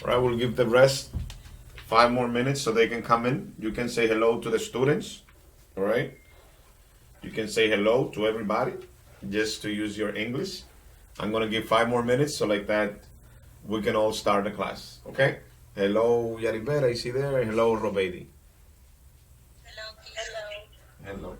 All right, we'll give the rest 5 more minutes so they can come in. You can say hello to the students. All right. You can say hello to everybody just to use your English. I'm going to give 5 more minutes so like that we can all start the class. Okay? Hello, Yaribera, is he there? Hello, Robeidi. Hello.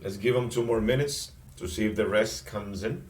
Let's give them 2 more minutes to see if the rest comes in.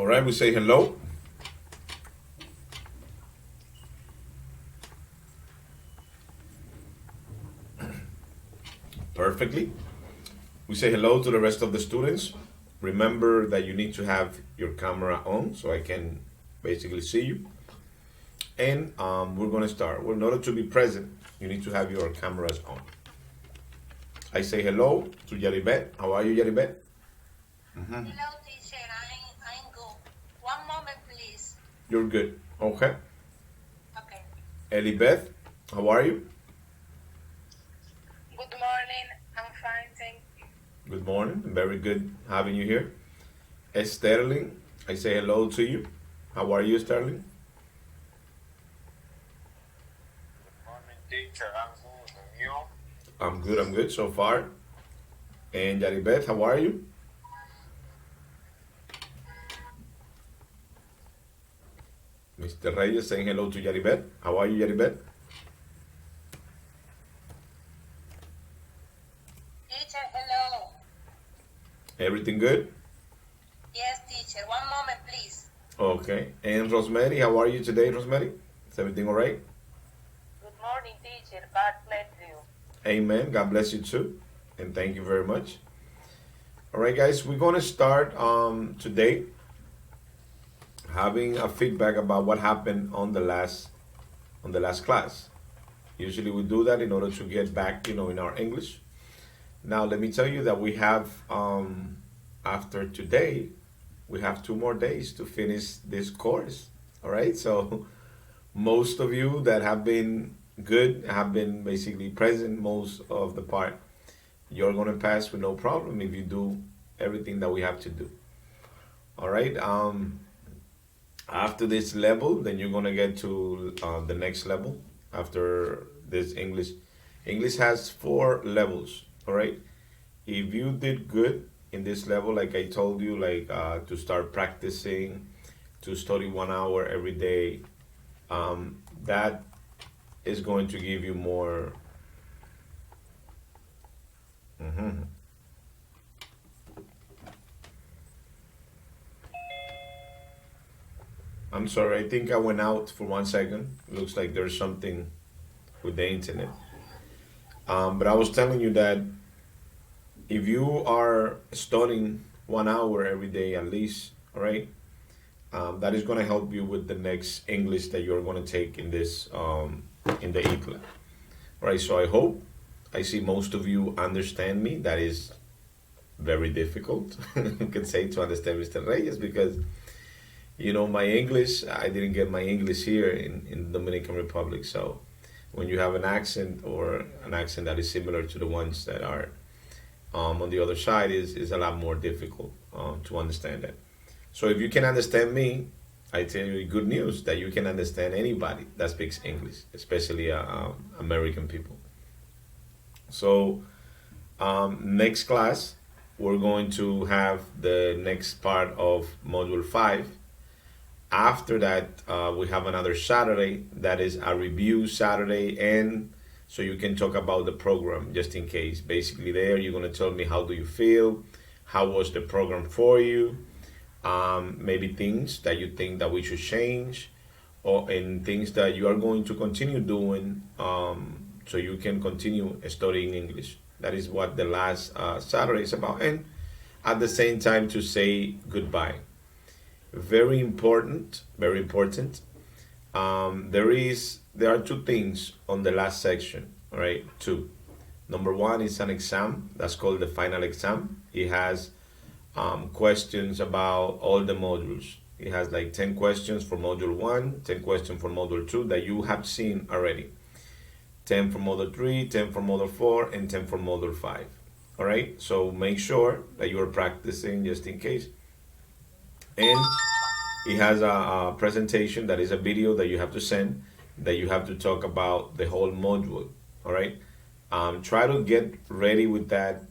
right, we say hello. Perfectly. We say hello to the rest of the students. Remember that you need to have your camera on so I can basically see you. And we're going to start. Well, in order to be present, you need to have your cameras on. I say hello to Yaribet. How are you, Yaribet? Hello, teacher. I'm good. One moment, please. You're good. Okay. Okay. Elibeth, how are you? Good morning. I'm fine, thank you. Good morning. Very good having you here. Sterling, I say hello to you. How are you, Sterling? Morning, teacher. I'm good. And you? I'm good so far. And Yaribet, how are you? Mr. Reyes saying hello to Yaribet. How are you, Yaribet? Teacher, hello. Everything good? Yes, teacher. One moment, please. Okay. And Rosemary, how are you today, Rosemary? Is everything all right? Good morning, teacher. God bless you. Amen. God bless you too. And thank you very much. All right, guys, we're going to start today having a feedback about what happened on the last class. Usually we do that in order to get back, in our English. Now, let me tell you that we have after today, we have 2 more days to finish this course. All right, so most of you that have been good have been basically present most of the part. You're going to pass with no problem if you do everything that we have to do. All right. After this level, then you're going to get to the next level after this English. English has 4 levels. All right. If you did good in this level, like I told you, like to start practicing, to study 1 hour every day, that is going to give you more. I'm sorry, I think I went out for 1 second. Looks like there's something with the internet. But I was telling you that if you are studying 1 hour every day at least, all right, that is going to help you with the next English that you're going to take in this in the ITLA. All right, so I hope I see most of you understand me. That is very difficult, you can say, to understand Mr. Reyes because my English, I didn't get my English here in the Dominican Republic. So when you have an accent or an accent that is similar to the ones that are on the other side is a lot more difficult to understand that. So if you can understand me, I tell you good news that you can understand anybody that speaks English, especially American people. So next class, we're going to have the next part of Module 5. After that, we have another Saturday that is a review Saturday, and so you can talk about the program just in case. Basically, there you're going to tell me how do you feel, how was the program for you, maybe things that you think that we should change, or in things that you are going to continue doing, so you can continue studying English. That is what the last Saturday is about, and at the same time to say goodbye. Very important, very important. There are 2 things on the last section. All right, 2. Number 1 is an exam that's called the final exam. It has questions about all the modules. It has like 10 questions for module 1, 10 questions for module 2 that you have seen already. 10 for module 3, 10 for module 4, and 10 for module 5. All right, so make sure that you are practicing just in case. And it has a presentation that is a video that you have to send, that you have to talk about the whole module. All right, try to get ready with that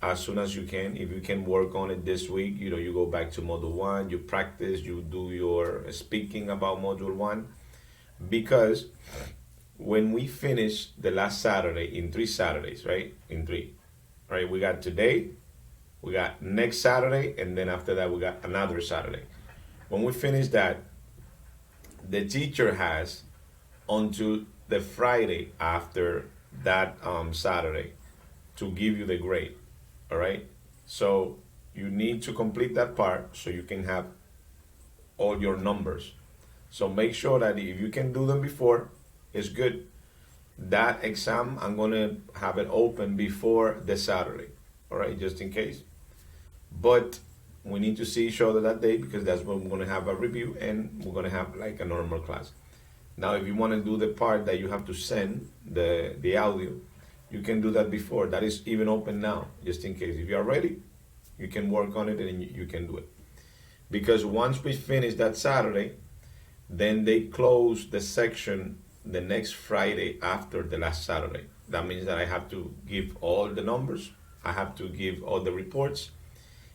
as soon as you can. If you can work on it this week, you go back to module 1, you practice, you do your speaking about module 1, because when we finish the last Saturday in 3 Saturdays, right? In 3, right? We got today, we got next Saturday, and then after that we got another Saturday. When we finish that, the teacher has until the Friday after that Saturday to give you the grade. All right. So you need to complete that part so you can have all your numbers. So make sure that if you can do them before, it's good. That exam, I'm gonna have it open before the Saturday. All right, just in case. But we need to see each other that day because that's when we're gonna have a review and we're gonna have like a normal class. Now, if you want to do the part that you have to send the audio, you can do that before. That is even open now, just in case. If you are ready, you can work on it and you can do it. Because once we finish that Saturday, then they close the section the next Friday after the last Saturday. That means that I have to give all the numbers, I have to give all the reports,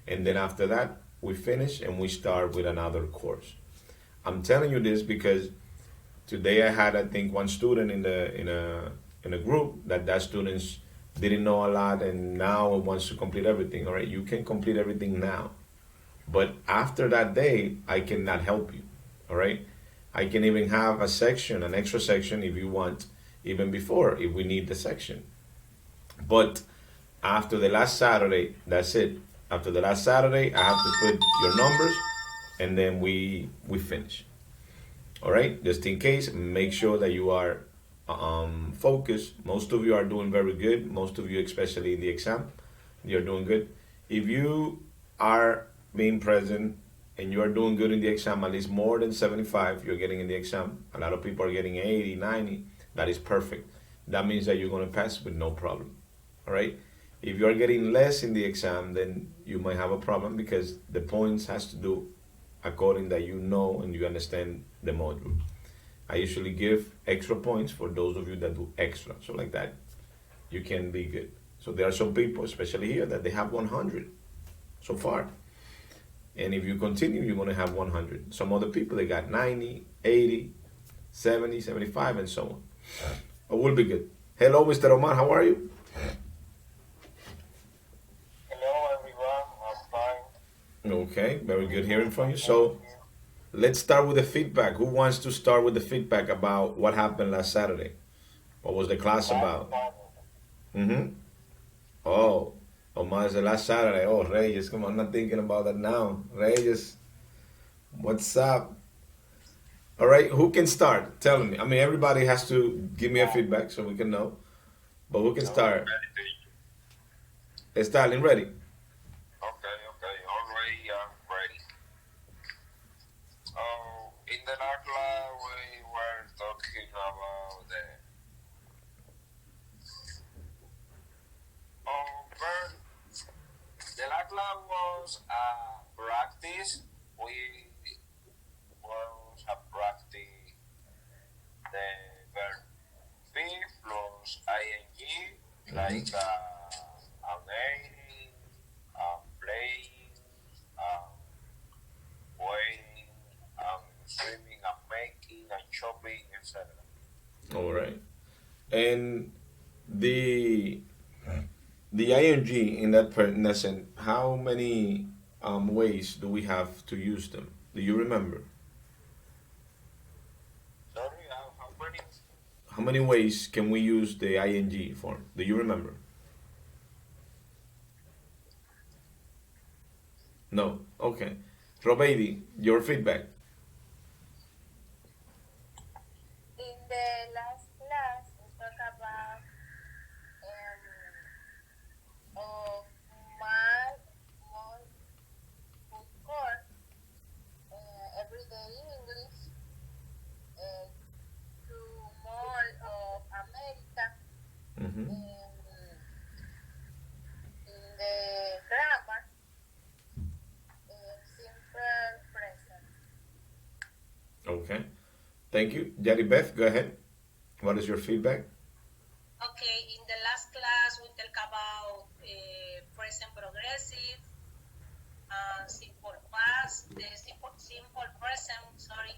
and then after that, we finish and we start with another course. I'm telling you this because today I had, I think, one student in a group that students didn't know a lot and now wants to complete everything. All right, you can complete everything now, but after that day, I cannot help you. All right, I can even have a section, an extra section, if you want, even before if we need the section. But after the last Saturday, that's it. After the last Saturday, I have to put your numbers, and then we finish. All right, just in case, make sure that you are focused. Most of you are doing very good. Most of you, especially in the exam, you're doing good. If you are being present and you are doing good in the exam, at least more than 75, you're getting in the exam. A lot of people are getting 80, 90. That is perfect. That means that you're going to pass with no problem. All right. If you are getting less in the exam, then you might have a problem because the points has to do according that you know and you understand the module. I usually give extra points for those of you that do extra. So like that, you can be good. So there are some people, especially here, that they have 100 so far. And if you continue, you're going to have 100. Some other people, they got 90, 80, 70, 75, and so on. But we'll be good. Hello, Mr. Omar. How are you? Hello everyone, I'm fine. Okay, very good hearing from you. So let's start with the feedback. Who wants to start with the feedback about what happened last Saturday? What was the class about? Mm-hmm. Oh, Omar said last Saturday. Oh, Reyes, come on, I'm not thinking about that now. Reyes, what's up? All right, who can start? Tell me. I mean, everybody has to give me a feedback so we can know. But who can start? Stalin, ready? Okay, already I'm ready. In the last class we were talking about first, the last class was a practice. We was a practice the verb be plus ing, like amazing, playing, um, waiting, swimming, making, and shopping, etc. All right. And the the ing in that present, how many ways do we have to use them? Do you remember? Sorry, how many? How many ways can we use the ing form? Do you remember? No. Okay. Robeidi, your feedback. In the last class, we talked about of my most food court, everyday English, uh, to Mall of America, Mm-hmm. in the grammar, simple present. Okay. Thank you. Jadi Beth, go ahead. What is your feedback? Okay, in the last class, we talk about present progressive, simple past, the simple present, sorry,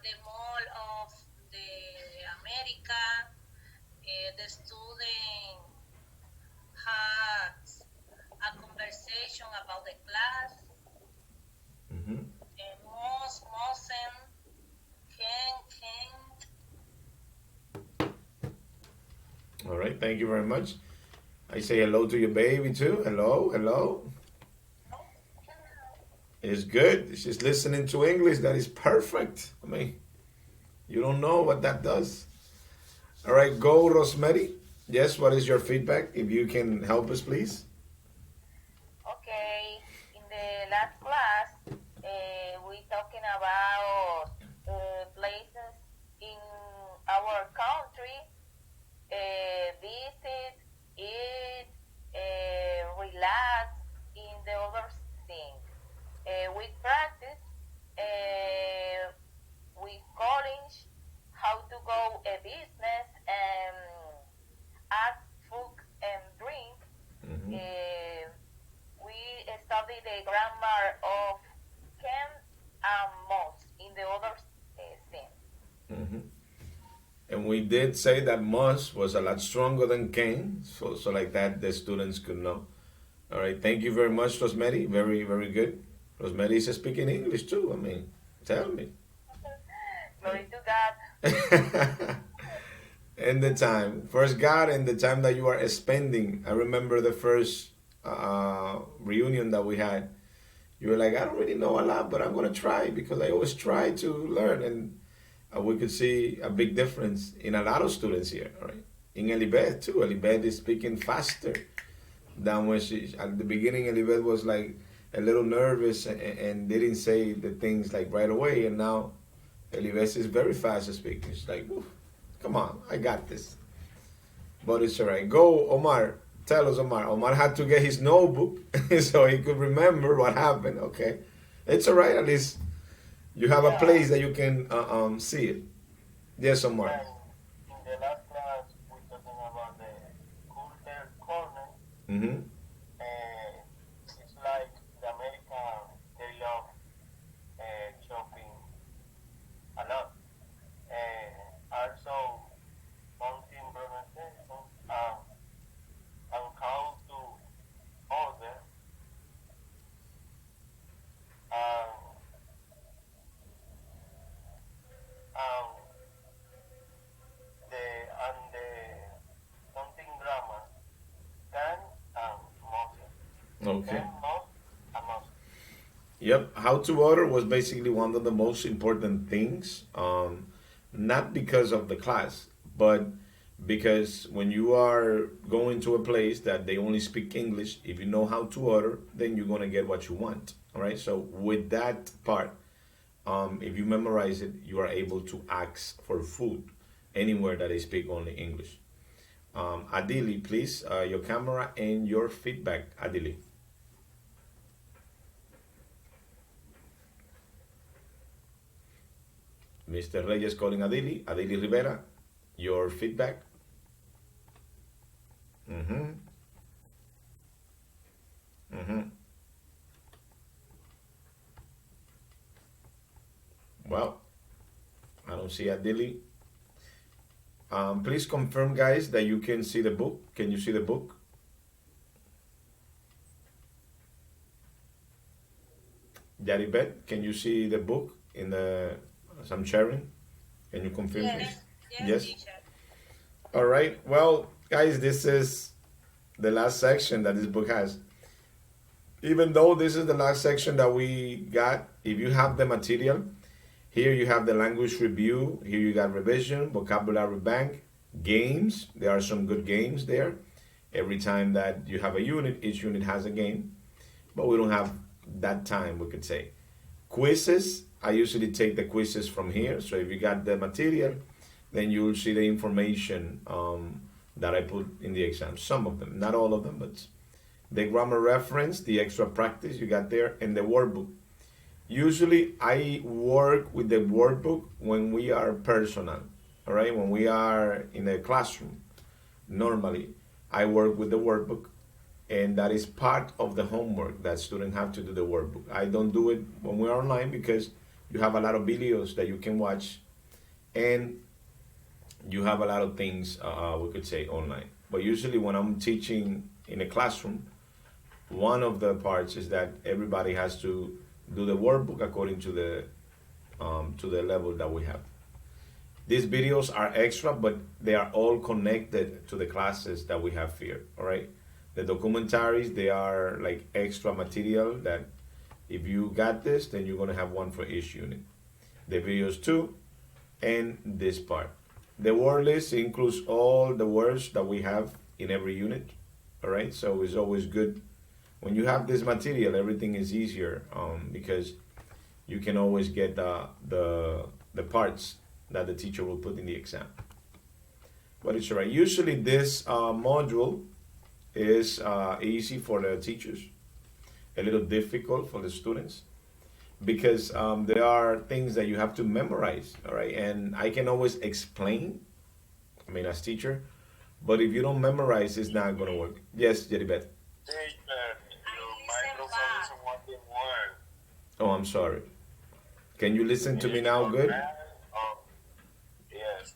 the mall of the America, the student had a conversation about the class, Mm-hmm. All right, thank you very much. I say hello to your baby too. Hello, hello. It's good. She's listening to English. That is perfect. I mean, you don't know what that does. All right, go, Rosemary. Yes, what is your feedback? If you can help us, please. Okay, in the last class, we talking about places in our country, visit, eat, relax, in the other thing. We practice with college how to go a business and ask food and drink. Mm-hmm. We study the grammar of can and must in the other thing. Mm-hmm. And we did say that must was a lot stronger than can, so like that the students could know. All right, thank you very much, Rosemary. Very, very good. Rosemary is speaking English too. I mean, tell me. Glory to God. And the time, first God, and the time that you are spending. I remember the first reunion that we had. You were like, I don't really know a lot, but I'm gonna try because I always try to learn, and we could see a big difference in a lot of students here. All right, in Elibeth too. Elibeth is speaking faster than when she at the beginning. Elibeth was like a little nervous and didn't say the things like right away, and now Elibeth is very fast at speaking. She's like, "Oof, come on, I got this." But it's all right. Go, Omar. Tell us, Omar. Omar had to get his notebook so he could remember what happened. Okay, it's all right. At least you have a Yeah, place that you can see it. Yes, Omar. yeah. In the last class, we talking about the culture corner. Mm-hmm. It's like the American, they love shopping a lot. Also, mountain pronunciation and how to order and, and the something grammar can and must. Okay. Can, must, and must. Yep. How to order was basically one of the most important things. Not because of the class, but because when you are going to a place that they only speak English, if you know how to order, then you're gonna get what you want. All right. So with that part, if you memorize it, you are able to ask for food anywhere that they speak only English. Adili, please, your camera and your feedback, Adili. Mr. Reyes calling Adili. Adili Rivera, your feedback. Mm-hmm. Mm-hmm. Well, I don't see Adili. Please confirm, guys, that you can see the book. Can you see the book? Yaribet, can you see the book in the as I'm sharing? Can you confirm, please? Yes, yes, Yes. teacher. All right. Well, guys, this is the last section that this book has. Even though this is the last section that we got, if you have the material, here you have the language review. Here you got revision, vocabulary bank, games. There are some good games there. Every time that you have a unit, each unit has a game, but we don't have that time, we could say. Quizzes, I usually take the quizzes from here. So if you got the material, then you'll see the information that I put in the exam. Some of them, not all of them, but the grammar reference, the extra practice you got there, and the workbook. Usually, I work with the workbook when we are personal, all right? When we are in a classroom, normally I work with the workbook, and that is part of the homework that students have to do the workbook. I don't do it when we are online because you have a lot of videos that you can watch, and you have a lot of things we could say online. But usually, when I'm teaching in a classroom, one of the parts is that everybody has to do the workbook according to the level that we have. These videos are extra, but they are all connected to the classes that we have here. All right. The documentaries, they are like extra material that if you got this, then you're gonna have one for each unit. The videos too, and this part. The word list includes all the words that we have in every unit. All right, so it's always good when you have this material. Everything is easier because you can always get the parts that the teacher will put in the exam. But it's all right. Usually, this module is easy for the teachers, a little difficult for the students because there are things that you have to memorize, all right? And I can always explain, I mean, as teacher, but if you don't memorize, it's not going to work. Yes, Jeribet. Teacher, your microphone is working well. Oh, I'm sorry. Can you listen to me now good? Oh, yes.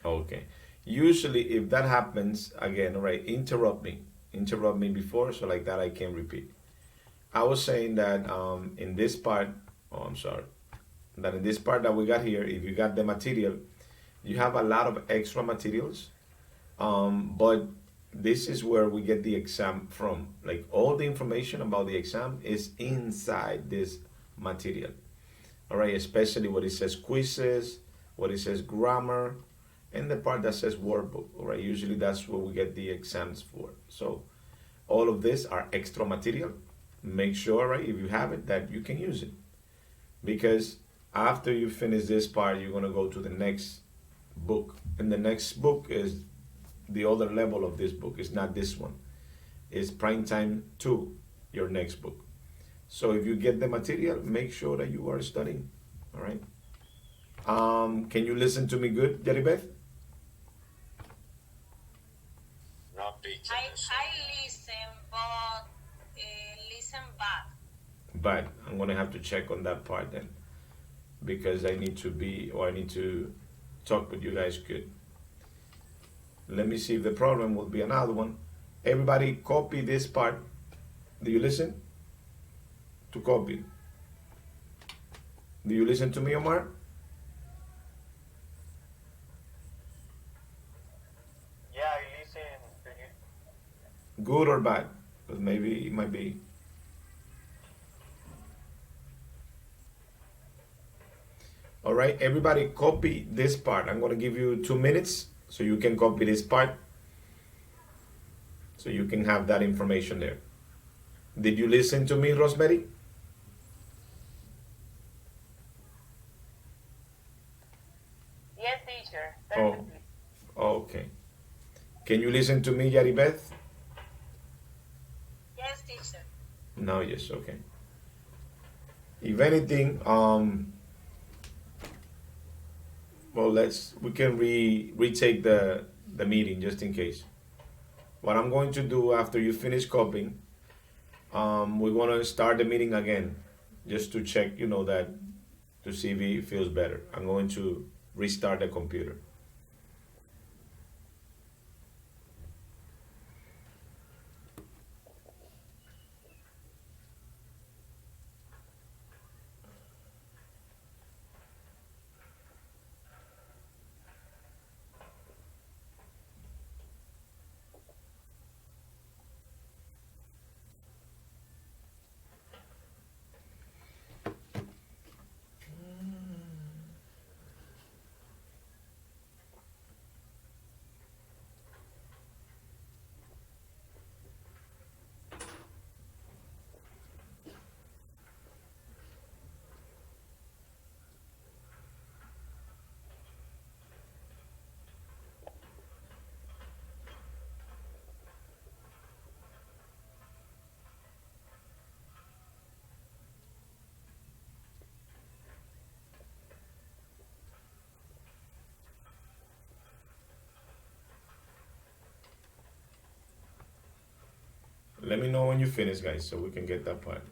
Okay. Usually, if that happens again, all right, interrupt me. Interrupt me before, so like that I can repeat. I was saying that in this part, oh, I'm sorry, that in this part that we got here, if you got the material, you have a lot of extra materials, but this is where we get the exam from. Like all the information about the exam is inside this material. All right, especially what it says quizzes, what it says grammar, and the part that says workbook. All right, usually that's where we get the exams for. So all of this are extra material. Make sure, right, if you have it, that you can use it. Because after you finish this part, you're going to go to the next book. And the next book is the other level of this book. It's not this one. It's Prime Time 2, your next book. So if you get the material, make sure that you are studying. All right. Can you listen to me good, Jeribeth? Not big. I listen, but listen back. But I'm going to have to check on that part then. Because I need to talk with you guys good. Let me see if the problem will be another one. Everybody copy this part. Do you listen? To copy. Do you listen to me, Omar? Yeah, I listen to you. Good or bad? Because maybe it might be. All right, everybody copy this part. I'm going to give you 2 minutes so you can copy this part. So you can have that information there. Did you listen to me, Rosemary? Yes, teacher. Oh, Perfectly. okay. Can you listen to me, Yaribeth? Yes, teacher. No, yes, okay. If anything, well, we can retake the meeting just in case. What I'm going to do after you finish copying, we're going to start the meeting again, just to check, that to see if it feels better. I'm going to restart the computer. Let me know when you finish, guys, so we can get that part.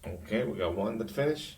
Okay, we got one that finished.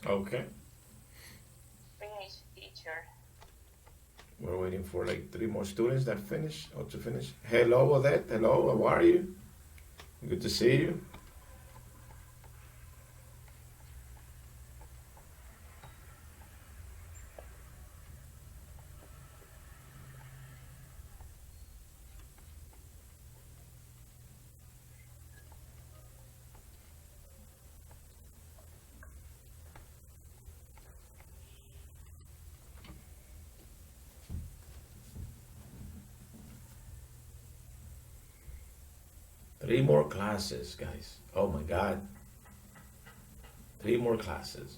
Okay, Finish, teacher. we're waiting for like three more students that finish or to finish. Hello, Odette. Hello, how are you? Good to see you. Three more classes, guys. Oh my God. Three more classes.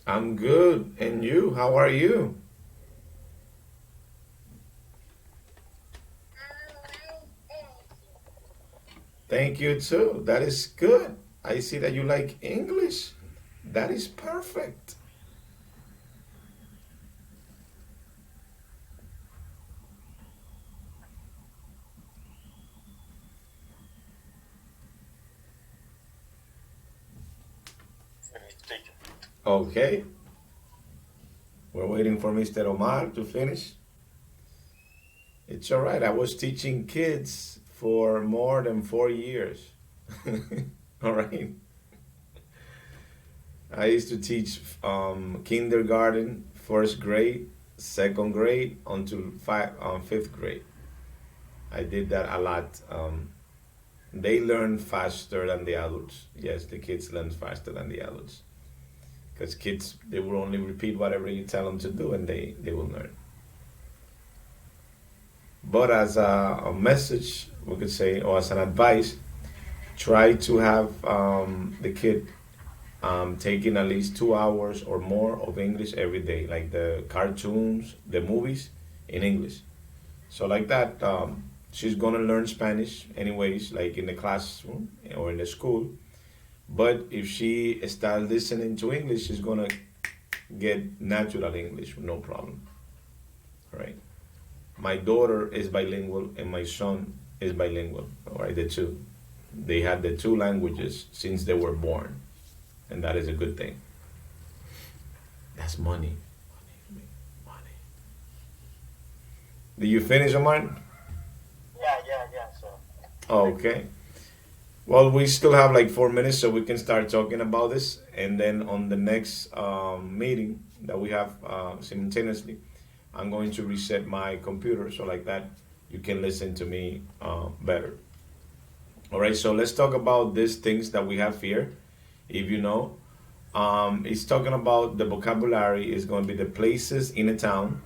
I'm good. And you? How are you? Thank you too. That is good. I see that you like English. That is perfect. Finish, teacher. Okay. We're waiting for Mr. Omar to finish. It's all right. I was teaching kids for more than 4 years. All right. I used to teach kindergarten, first grade, second grade, until fifth grade. I did that a lot. They learn faster than the adults. Yes, the kids learn faster than the adults. Because kids, they will only repeat whatever you tell them to do and they will learn. But as a message, we could say, or as an advice, try to have the kid taking at least 2 hours or more of English every day, like the cartoons, the movies in English. So like that, she's gonna learn Spanish anyways, like in the classroom or in the school. But if she starts listening to English, she's gonna get natural English, no problem. All right. My daughter is bilingual and my son is bilingual. All right, the two. They had the two languages since they were born, and that is a good thing. That's money. Money. Money. Did you finish, Omar? Yeah, so. Okay. Well, we still have like 4 minutes, so we can start talking about this, and then on the next meeting that we have simultaneously, I'm going to reset my computer so like that you can listen to me better. All right, so let's talk about these things that we have here. If you know, it's talking about the vocabulary is going to be the places in a town,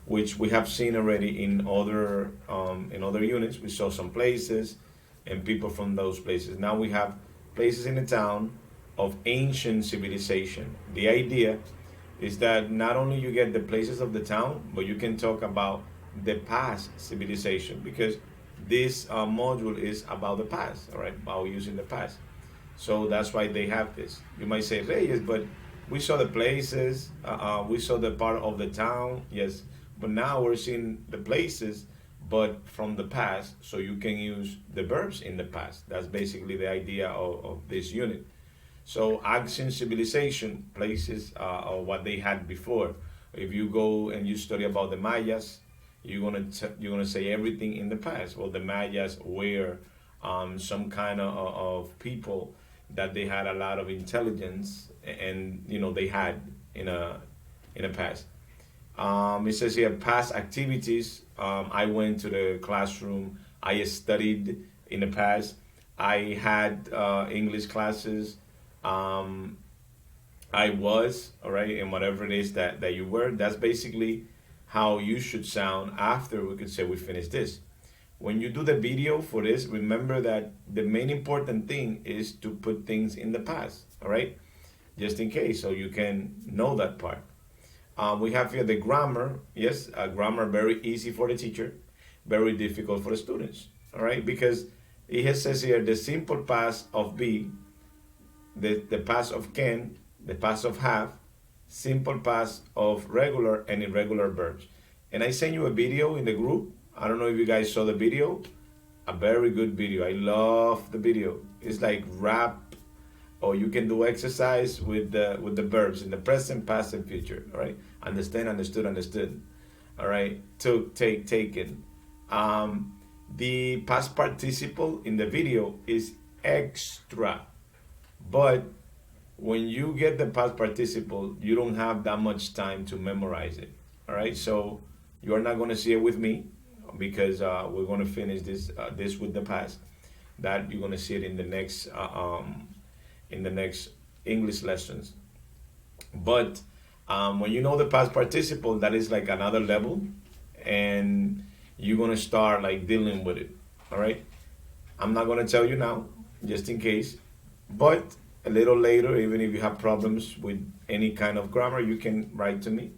which we have seen already in other units. We saw some places and people from those places. Now we have places in a town of ancient civilization. The idea is that not only you get the places of the town, but you can talk about the past civilization because this module is about the past, all right, about using the past. So that's why they have this. You might say, Reyes, but we saw the places, we saw the part of the town, yes, but now we're seeing the places, but from the past, so you can use the verbs in the past. That's basically the idea of this unit. So ancient civilization places or what they had before. If you go and you study about the Mayas, you're gonna say everything in the past. Well, the Mayas were some kind of people that they had a lot of intelligence, and they had in a past. It says here past activities. I went to the classroom. I studied in the past. I had English classes. Um, I was, all right, and whatever it is that you were. That's basically how you should sound after we could say we finished this. When you do the video for this, remember that the main important thing is to put things in the past, all right? Just in case, so you can know that part. We have here the grammar. Yes, grammar very easy for the teacher, very difficult for the students. All right, because it says here the simple past of be, the past of can, the past of have, simple past of regular and irregular verbs. And I sent you a video in the group. I don't know if you guys saw the video. A very good video. I love the video. It's like rap, or you can do exercise with the verbs in the present, past, and future. All right, understand, understood, understood. All right, took, take, taken. The past participle in the video is extra, but when you get the past participle, you don't have that much time to memorize it. All right, so you're not going to see it with me because we're going to finish this with the past. That you're going to see it in the next English lessons. But when you know the past participle, that is like another level, and you're gonna start like dealing with it. All right. I'm not gonna tell you now, just in case. But a little later, even if you have problems with any kind of grammar, you can write to me,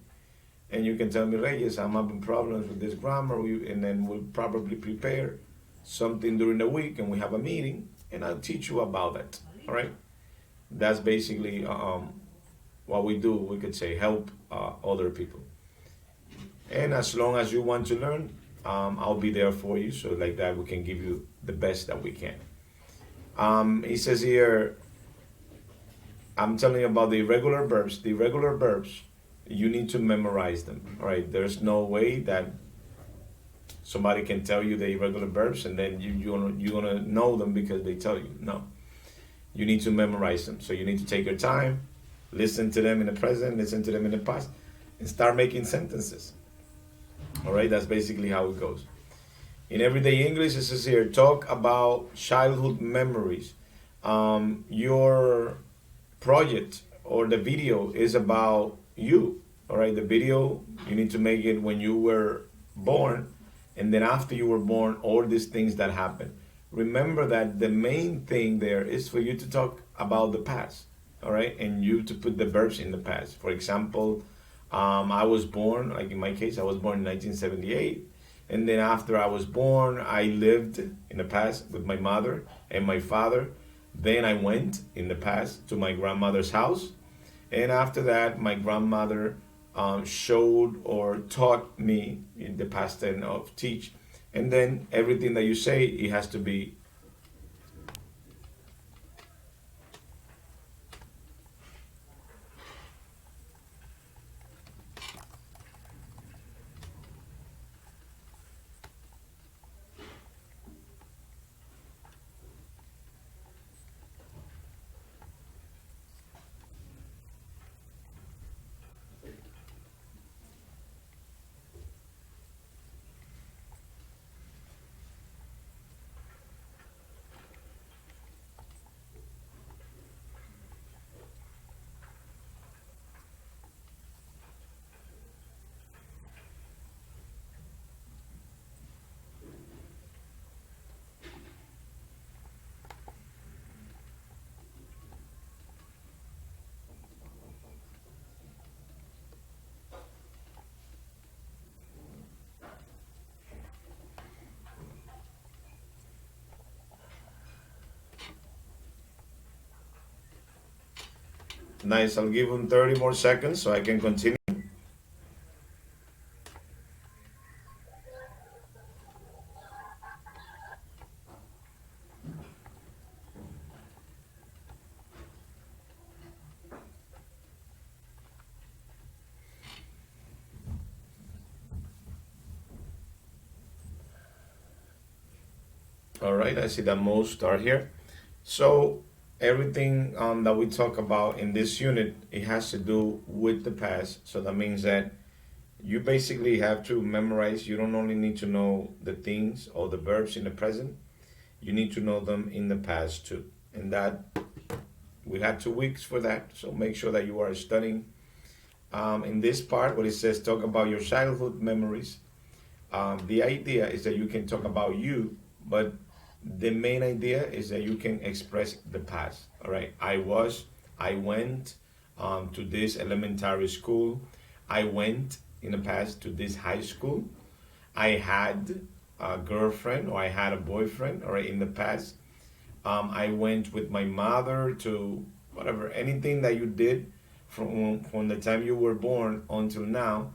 and you can tell me, Reyes, I'm having problems with this grammar, and then we'll probably prepare something during the week, and we have a meeting, and I'll teach you about that. All right. That's basically what we do. We could say help other people. And as long as you want to learn, I'll be there for you. So like that, we can give you the best that we can. It says here, I'm telling you about the irregular verbs. The irregular verbs, you need to memorize them. All right. There's no way that somebody can tell you the irregular verbs and then you're gonna know them because they tell you. No. You need to memorize them. So you need to take your time, listen to them in the present, listen to them in the past, and start making sentences. All right, that's basically how it goes. In everyday English, it says here, talk about childhood memories. Your project or the video is about you. All right, the video, you need to make it when you were born, and then after you were born, all these things that happened. Remember that the main thing there is for you to talk about the past, all right, and you to put the verbs in the past. For example, I was born, like in my case, I was born in 1978, and then after I was born, I lived in the past with my mother and my father. Then I went in the past to my grandmother's house, and after that, my grandmother showed or taught me in the past tense of teach. And then everything that you say, it has to be nice. I'll give them 30 more seconds so I can continue. All right, I see that most are here. So everything that we talk about in this unit, it has to do with the past. So that means that you basically have to memorize. You don't only need to know the things or the verbs in the present. You need to know them in the past too. And that we had 2 weeks for that. So make sure that you are studying. In this part, what it says, talk about your childhood memories. The idea is that you can talk about you, but the main idea is that you can express the past. All right, I went to this elementary school. I went in the past to this high school. I had a girlfriend or I had a boyfriend. All right, in the past. I went with my mother to whatever, anything that you did from the time you were born until now,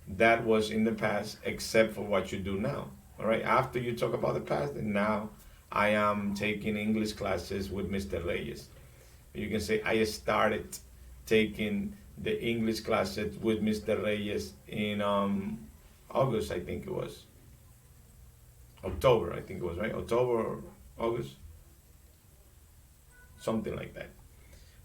that was in the past, except for what you do now. All right. After you talk about the past, and now I am taking English classes with Mr. Reyes. You can say I started taking the English classes with Mr. Reyes in August, I think it was. October, I think it was, right? October or August, something like that.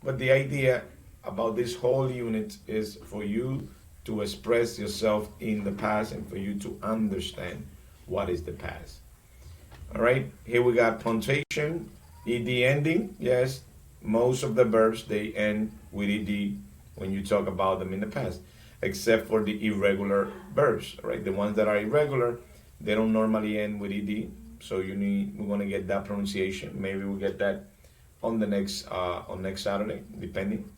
But the idea about this whole unit is for you to express yourself in the past and for you to understand what is the past. All right, here we got punctuation, ed ending. Yes, most of the verbs they end with ed when you talk about them in the past, except for the irregular verbs. All right, the ones that are irregular, they don't normally end with ed. So we're gonna get that pronunciation. Maybe we'll get that on the next Saturday, depending.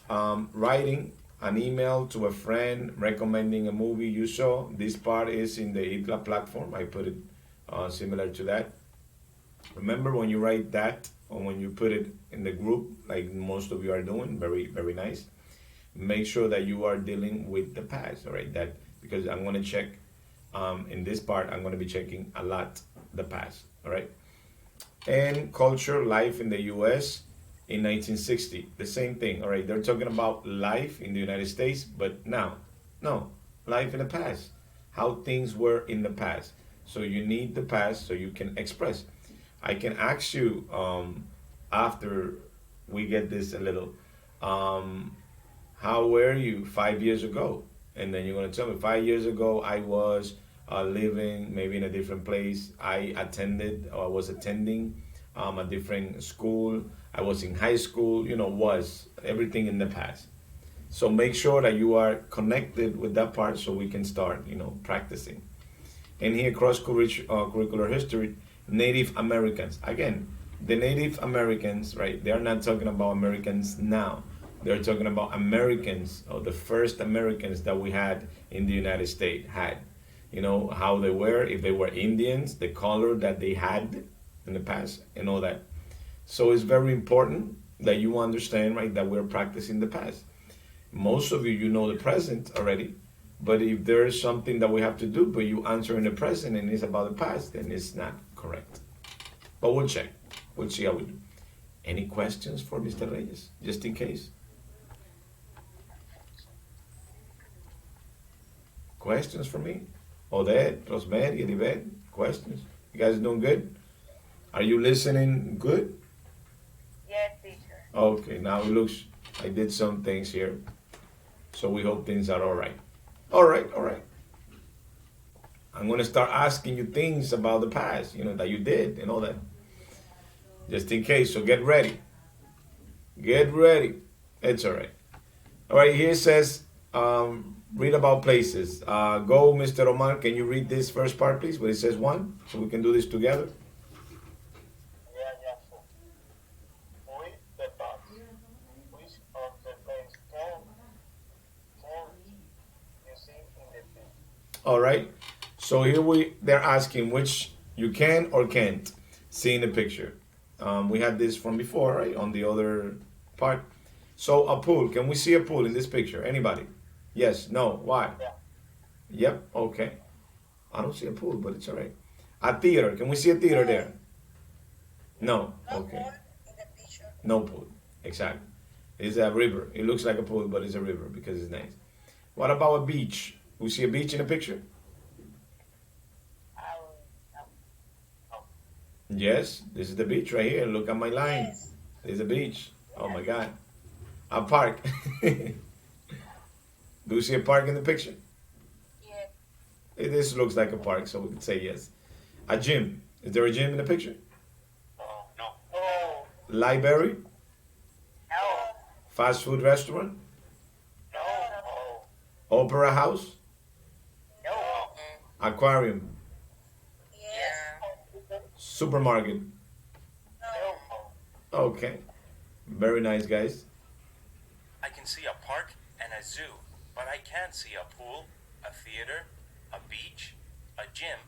Writing an email to a friend recommending a movie you saw. This part is in the ITLA platform. I put it similar to that. Remember when you write that or when you put it in the group, like most of you are doing, very, very nice. Make sure that you are dealing with the past, all right? That because I'm going to check in this part, I'm going to be checking a lot the past, all right? And culture, life in the US in 1960, the same thing, all right? They're talking about life in the United States, but now, no, life in the past, how things were in the past. So you need the past so you can express. I can ask you after we get this a little, how were you 5 years ago? And then you're going to tell me 5 years ago I was living maybe in a different place. I attended or I was attending a different school. I was in high school, was everything in the past. So make sure that you are connected with that part so we can start, practicing. And here, cross-curricular history, Native Americans. Again, the Native Americans, right, they're not talking about Americans now. They're talking about Americans, or the first Americans that we had in the United States had. How they were, if they were Indians, the color that they had in the past, and all that. So it's very important that you understand, right, that we're practicing the past. Most of you, you know the present already, but if there is something that we have to do, but you answer in the present and it's about the past, then it's not correct. But we'll check. We'll see how we do. Any questions for Mr. Reyes, just in case? Questions for me? Odette, Rosemary, Yvette, questions? You guys doing good? Are you listening good? Yes, teacher. Okay, now it looks, I did some things here. So we hope things are all right. All right, all right. I'm going to start asking you things about the past, that you did and all that. Just in case, so get ready. Get ready. It's all right. All right, here it says, read about places. Go, Mr. Omar, can you read this first part, please, where it says one, so we can do this together? Yeah, so with the past, which of the things can you see in the film? All right. So here they're asking which you can or can't see in the picture. We had this from before, right? On the other part. So a pool. Can we see a pool in this picture? Anybody? Yes. No. Why? Yeah. Yep. Okay. I don't see a pool, but it's all right. A theater. Can we see a theater there? No. Okay. No pool. Exactly. It's a river. It looks like a pool, but it's a river because it's nice. What about a beach? We see a beach in the picture? Yes, this is the beach right here. Look at my line. This is the beach. Oh my God. A park. Do you see a park in the picture? Yes. This looks like a park, so we can say yes. A gym. Is there a gym in the picture? No. No. No. Library? No. Fast food restaurant? No. No. Opera house? No. Aquarium? Yes. Supermarket? No. Okay. Very nice, guys. I can see a park and a zoo, but I can't see a pool, a theater, a beach, a gym,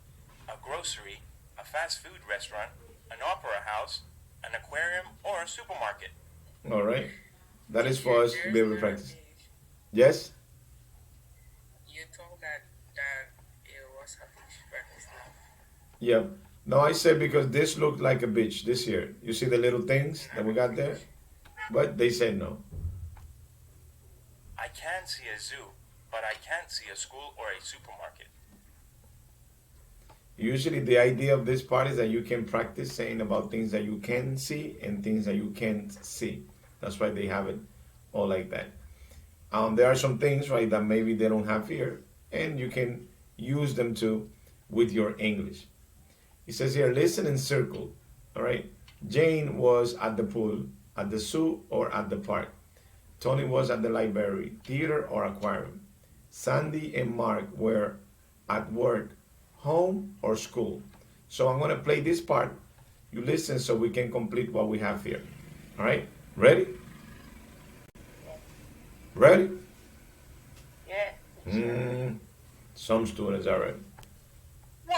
a grocery, a fast food restaurant, an opera house, an aquarium, or a supermarket. All right. That is for us to There's be able to not a practice. beach. Yes? You told that it was a beach, but it's not. Yeah. No, I said because this looked like a beach this year. You see the little things that we got there? But they said no. I can see a zoo, but I can't see a school or a supermarket. Usually the idea of this part is that you can practice saying about things that you can see and things that you can't see. That's why they have it all like that. There are some things, right, that maybe they don't have here, and you can use them too with your English. It says here, listen and circle. All right. Jane was at the pool, at the zoo, or at the park. Tony was at the library, theater, or aquarium. Sandy and Mark were at work, home, or school. So I'm going to play this part. You listen so we can complete what we have here. All right? Ready? Ready? Yes. Some students are ready. 1.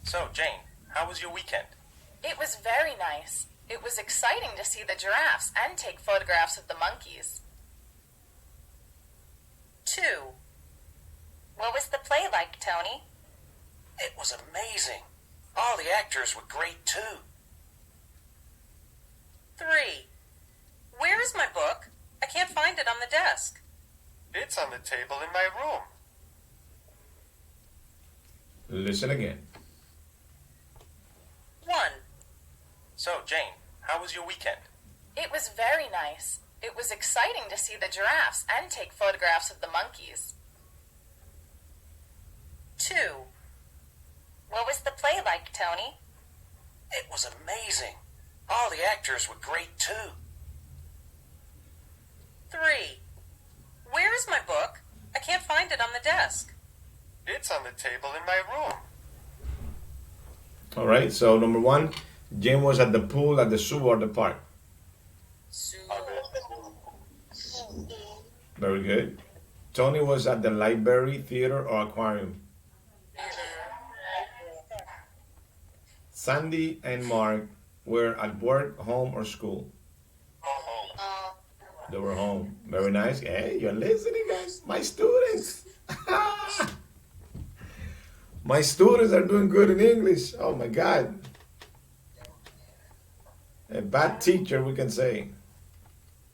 So, Jane, how was your weekend? It was very nice. It was exciting to see the giraffes and take photographs of the monkeys. 2. What was the play like, Tony? It was amazing. All the actors were great too. 3. Where is my book? I can't find it on the desk. It's on the table in my room. Listen again. 1. So, Jane, how was your weekend? It was very nice. It was exciting to see the giraffes and take photographs of the monkeys. 2. What was the play like, Tony? It was amazing. All the actors were great too. 3. Where is my book? I can't find it on the desk. It's on the table in my room. All right. So number one, Jane was at the pool, at the zoo, or the park. Zoo. Very good. Tony was at the library, theater, or aquarium. Sandy and Mark were at work, home, or school. They were home. Very nice. Hey, you're listening, guys. My students. My students are doing good in English. Oh my God. A bad teacher, we can say.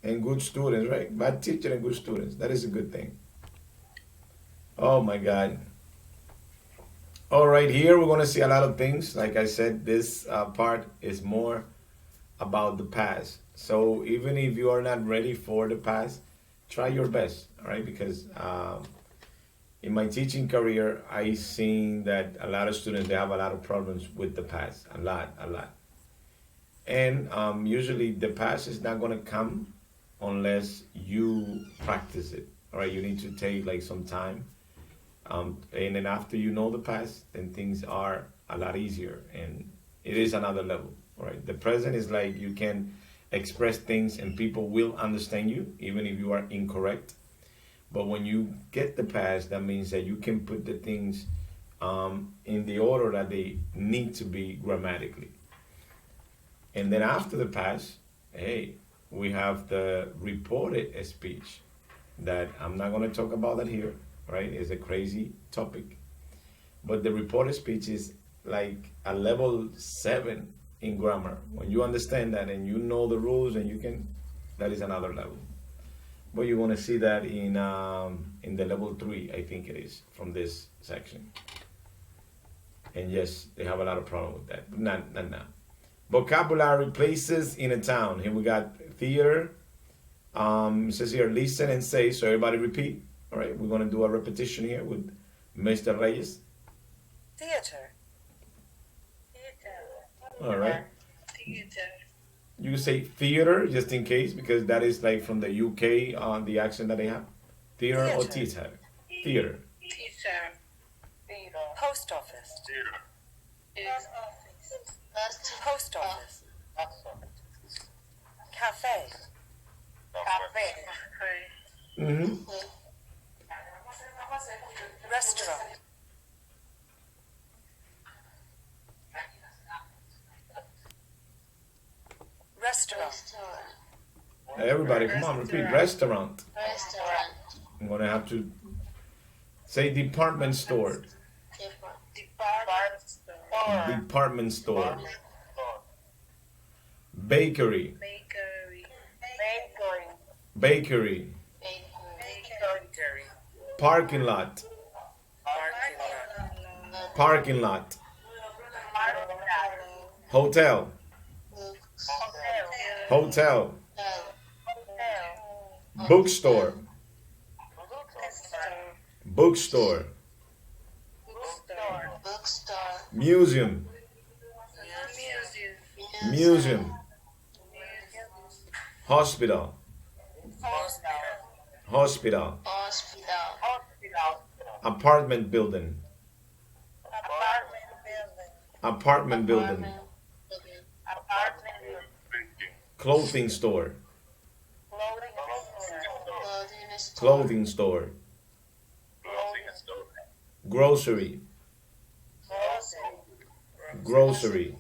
And good students, right? Bad teacher and good students. That is a good thing. Oh my God. All right, here we're going to see a lot of things. Like I said, this part is more about the past. So even if you are not ready for the past, try your best, all right? Because in my teaching career, I seen that a lot of students, they have a lot of problems with the past, a lot. And usually the past is not going to come unless you practice it, all right? You need to take like some time. And then after you know the past, then things are a lot easier and it is another level, all right? The present is like you can express things and people will understand you even if you are incorrect. But when you get the past, that means that you can put the things in the order that they need to be grammatically. And then after the past, hey, we have the reported speech that I'm not going to talk about that here, right? It's a crazy topic. But the reported speech is like a level 7 in grammar. When you understand that and you know the rules and you can, that is another level. But you want to see that in the level 3, I think it is, from this section. And yes, they have a lot of problem with that. But not now. Vocabulary, places in a town. Here we got theater. It says here, listen and say. So everybody repeat. All right, we're going to do a repetition here with Mr. Reyes. Theater. All right. Theater. You can say theater just in case because that is like from the UK on the accent that they have. Theater or theater. Theater. Teacher. Post office. Post office. Cafe. Mm-hmm. Restaurant. Restaurant. Everybody, come on, repeat. Restaurant. Restaurant. I'm going to have to say department store. Department store. Bakery. Bakery. Bakery. Bakery. Parking lot. Parking lot. Parking lot. Hotel. Hotel. Bookstore. Bookstore. Bookstore. Museum. Museum. Museum. Hospital. Hospital. Hospital. Apartment building. Apartment building. Clothing store. Clothing store. Grocery. Grocery.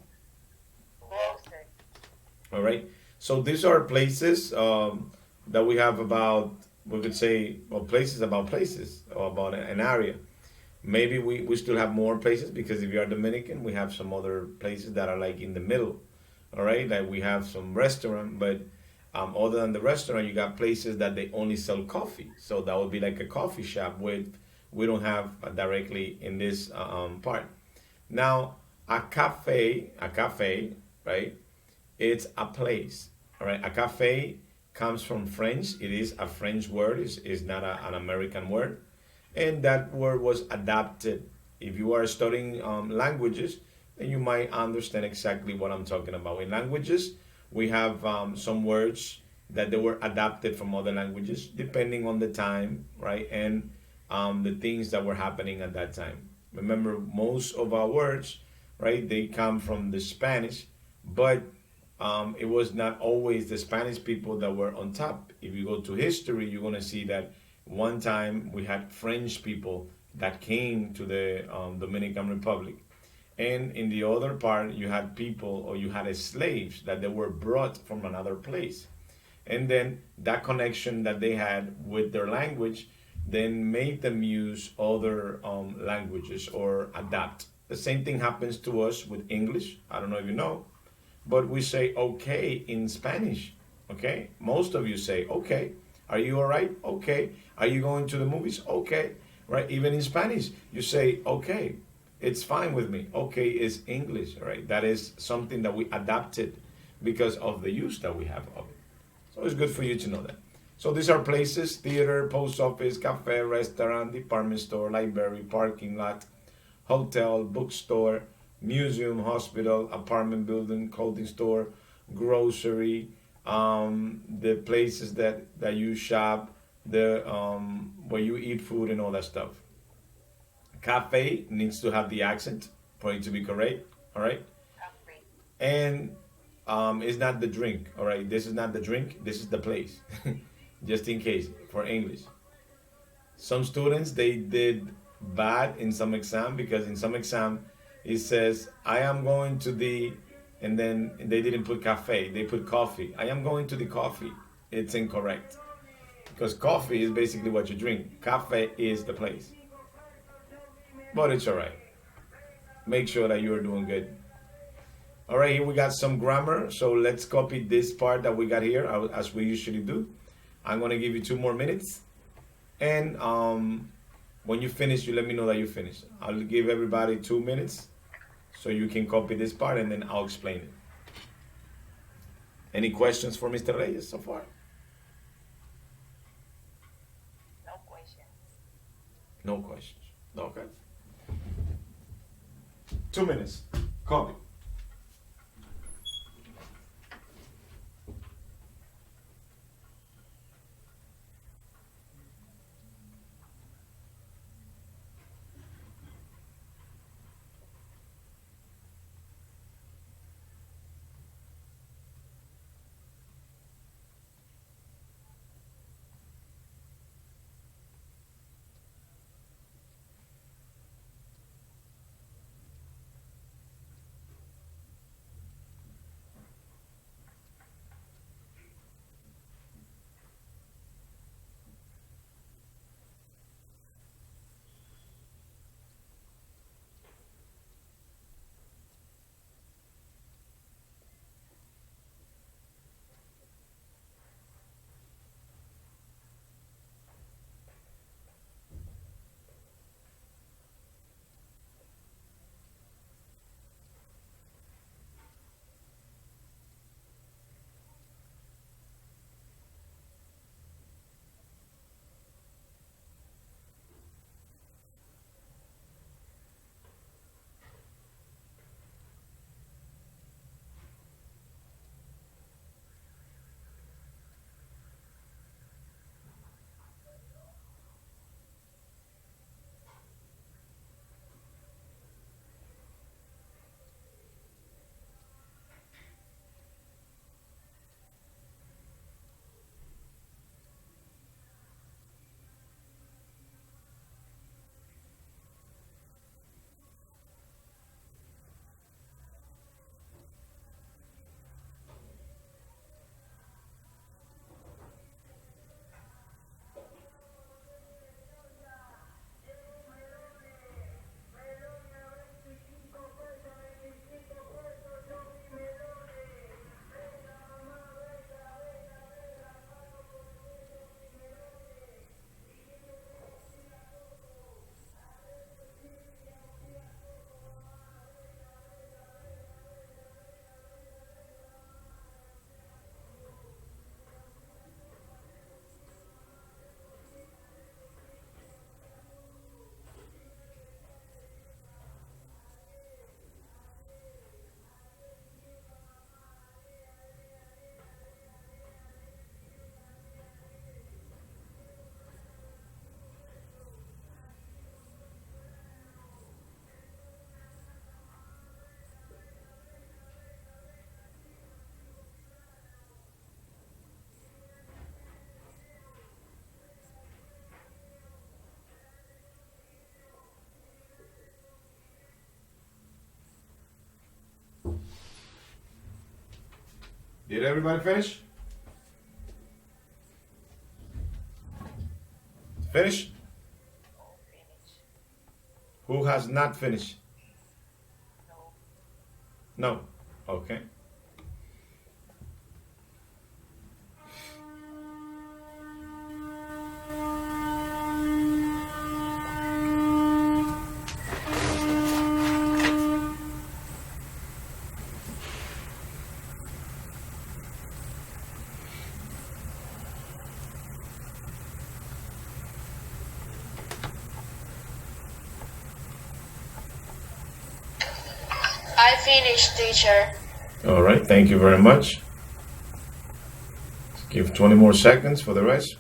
All right. So these are places that we have about, we could say, well, places about places or about an area. Maybe we still have more places because if you are Dominican, we have some other places that are like in the middle. All right. Like we have some restaurant, but other than the restaurant, you got places that they only sell coffee. So that would be like a coffee shop with we don't have directly in this part. Now, a cafe, right? It's a place, all right? A cafe comes from French. It is a French word. It's not an American word. And that word was adapted. If you are studying languages, then you might understand exactly what I'm talking about. In languages, we have some words that they were adapted from other languages, depending on the time, right? And the things that were happening at that time. Remember, most of our words, right, they come from the Spanish, but it was not always the Spanish people that were on top. If you go to history, you're going to see that one time we had French people that came to the Dominican Republic. And in the other part, you had people or you had slaves that they were brought from another place. And then that connection that they had with their language then made them use other languages or adapt. The same thing happens to us with English. I don't know if you know, but we say okay in Spanish. Okay, most of you say okay. Are you all right? Okay. Are you going to the movies? Okay. Right? Even in Spanish, you say okay. It's fine with me. Okay is English, right? That is something that we adapted because of the use that we have of it. So it's good for you to know that. So these are places: theater, post office, cafe, restaurant, department store, library, parking lot, hotel, bookstore, museum, hospital, apartment building, clothing store, grocery, the places that you shop, the where you eat food and all that stuff. Cafe needs to have the accent for it to be correct. All right. And it's not the drink. All right. This is not the drink. This is the place. Just in case for English. Some students they did bad in some exam because in some exam it says I am going to the and then they didn't put cafe, they put coffee. I am going to the coffee. It's incorrect. Because coffee is basically what you drink. Cafe is the place. But it's alright. Make sure that you are doing good. Alright, here we got some grammar. So let's copy this part that we got here as we usually do. I'm going to give you 2 more minutes. And when you finish, you let me know that you finished. I'll give everybody 2 minutes So you can copy this part and then I'll explain it. Any questions for Mr. Reyes so far? No question. No questions. Okay. 2 minutes. Copy. Did everybody finish? Finish? Finish. Who has not finished? No. No. Okay. I finished, teacher. All right. Thank you very much. Give 20 more seconds for the rest.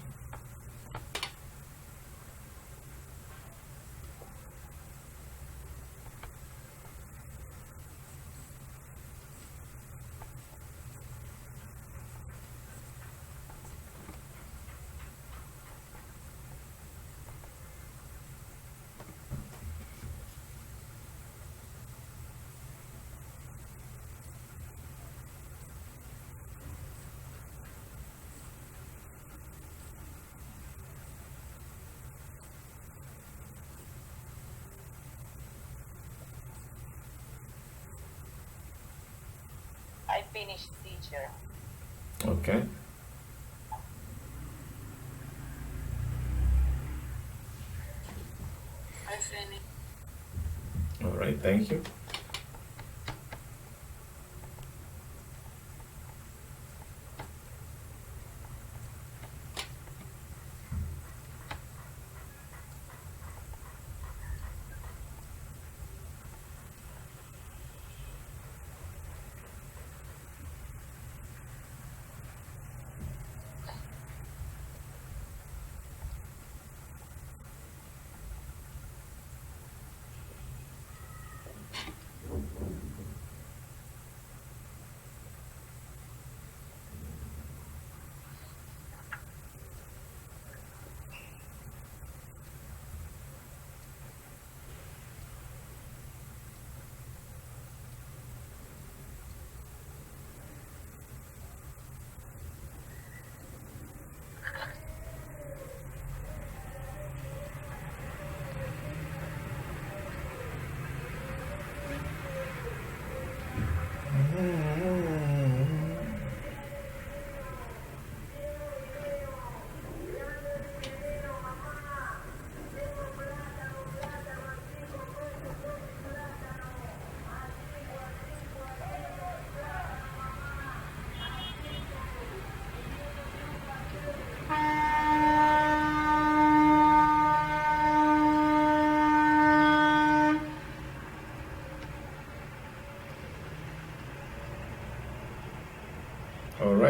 I finished, teacher. Okay. I finished. All right. Thank you.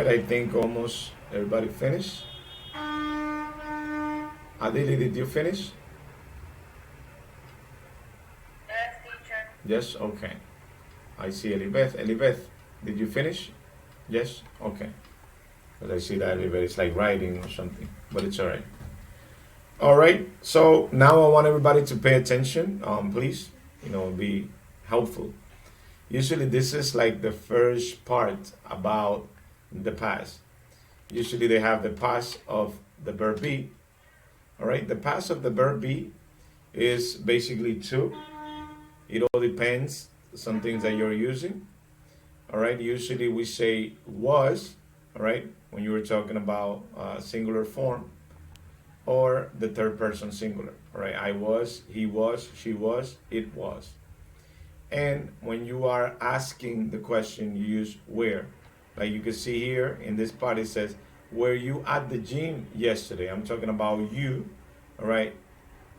right, I think almost everybody finished. Adili, did you finish? Yes, teacher. Yes, okay. I see Elibeth. Elibeth, did you finish? Yes, okay. Because I see that Elibeth is like writing or something, but it's all right. All right, so now I want everybody to pay attention, please. Be helpful. Usually, this is like the first part about the past. Usually, they have the past of the verb be. All right, the past of the verb be is basically to. It all depends some things that you're using. All right, usually we say was. All right, when you were talking about singular form, or the third person singular. All right, I was, he was, she was, it was. And when you are asking the question, you use where. Like you can see here in this part, it says, were you at the gym yesterday? I'm talking about you, all right?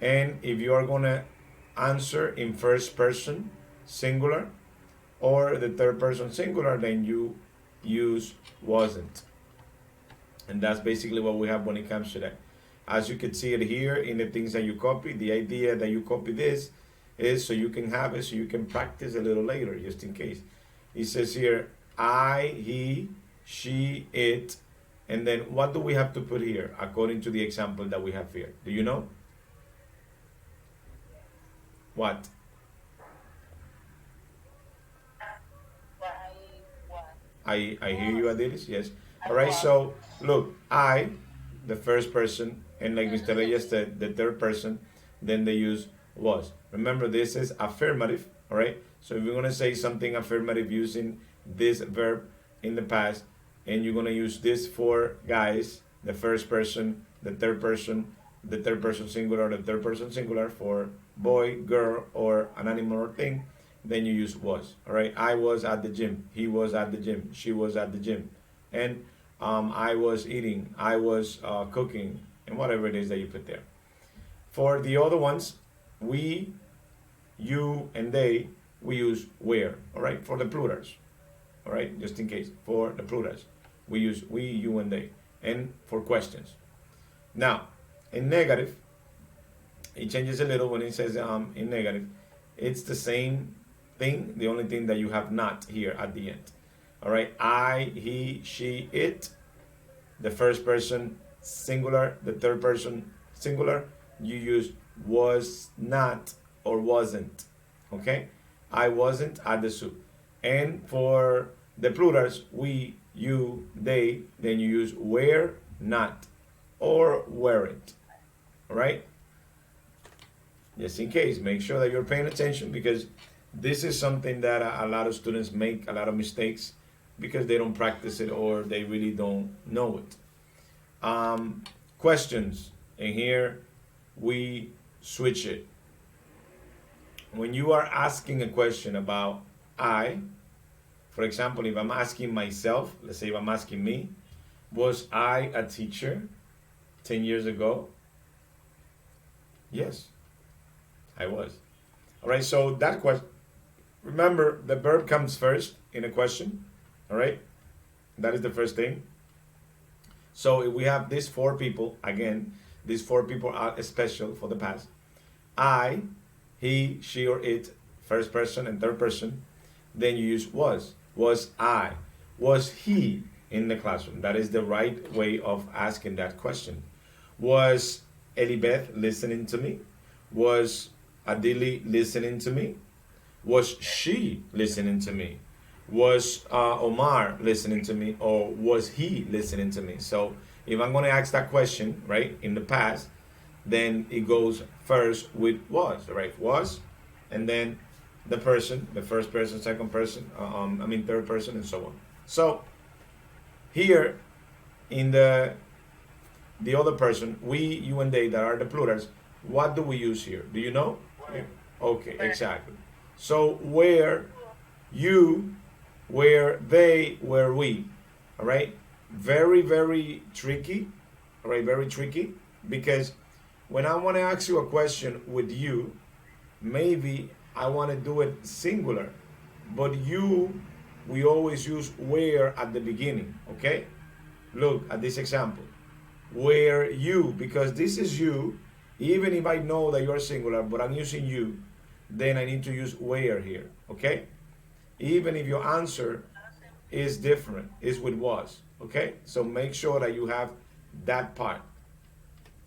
And if you are going to answer in first person singular or the third person singular, then you use wasn't. And that's basically what we have when it comes to that. As you can see it here in the things that you copy, the idea that you copy this is so you can have it, so you can practice a little later, just in case. It says here, I, he, she, it, and then what do we have to put here according to the example that we have here? Do you know? What? I hear you, Adilis, yes. All right, so look, I, the first person, and like Mr. Reyes said, the third person, then they use was. Remember, this is affirmative, all right? So if you're going to say something affirmative using this verb in the past, and you're going to use this for guys, the first person, the third person singular, the third person singular for boy, girl, or an animal or thing, then you use was, all right? I was at the gym. He was at the gym. She was at the gym. And I was eating. I was cooking, and whatever it is that you put there. For the other ones, we, you, and they, we use where, all right? For the plurals, all right? Just in case, for the plurals, we use we, you, and they. And for questions. Now, in negative, it changes a little when it says in negative. It's the same thing, the only thing that you have not here at the end. All right, I, he, she, it, the first person singular, the third person singular, you use was not or wasn't. Okay, I wasn't at the zoo. And for the plurals, we, you, they, then you use were not or weren't. All right, just in case, make sure that you're paying attention, because this is something that a lot of students make a lot of mistakes because they don't practice it or they really don't know it. Questions, and here we switch it. When you are asking a question about I, for example, if I'm asking myself, let's say if I'm asking me, was I a teacher 10 years ago? Yes, I was. All right, so that question, remember the verb comes first in a question. All right, that is the first thing. So if we have these four people, again, these four people are special for the past. I, he, she, or it, first person and third person. Then you use was. Was I? Was he in the classroom? That is the right way of asking that question. Was Elibeth listening to me? Was Adili listening to me? Was she listening to me? Was Omar listening to me? Or was he listening to me? So if I'm going to ask that question, right, in the past, then it goes first with was, right? Was, and then the person, the first person, second person, third person, and so on. So here in the other person, we, you, and they, that are the plurals, what do we use here? Do you know? Okay, exactly. So where you, where they, where we. All right? Very, very tricky. All right, very tricky. Because when I want to ask you a question with you, maybe I want to do it singular. But you we always use where at the beginning, okay? Look at this example. Where you, because this is you, even if I know that you're singular, but I'm using you, then I need to use where here, okay? Even if your answer is different, is with was, okay? So make sure that you have that part,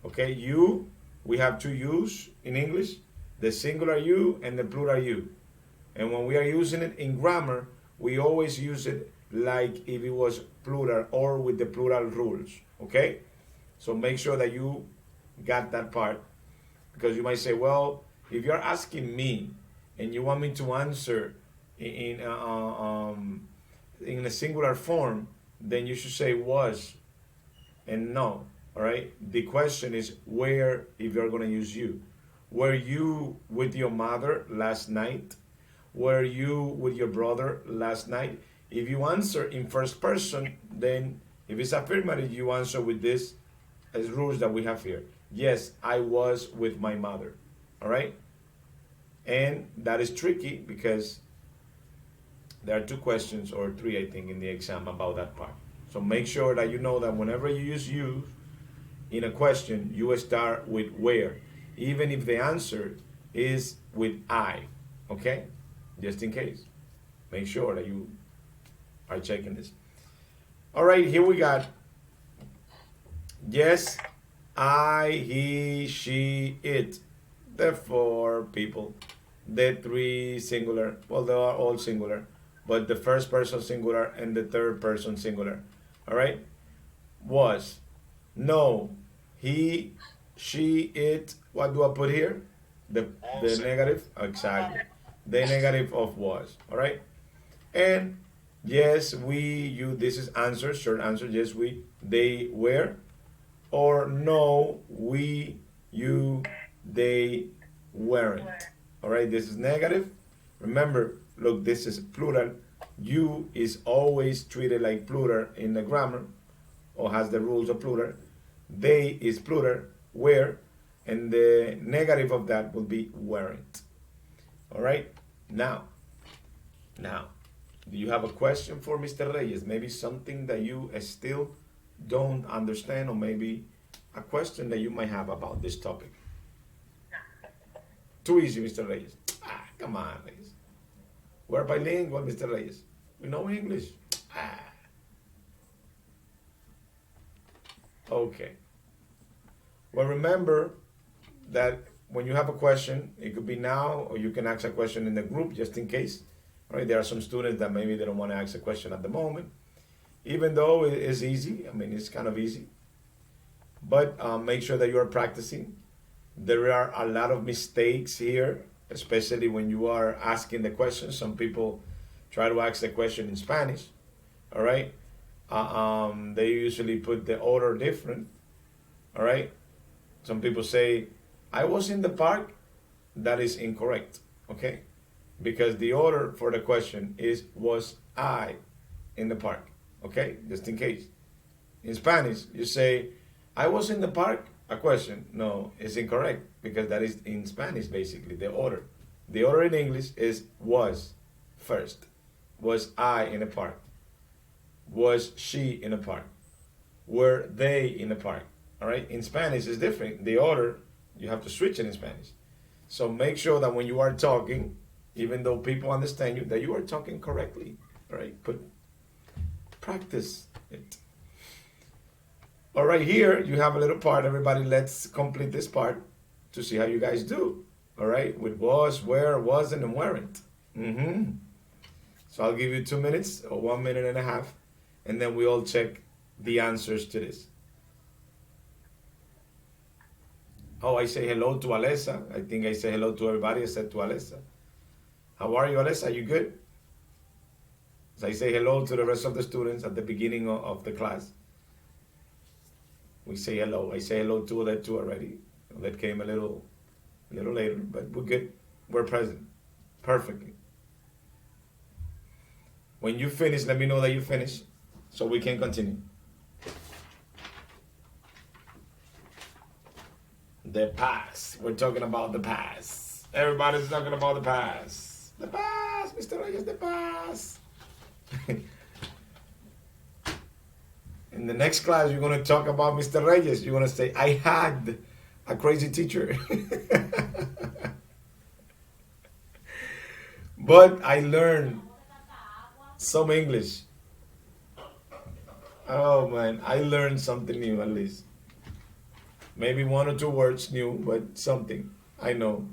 okay? You, we have two yous in English, the singular you and the plural you. And when we are using it in grammar, we always use it like if it was plural or with the plural rules, okay? So make sure that you got that part, because you might say, well, if you're asking me and you want me to answer in a singular form, then you should say was and no, all right? The question is where if you're going to use you. Were you with your mother last night? Were you with your brother last night? If you answer in first person, then if it's affirmative, you answer with this as rules that we have here. Yes, I was with my mother. All right? And that is tricky because there are two questions or three, I think, in the exam about that part. So make sure that you know that whenever you use you in a question, you start with where, even if the answer is with I. Okay? Just in case. Make sure that you are checking this. All right, here we got yes, I, he, she, it. The four people. The three singular. Well, they are all singular. But the first person singular and the third person singular. All right? Was. No. He, she, it. What do I put here? The negative? Exactly. The negative of was. All right? And yes, we, you. This is answer. Short answer. Yes, we. They were. Or no, we, you, they weren't. All right? This is negative. Remember, look, this is plural. You is always treated like plural in the grammar or has the rules of plural. They is plural, were, and the negative of that will be weren't. All right? Now, do you have a question for Mr. Reyes? Maybe something that you still don't understand, or maybe a question that you might have about this topic. Too easy, Mr. Reyes. Come on, Reyes. We're bilingual, Mr. Reyes. We know English. Okay. Well, remember that when you have a question, it could be now, or you can ask a question in the group just in case. All right? There are some students that maybe they don't want to ask a question at the moment, even though it is easy. I mean, it's kind of easy. But make sure that you are practicing. There are a lot of mistakes here, especially when you are asking the question. Some people try to ask the question in Spanish, all right? They usually put the order different, all right? Some people say, I was in the park. That is incorrect, okay? Because the order for the question is, was I in the park, okay? Just in case. In Spanish, you say, I was in the park, a question. No, it's incorrect because that is in Spanish, basically, the order. The order in English is was first. Was I in a park? Was she in a park? Were they in a park? All right? In Spanish, it's different. The order, you have to switch it in Spanish. So make sure that when you are talking, even though people understand you, that you are talking correctly. All right? Practice it. All right, here you have a little part. Everybody, let's complete this part to see how you guys do. All right? With was, where, wasn't, and weren't. So I'll give you 2 minutes or 1 minute and a half, and then we all check the answers to this. Oh, I say hello to Alessa. I think I say hello to everybody except to Alessa. How are you, Alessa? You good? So I say hello to the rest of the students at the beginning of the class. We say hello. I say hello to that too already. That came a little later, but we're good. We're present perfectly. When you finish, let me know that you finished so we can continue. The past. We're talking about the past. Everybody's talking about the past. The past, Mr. Reyes, the past. In the next class, you're going to talk about Mr. Reyes. You're going to say, I had a crazy teacher. But I learned some English. Oh man, I learned something new at least. Maybe one or two words new, but something. I know.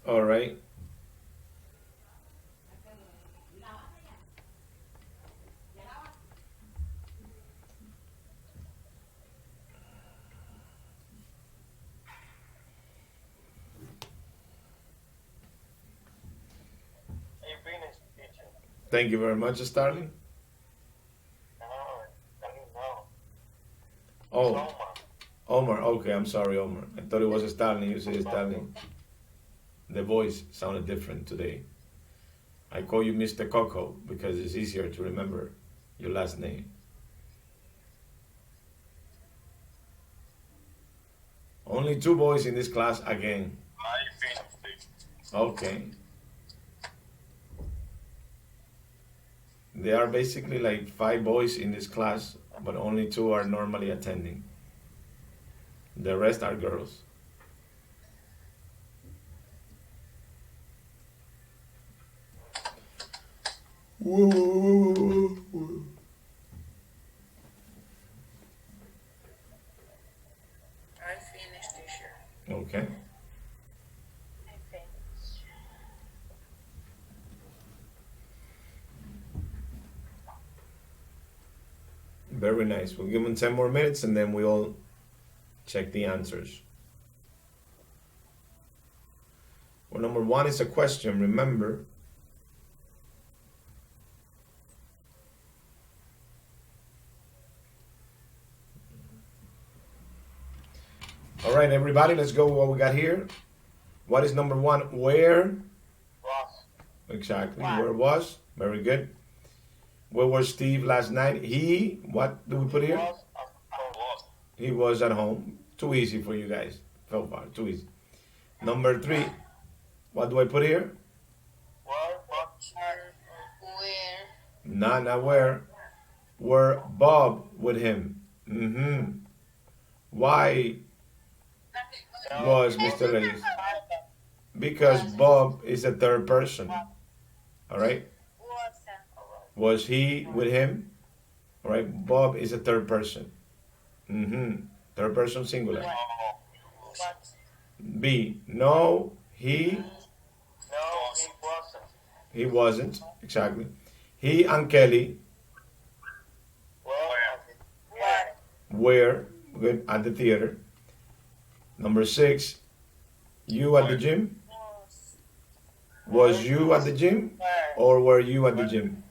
All right. I finished, teacher. Thank you very much, Starling. No, darling, no. Oh, Soma. Omar. Okay, I'm sorry, Omar. I thought it was Starling. You said Starling. The voice sounded different today. I call you Mr. Coco because it's easier to remember your last name. Only two boys in this class again. I finished, teacher. Okay. There are basically like 5 boys in this class, but only 2 are normally attending. The rest are girls. I finished, teacher. Okay. I finished. Very nice. We'll give them 10 more minutes and then we'll check the answers. Well, number 1 is a question, remember. All right, everybody, let's go with what we got here. What is number 1? Where? Was. Exactly. Where was? Very good. Where was Steve last night? He, what do we put here? Was at home. He was at home. Too easy for you guys. So far, too easy. Number 3, what do I put here? Where was Where? Not where. Were Bob with him? Why was Mr. Reyes? Because Bob is a third person. All right? Was he with him? All right? Bob is a third person. Third person singular. B. No, he No, he wasn't. he wasn't. Exactly. He and Kelly were good at the theater. Number 6. You at the gym? Was you at the gym? Or were you at the gym?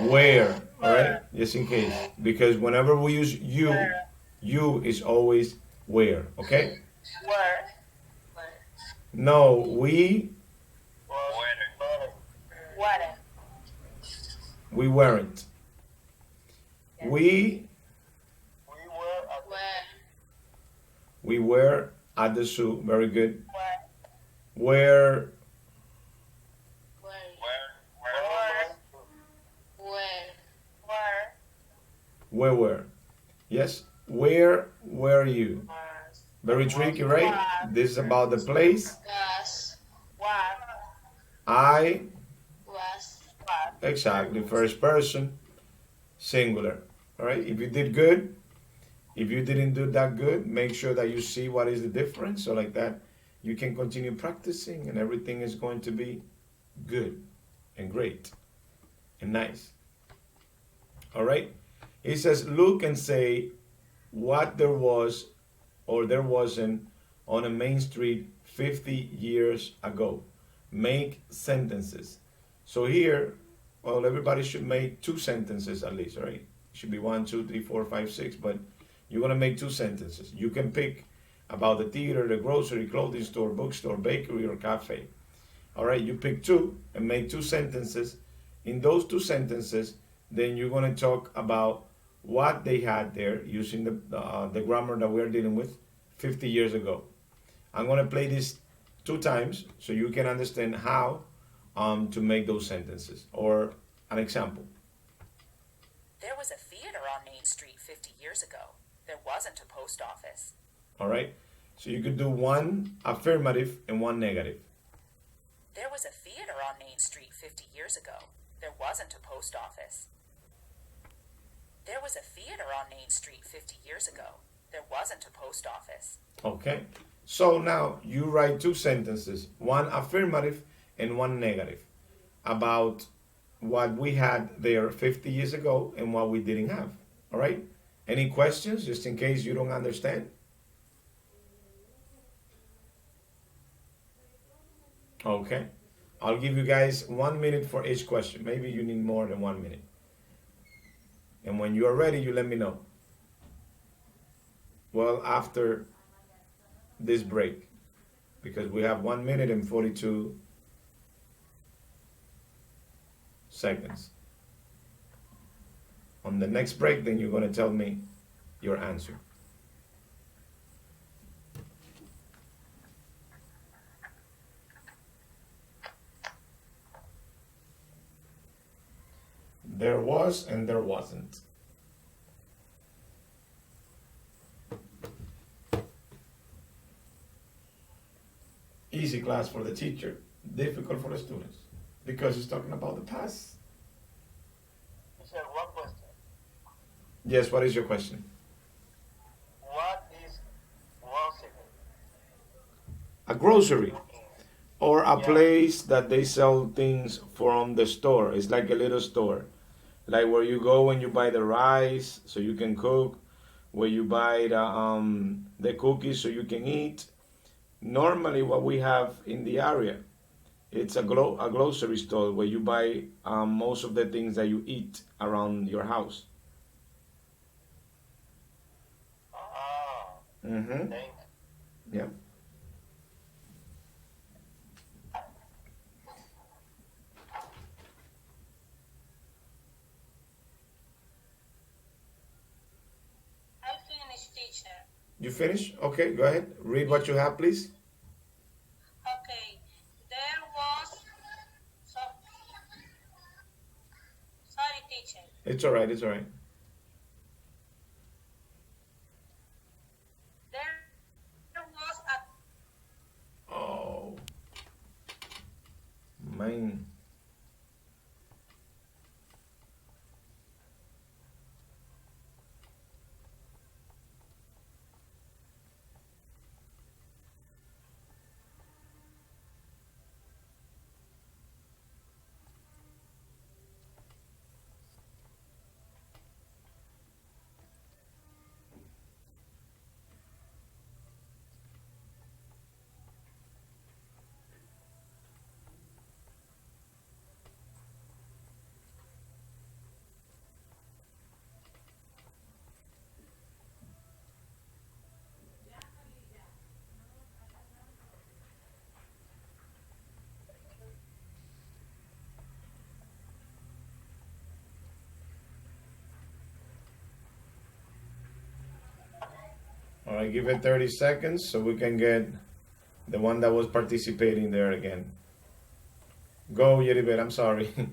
Where? Alright? Just in case. Because whenever we use you is always where. Okay? Where? No, we What? we weren't. We We were at were at the zoo. Very good. Where? Where Where? were? Yes. Where were you? Very tricky, right? This is about the place. Was. What? I Was. exactly first person singular. All right. If you did good, if you didn't do that good, make sure that you see what is the difference. So like that, you can continue practicing, and everything is going to be good and great and nice. All right. He says, look and say what there was or there wasn't on a main street 50 years ago. Make sentences. So here, well, everybody should make 2 sentences at least, right? Should be 1, 2, 3, 4, 5, 6, but you're gonna make 2 sentences. You can pick about the theater, the grocery, clothing store, bookstore, bakery, or cafe. All right, you pick 2 and make 2 sentences. In those 2 sentences, then you're gonna talk about what they had there using the grammar that we're dealing with 50 years ago. I'm going to play this 2 times so you can understand how to make those sentences. Or an example. There was a theater on Main Street 50 years ago. There wasn't a post office. All right? So you could do one affirmative and one negative. There was a theater on Main Street 50 years ago. There wasn't a post office. There was a theater on Main Street 50 years ago. There wasn't a post office. Okay? So now you write 2 sentences, one affirmative and one negative, about what we had there 50 years ago and what we didn't have. All right? Any questions, just in case you don't understand? Okay. I'll give you guys 1 minute for each question. Maybe you need more than 1 minute. And when you are ready, you let me know. Well, after this break, because we have 1 minute and 42 seconds. On the next break, then you're going to tell me your answer. There was and there wasn't. Easy class for the teacher, difficult for the students, because it's talking about the past. You said one question. Yes, what is your question? What is grocery? A grocery, or a place that they sell things from the store. It's like a little store, like where you go and you buy the rice so you can cook, where you buy the cookies so you can eat. Normally, what we have in the area, it's a grocery store where you buy most of the things that you eat around your house. Ah, Mm-hmm. thank Yeah. I finished, teacher. You finish? Okay, go ahead. Read what you have, please. Okay. There was. So, sorry, teacher. It's all right. It's all right. There was a. Oh, man. All right, give it 30 seconds so we can get the one that was participating there again. Go, Yeribel, I'm sorry. There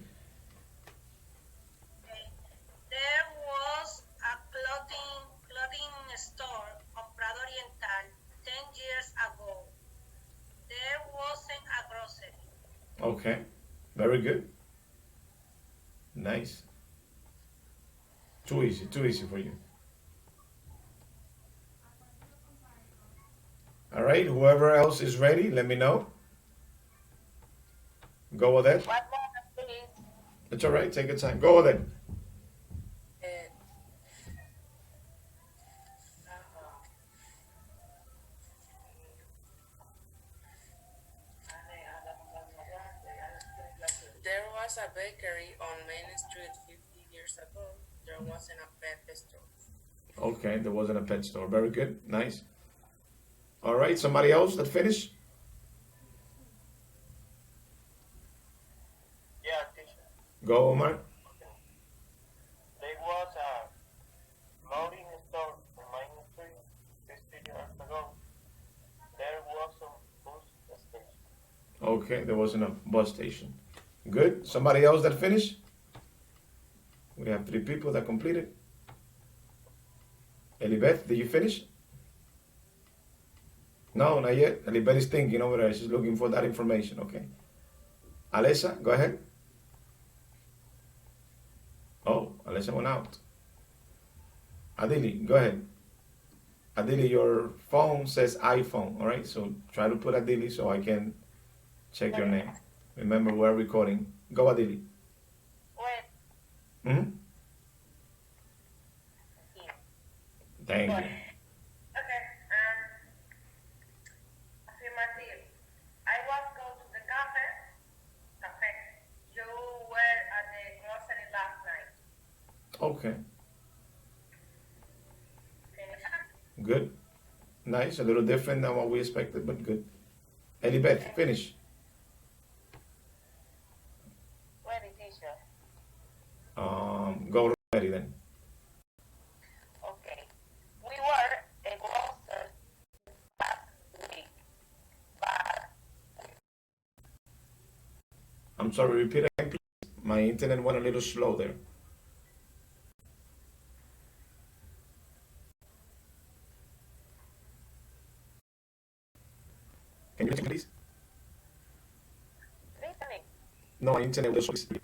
was a clothing store on Prado Oriental 10 years ago. There wasn't a grocery. Okay, very good. Nice. Too easy for you. All right, whoever else is ready, let me know. Go with it. One moment, please. It's all right, take your time. Go with it. There was a bakery on Main Street 50 years ago. There wasn't a pet store. Okay, there wasn't a pet store. Very good, nice. All right, somebody else that finished? Yeah, teacher. Go, Omar. There was a Okay, there wasn't a bus station. Good. Somebody else that finished? We have 3 people that completed. Elibeth, did you finish? No, not yet. Elibeth is thinking over there. She's looking for that information. Okay. Alessa, go ahead. Oh, Alessa went out. Adili, go ahead. Adili, your phone says iPhone, all right? So try to put Adili so I can check your name. Remember, we're recording. Go, Adili. Wait, Hmm? here. Thank you. Okay, affirmative. I was go to the cafe. You were at the grocery last night. Okay, Finish. good. Nice. A little different than what we expected, but good. Elibeth, finish. Ready, teacher. Go ready then. Okay. We were a grocer last week, but I'm sorry, repeat again, please. My internet went a little slow there. Can you repeat, please? listening. No, my internet was slow.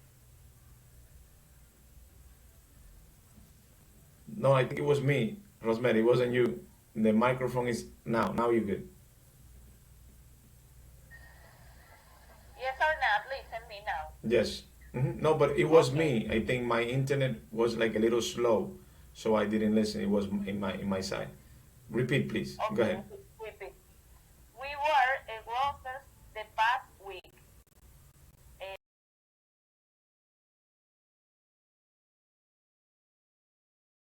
No, I think it was me, Rosemary. It wasn't you. The microphone is now. Now you're good. Yes or not? Listen me now. Yes. No, but it was me. I think my internet was like a little slow, so I didn't listen. It was in my side. Repeat, please. Okay. Go ahead. Repeat. We were a grocer the past week.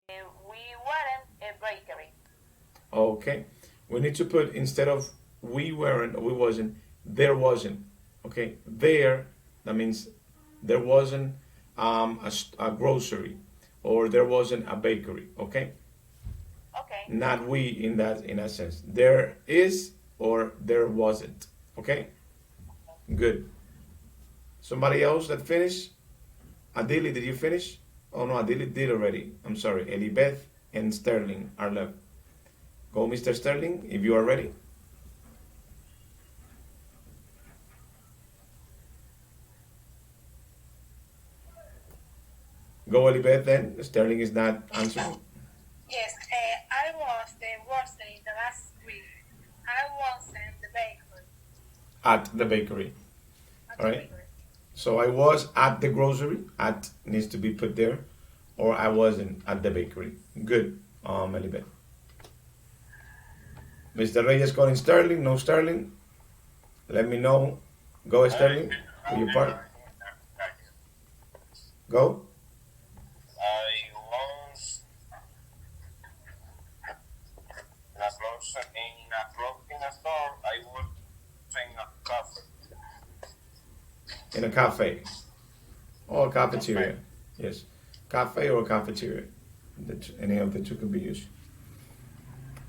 We weren't a bakery. Okay. We need to put instead of we weren't or we wasn't, there wasn't. Okay. There, that means there wasn't a grocery or there wasn't a bakery. Okay. Okay. Not we in that sense. There is or there wasn't. Okay. Good. Somebody else that finished? Adili, did you finish? Oh no, Adili did already. I'm sorry. Elibeth and Sterling are left. Go, Mr. Sterling, if you are ready. Go, Elibeth, then. Sterling is not answering. Yes, I was the grocery the last week. I was in the bakery. At the bakery. At All the right. bakery. So I was at the grocery. At needs to be put there. Or I wasn't at the bakery. Good, Elibeth. Mr. Reyes calling Sterling. No Sterling. Let me know. Go, Sterling. For your part. Go. I was in a store. I was in a cafe. In a cafe. Or a cafeteria. Yes. Cafe or cafeteria. Any of the two can be used.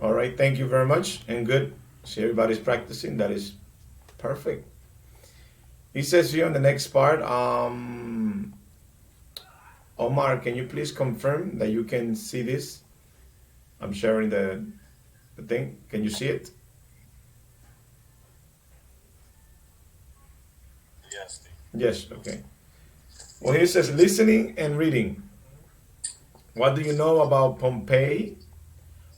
All right. Thank you very much. And good. See, everybody's practicing. That is perfect. He says here on the next part, Omar, can you please confirm that you can see this? I'm sharing the thing. Can you see it? Yes, Yes. Okay. Well, here it says listening and reading. What do you know about Pompeii?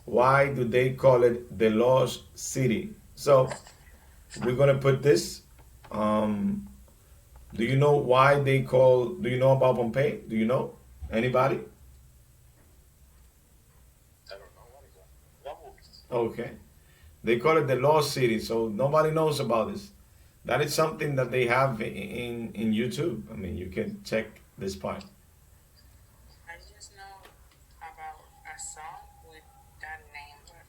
Why do they call it the lost city? So we're gonna put this. Do you know why they call? Do you know about Pompeii? Do you know? Anybody? I don't know what is that. What movie? Okay. They call it the lost city, so nobody knows about this. That is something that they have in YouTube. I mean, you can check this part. I just know about a song with that name, but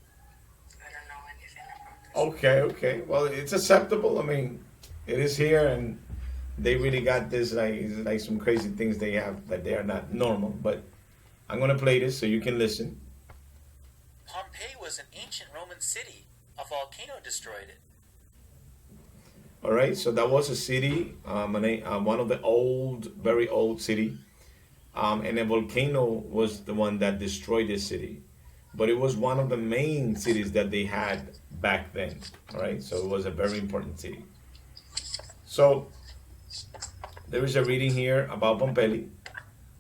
I don't know anything about this. Okay. Well, it's acceptable. I mean, it is here, and they really got this like some crazy things they have that they are not normal. But I'm gonna play this so you can listen. Pompeii was an ancient Roman city. A volcano destroyed it. All right, so that was a city, one of the very old city, and a volcano was the one that destroyed this city, but it was one of the main cities that they had back then. All right, so it was a very important city. So there is a reading here about Pompeii.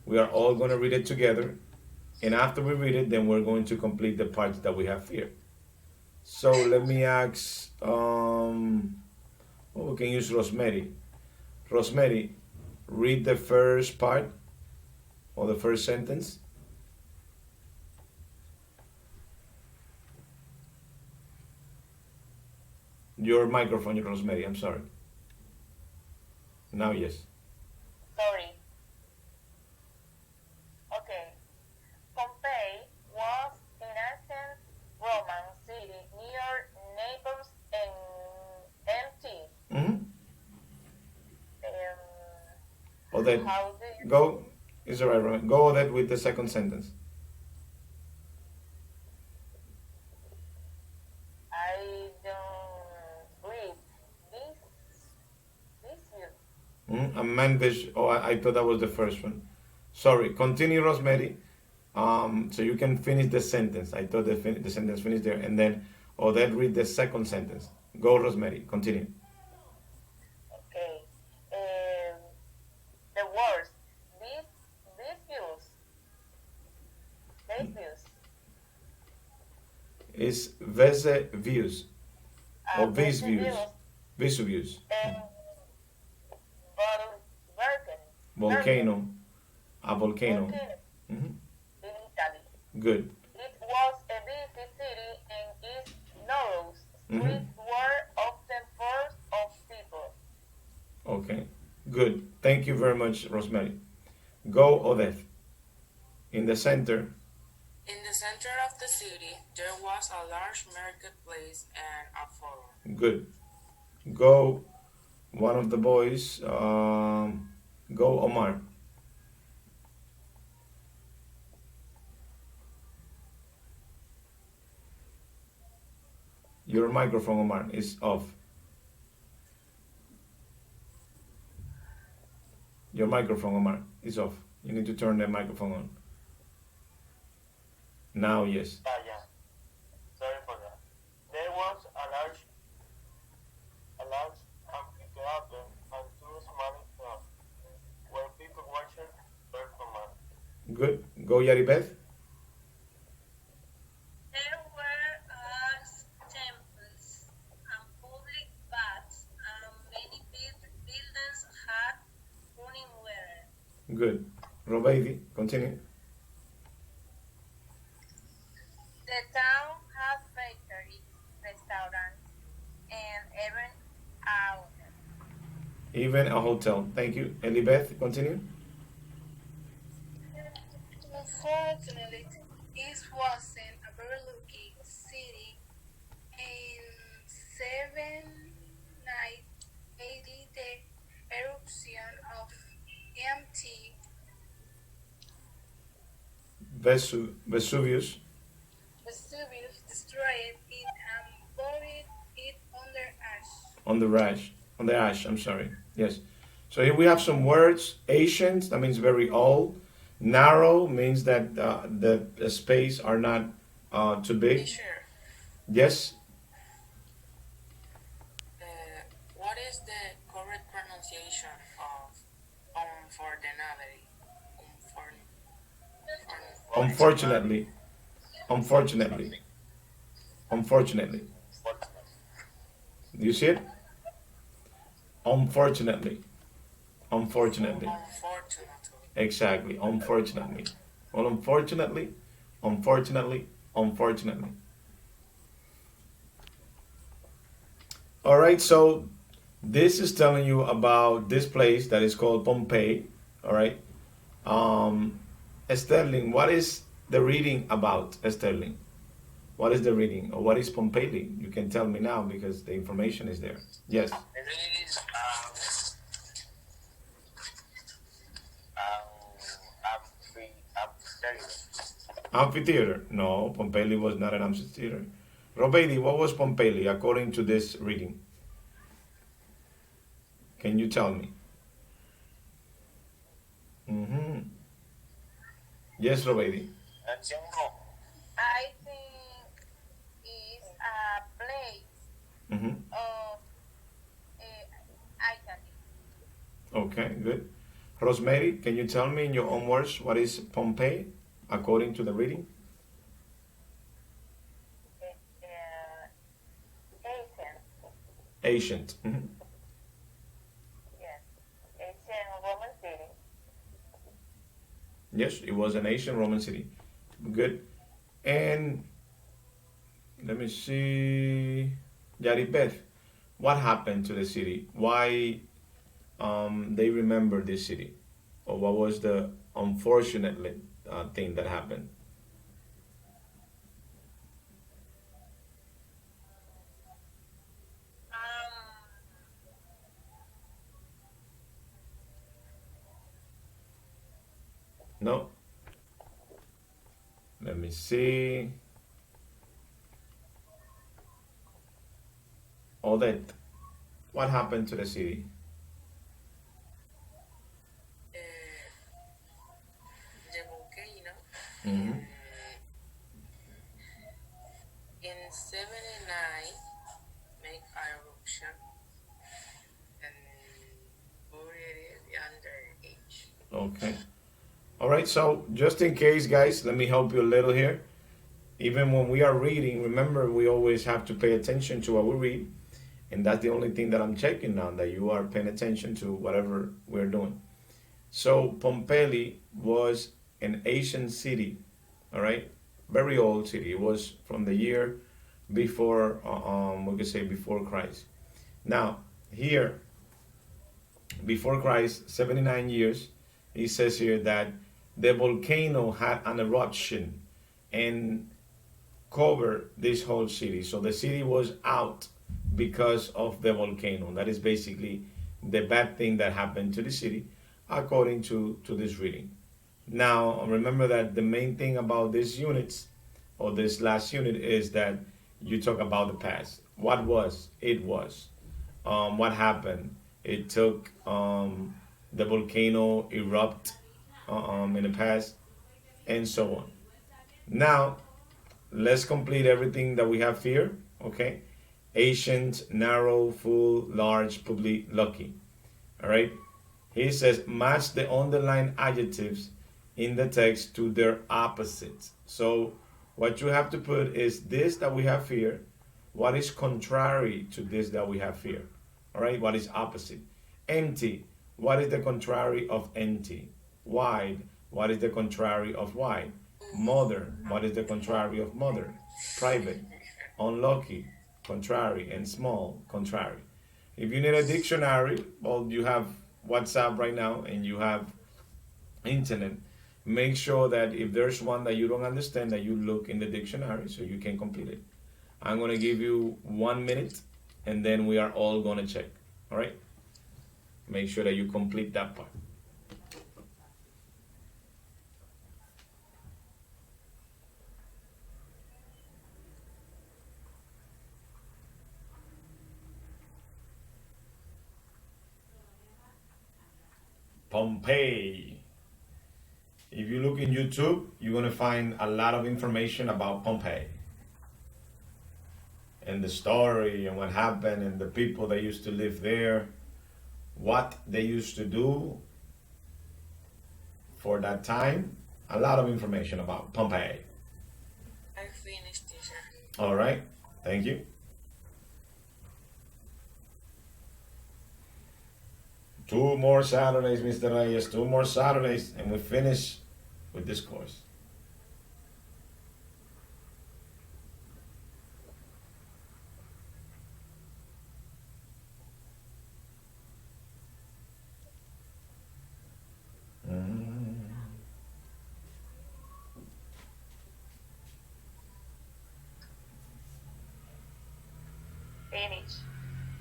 We are all going to read it together, and after we read it, then we're going to complete the parts that we have here. So let me ask. We can use Rosemary. Rosemary, read the first part or the first sentence. Your microphone, Rosemary. I'm sorry. Now, yes. Sorry. Okay. Pompeii was an ancient Roman city near Naples and empty. Mm-hmm. Um, Odette, how do you go. Is all right, Roman. Go, Odette, with the second sentence. I don't read this view. A man Oh, I thought that was the first one. Sorry. Continue, Rosemary. So you can finish the sentence. I thought the sentence finished there, and then Odette read the second sentence. Go, Rosemary. Continue. Okay. The words these views these views Is Vesuvius or Vesuvius? Vesuvius. and Volcano. A volcano. volcano Mhm. in Italy. Good. It was a busy city and its narrow streets were often full of people. Okay. Good. Thank you very much, Rosemary. Go, Odette. In the center. In the center of the city, there was a large marketplace and a forum. Good. Go, one of the boys. Go, Omar. Your microphone, Omar, is off. Your microphone, Omar, is off. You need to turn the microphone on. Now, yes. Yeah. Sorry for that. There was a large amphitheater and two small clubs where people worshiped performance. Good. Go, Yaribeth. There were arts, temples, and public baths, and many buildings had running water. Good. Robaidi, continue. The town had bakery, restaurants, and even a hotel. Even a hotel. Thank you. Elibeth, continue. Unfortunately, it wasn't a very lucky city. In 780, the eruption of Mt. Vesuvius. Vesuvius destroyed it and buried it under ash. On the ash, I'm sorry. Yes. So here we have some words. Ancient, that means very old. Narrow means that the space are not too big. Sure. Yes. What is the correct pronunciation of unfortunately? Unfortunately. Unfortunately. Unfortunately. Do you see it? Unfortunately. Unfortunately. Unfortunately. Exactly. Unfortunately. Well, unfortunately. Unfortunately. All right. So this is telling you about this place that is called Pompeii. All right. Sterling, what is the reading about, Sterling? What is the reading? Or what is Pompeii? You can tell me now because the information is there. Yes. It is amphitheater. Amphitheater. No, Pompeii was not an amphitheater. Robaidi, what was Pompeii according to this reading? Can you tell me? Yes, Robaidi. Ancient Rome. I think it's a place Mm-hmm. of Italy. Okay, good. Rosemary, can you tell me in your own words what is Pompeii according to the reading? Ancient, Ancient. yes, ancient Roman city. Yes, it was an ancient Roman city. Good. And let me see. Yaribeth, what happened to the city? Why they remember this city? Or what was the unfortunately thing that happened? Um, No? Let me see. Odette, what happened to the city? The volcano Mm-hmm. in 79 make eruption and buried it under age. Okay. All right, so just in case, guys, let me help you a little here. Even when we are reading, remember we always have to pay attention to what we read, and that's the only thing that I'm checking now, that you are paying attention to whatever we're doing. So Pompeii was an ancient city, all right, very old city. It was from the year before, we could say before Christ. Now here, before Christ, 79 years, he says here that the volcano had an eruption and covered this whole city. So the city was out because of the volcano. That is basically the bad thing that happened to the city, according to this reading. Now, remember that the main thing about these units, or this last unit, is that you talk about the past. What was? It was. What happened? It took the volcano erupt in the past, and so on. Now, let's complete everything that we have here. Okay, ancient, narrow, full, large, public, lucky. All right. He says match the underlined adjectives in the text to their opposites. So what you have to put is this that we have here. What is contrary to this that we have here? All right. What is opposite? Empty. What is the contrary of empty? Wide. What is the contrary of wide? Mother. What is the contrary of mother? Private. Unlucky. Contrary. And small. Contrary. If you need a dictionary, well, you have WhatsApp right now and you have internet. Make sure that if there's one that you don't understand, that you look in the dictionary so you can complete it. I'm going to give you 1 minute and then we are all going to check. All right? Make sure that you complete that part. Pompeii. If you look in YouTube, you're going to find a lot of information about Pompeii and the story and what happened and the people that used to live there, what they used to do for that time. A lot of information about Pompeii. I finished, teacher. All right. Thank you. Two more Saturdays, Mr. Reyes. Two more Saturdays, and we finish with this course. Finish.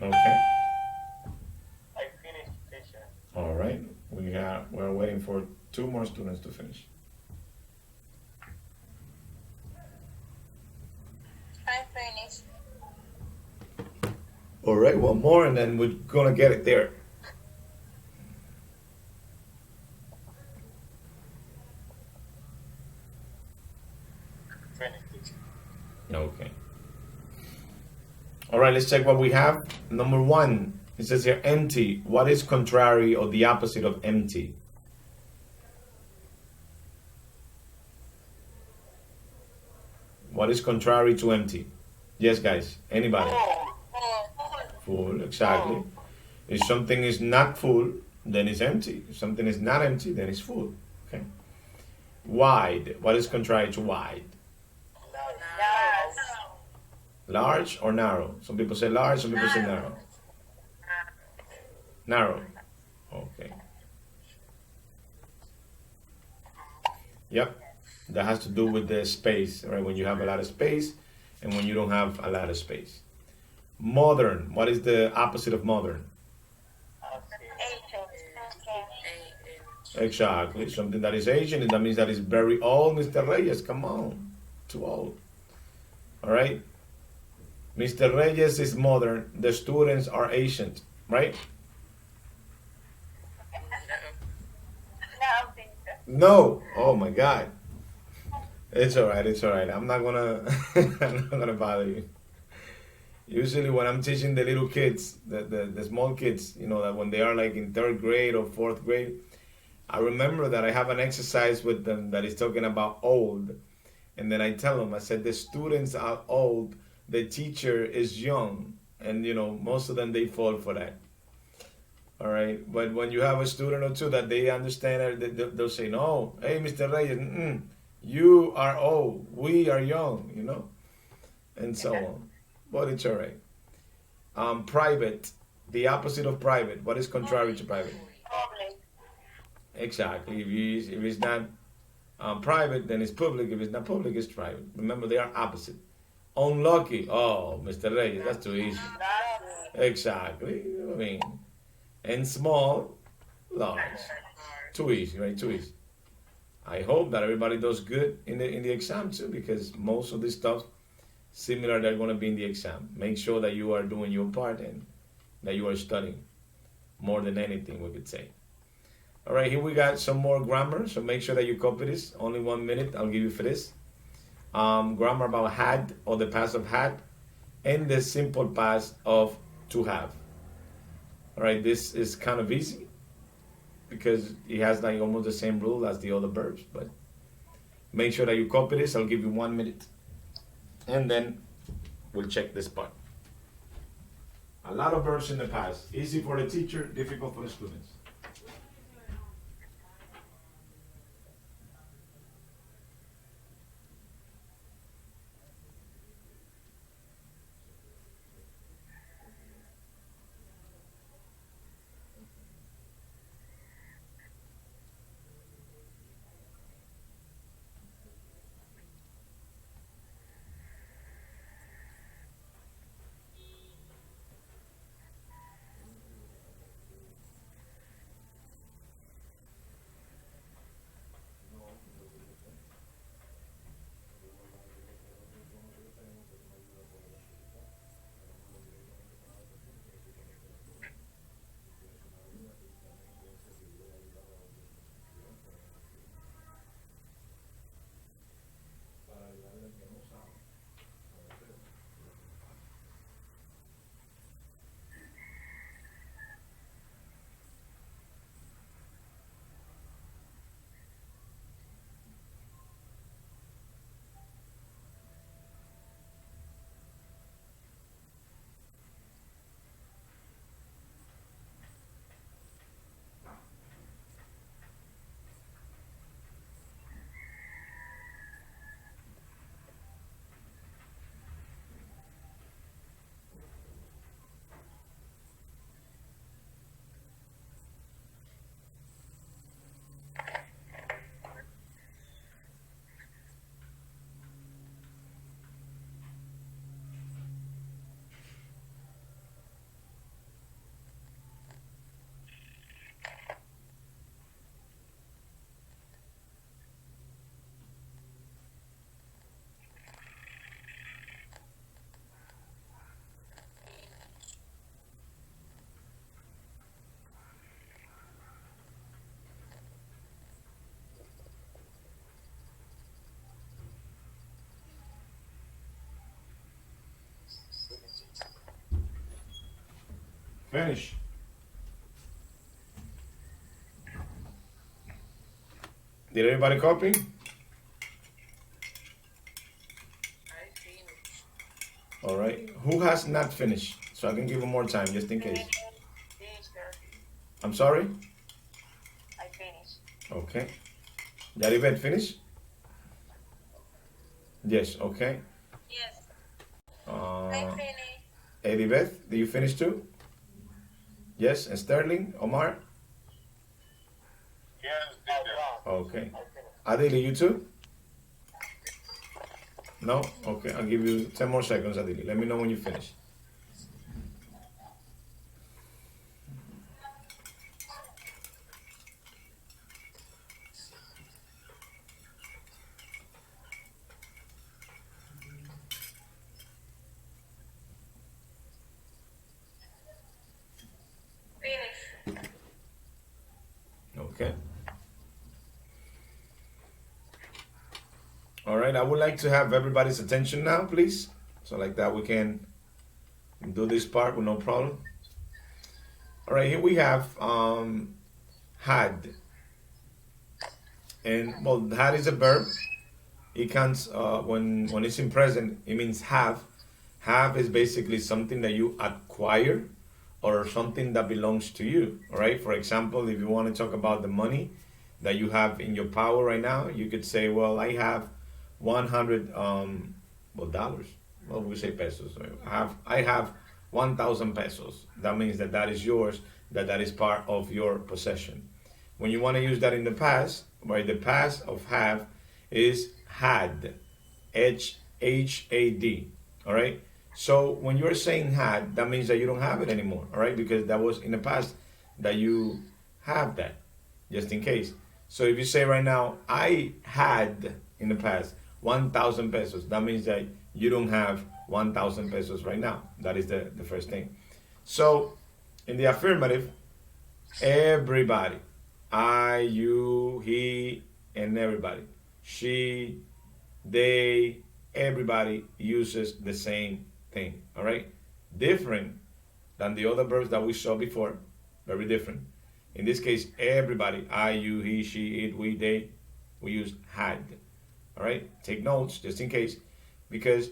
Okay. I finished, teacher. All right. We're waiting for two more students to finish. I finished. All right, one more, and then we're gonna get it there. right, let's check what we have. Number one, it says here empty. What is contrary or the opposite of empty? What is contrary to empty? Yes, guys. Anybody? Full, exactly. If something is not full, then it's empty. If something is not empty, then it's full. Okay. Wide. What is contrary to wide? Large or narrow? Some people say large, some people say narrow. Narrow. Okay. Yep. That has to do with the space, right? When you have a lot of space and when you don't have a lot of space. Modern. What is the opposite of modern? Exactly. Something that is ancient, and that means that is very old, Mr. Reyes. Come on. Too old. All right? Mr. Reyes is modern. The students are ancient, right? No. Oh my God. It's all right. It's all right. I'm not gonna. I'm not gonna bother you. Usually, when I'm teaching the little kids, the small kids, you know, that when they are like in third grade or fourth grade, I remember that I have an exercise with them that is talking about old, and then I tell them, I said, the students are old, the teacher is young, and you know, most of them they fall for that. All right, but when you have a student or two that they understand, they'll say, no, hey, Mr. Reyes, you are old, we are young, you know, and so on. But it's all right. Private, the opposite of private. What is contrary to private? Exactly. If it's not private, then it's public. If it's not public, it's private. Remember, they are opposite. Unlucky. Oh, Mr. Reyes, that's too easy. Exactly. I mean, and small, large. Too easy, right? Too easy. I hope that everybody does good in the exam too, because most of this stuff similar they're going to be in the exam. Make sure that you are doing your part and that you are studying more than anything, we could say. All right, here we got some more grammar, so make sure that you copy this. Only 1 minute I'll give you for this. Grammar about had or the past of had and the simple past of to have. All right, this is kind of easy because it has like almost the same rule as the other verbs, but make sure that you copy this. I'll give you 1 minute and then we'll check this part. A lot of verbs in the past. Easy for the teacher, difficult for the students. Finish. Did everybody copy? I finished. All right. Who has not finished? So I can give them more time just in case. Teacher, I'm sorry? I finished. Okay. Yaribet, finish? Yes, okay. Yes, I Uh, finished. Eddie Beth, do you finish too? Yes, and Sterling, Omar? Yes, teacher. Okay. I finished. Adili, you too? No? Okay, I'll give you 10 more seconds, Adili. Let me know when you finish. Finish. Okay. All right, I would like to have everybody's attention now, please. So like that we can do this part with no problem. All right, here we have had. And well, had is a verb. It comes when it's in present, it means have. Have is basically something that you acquire or something that belongs to you. All right. For example, if you want to talk about the money that you have in your power right now, you could say, "Well, I have 100 dollars. Well, we say pesos. I have 1,000 pesos. That means that that is yours. That is part of your possession. When you want to use that in the past, right? The past of have is had, HAD. All right. So when you're saying had, that means that you don't have it anymore. All right, because that was in the past that you have that, just in case. So if you say right now, I had in the past 1,000 pesos, that means that you don't have 1,000 pesos right now. That is the first thing. So in the affirmative, everybody, I, you, he, and everybody, she, they, everybody uses the same thing. All right, different than the other verbs that we saw before. Very different. In this case, everybody, I, you, he, she, it, we, they, we use had. All right, take notes just in case, because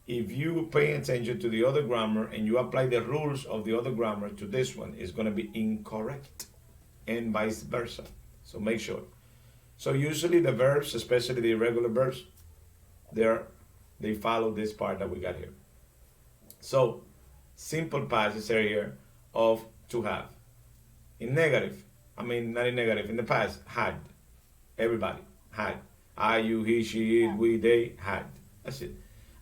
if you pay attention to the other grammar and you apply the rules of the other grammar to this one, it's going to be incorrect, and vice versa. So make sure. So usually the verbs, especially the irregular verbs, they follow this part that we got here. So simple past is here of to have. In negative, I mean not in negative, in the past, had. Everybody had. I, you, he, she, it, we, they had. That's it.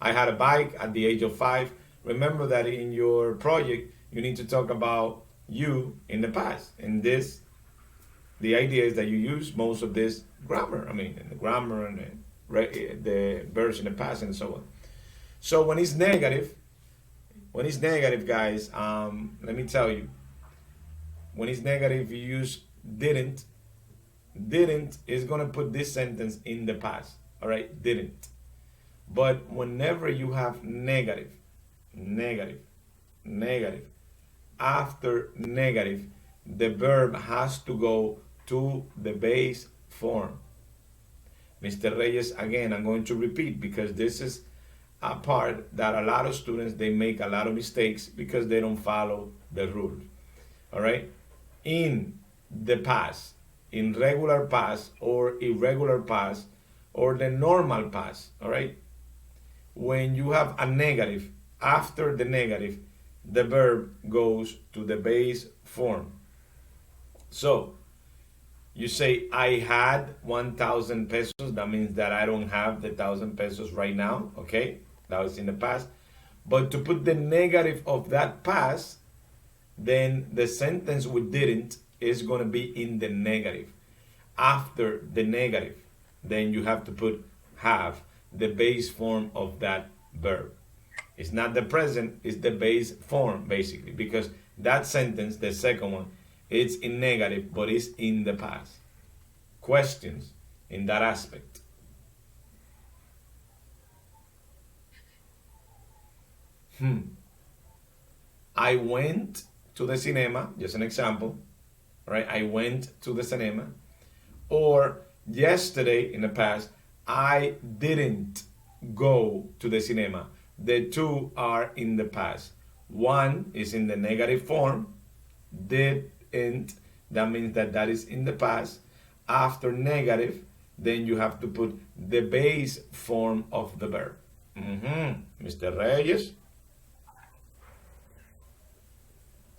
I had a bike at the age of 5. Remember that in your project you need to talk about you in the past. And this, the idea is that you use most of this grammar. I mean, the grammar and the verbs in the past and so on. So when it's negative, guys, let me tell you, when it's negative, you use didn't. Didn't is gonna put this sentence in the past. All right, didn't. But whenever you have negative, after negative, the verb has to go to the base form. Mr. Reyes, again, I'm going to repeat because this is a part that a lot of students, they make a lot of mistakes because they don't follow the rules. All right? In the past, in regular past or irregular past or the normal past, all right? When you have a negative, after the negative, the verb goes to the base form. So, you say, I had 1,000 pesos. That means that I don't have the 1,000 pesos right now. Okay? That was in the past. But to put the negative of that past, then the sentence with didn't is going to be in the negative. After the negative, then you have to put have, the base form of that verb. It's not the present, it's the base form, basically, because that sentence, the second one, it's in negative, but it's in the past. Questions in that aspect? I went to the cinema, just an example, right? I went to the cinema. Or yesterday in the past, I didn't go to the cinema. The two are in the past. One is in the negative form, didn't. That means that is in the past. After negative, then you have to put the base form of the verb. Mr. Reyes.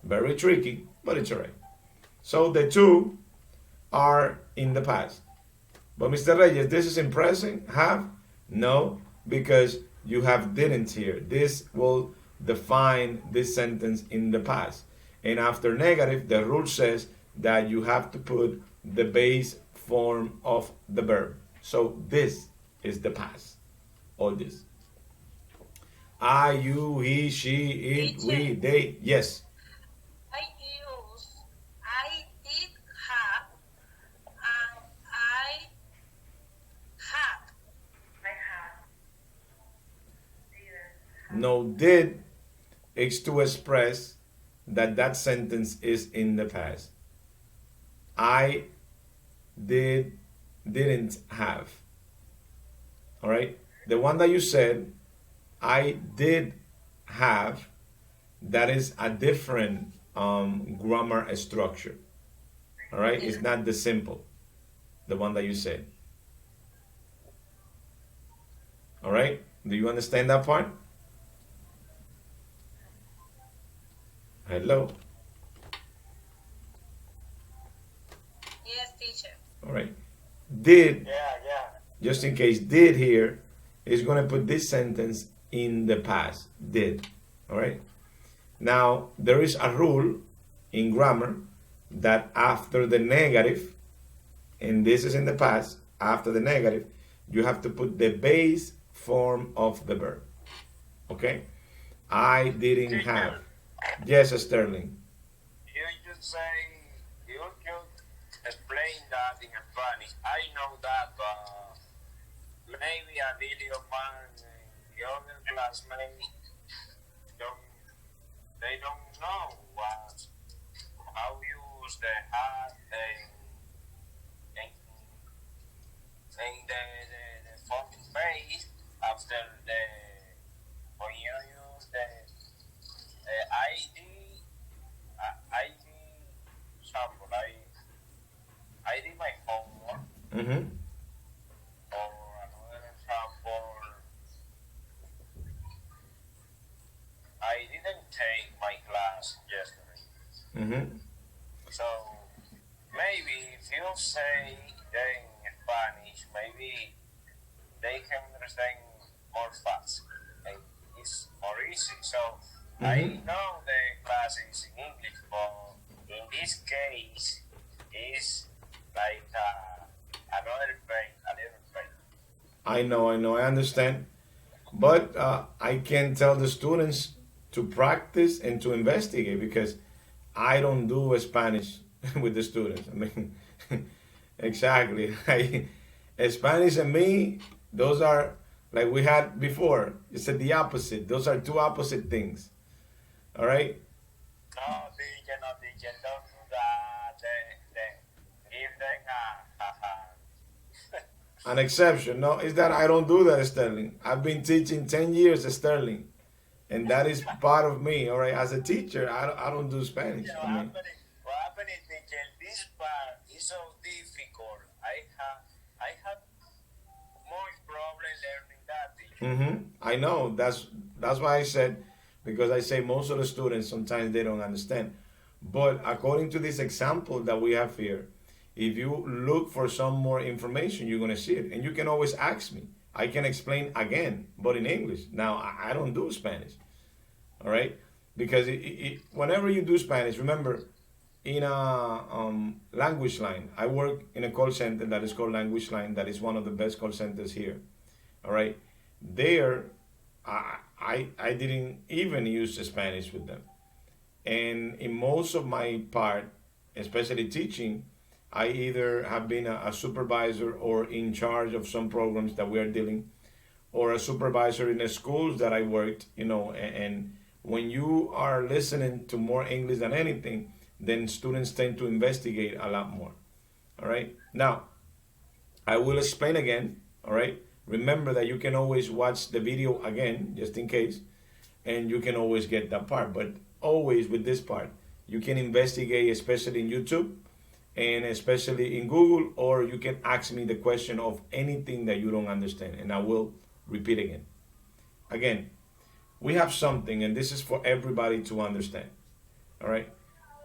Very tricky, but it's alright. So the two are in the past. But Mr. Reyes, this is in present, have? No, because you have didn't here. This will define this sentence in the past. And after negative, the rule says that you have to put the base form of the verb. So this is the past. All this. I, you, he, she, it, we, they. Yes. I did have, and I have. No, did is to express that sentence is in the past. I didn't have. All right? The one that you said, I did have, that is a different grammar structure. All right? It's not the simple, the one that you said. All right? Do you understand that part? Hello? Yes, teacher. All right. Did, Yeah. just in case, did here is going to put this sentence in the past. Did. All right. Now, there is a rule in grammar that after the negative, and this is in the past, after the negative, you have to put the base form of the verb. Okay? I didn't have. Yes, Sterling. You just say, you explain that in Spanish. I know that, but maybe a little man in the other classmate they don't know how use the hat and the fucking base after the when you use the ID sample. I did my homework. Or another example, I didn't take my class yesterday. So maybe if you say in Spanish, maybe they can understand more fast. And it's more easy. So I know the class is in English, but in this case, it's like another phrase, a little phrase. I know, I understand. But I can tell the students to practice and to investigate because I don't do Spanish with the students. I mean, exactly. Spanish and me, those are like we had before. You said the opposite. Those are two opposite things. All right? No, teacher, don't do that. Give them An exception. No, is that I don't do that, Sterling. I've been teaching 10 years, Sterling. And that is part of me, all right? As a teacher, I don't do Spanish. What happened, teacher? This part is so difficult. I have more problem learning that, teacher. I know. That's why I said, because I say most of the students, sometimes they don't understand. But according to this example that we have here, if you look for some more information, you're going to see it. And you can always ask me. I can explain again, but in English. Now, I don't do Spanish, all right? Because whenever you do Spanish, remember, in a language line, I work in a call center that is called Language Line, that is one of the best call centers here, all right? There, I didn't even use Spanish with them. And in most of my part, especially teaching, I either have been a supervisor or in charge of some programs that we are dealing, or a supervisor in the schools that I worked, and when you are listening to more English than anything, then students tend to investigate a lot more. All right. Now, I will explain again. All right. Remember that you can always watch the video again, just in case, and you can always get that part. But always with this part, you can investigate, especially in YouTube and especially in Google, or you can ask me the question of anything that you don't understand, and I will repeat again. Again, we have something, and this is for everybody to understand. All right.